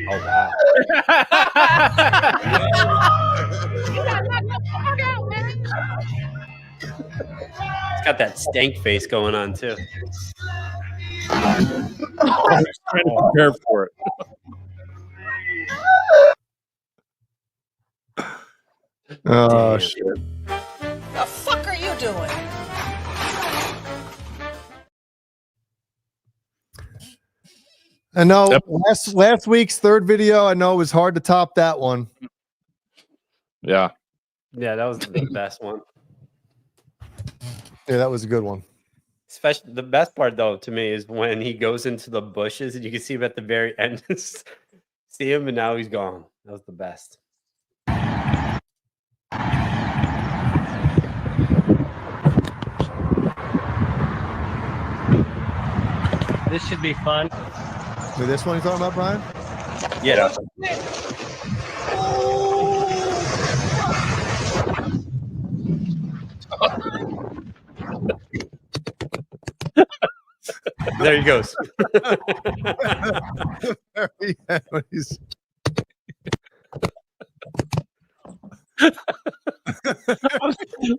Oh wow. It's got that stank face going on too. I was trying to prepare for it. Oh shit. The fuck are you doing? I know last week's third video, I know it was hard to top that one. Yeah. Yeah, that was the best one. Yeah, that was a good one. Especially the best part though to me is when he goes into the bushes and you can see him at the very end. See him and now he's gone. That was the best. This should be fun. Wait, this one you talking about, Brian? Yeah. There he goes.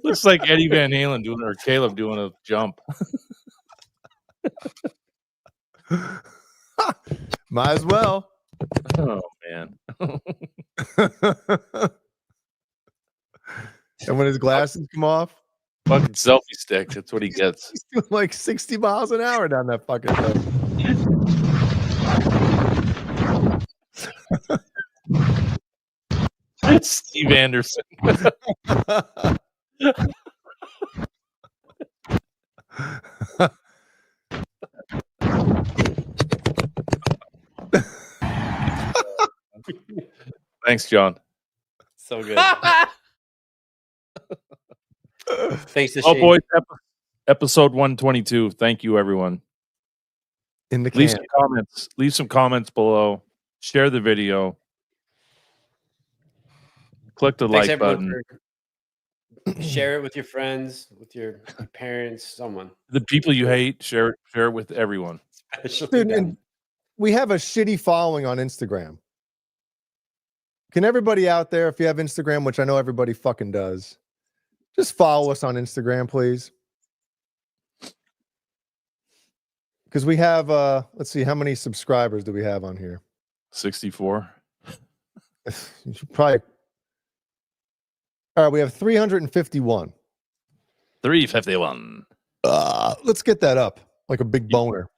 Looks like Eddie Van Halen doing or Caleb doing a jump. Might as well. Oh man. And when his glasses come off, fucking selfie stick. That's what he gets. He's doing like 60 miles an hour down that fucking road. Steve Anderson. Thanks, John. So good. Thanks to Oh Shane. boy, episode 122. Thank you, everyone. In the leave some comments. Leave some comments below. Share the video. Click the Thanks like button. Share it with your friends, with your parents, someone. The people you hate, share it with everyone. Dude, and we have a shitty following on Instagram. Can everybody out there, if you have Instagram, which I know everybody fucking does, Just follow us on Instagram, please. Because we have, let's see, how many subscribers do we have on here? 64. You should probably. All right, we have 351. 351. Let's get that up like a big boner.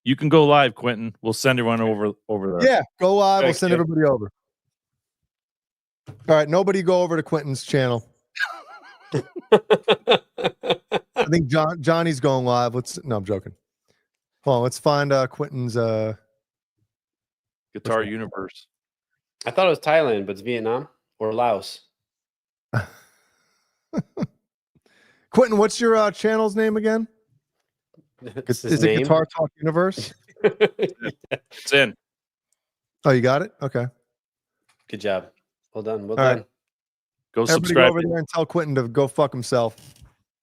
You can go live, Quentin. We'll send everyone over there. Yeah, go live. We'll Thanks, send Jim. everybody over. All right, nobody go over to Quentin's channel. I think Johnny's going live. No, I'm joking. Hold on, let's find Quentin's Guitar Universe. I thought it was Thailand, but it's Vietnam or Laos. Quentin, what's your channel's name again? Is Is it Guitar Talk Universe? It's in. Oh, you got it? Okay. Good job. Well done. Well All done. right. Go Everybody subscribe. go over there and tell Quentin to go fuck himself.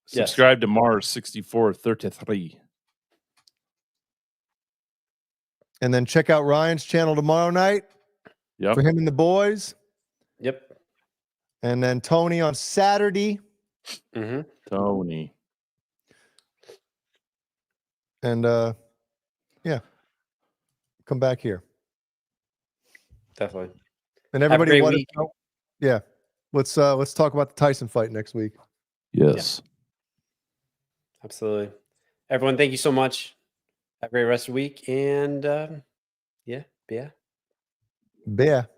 Subscribe to Mars 6433. And then check out Ryan's channel tomorrow night. Yep. For him and the boys. Yep. And then Tony on Saturday. Mm-hmm. Tony. And yeah. Come back here. Definitely. And everybody Have a great week. Yeah. Let's talk about the Tyson fight next week. Yes. Yeah. Absolutely. Everyone, thank you so much. Have a great rest of the week. And yeah. Yeah. Bear.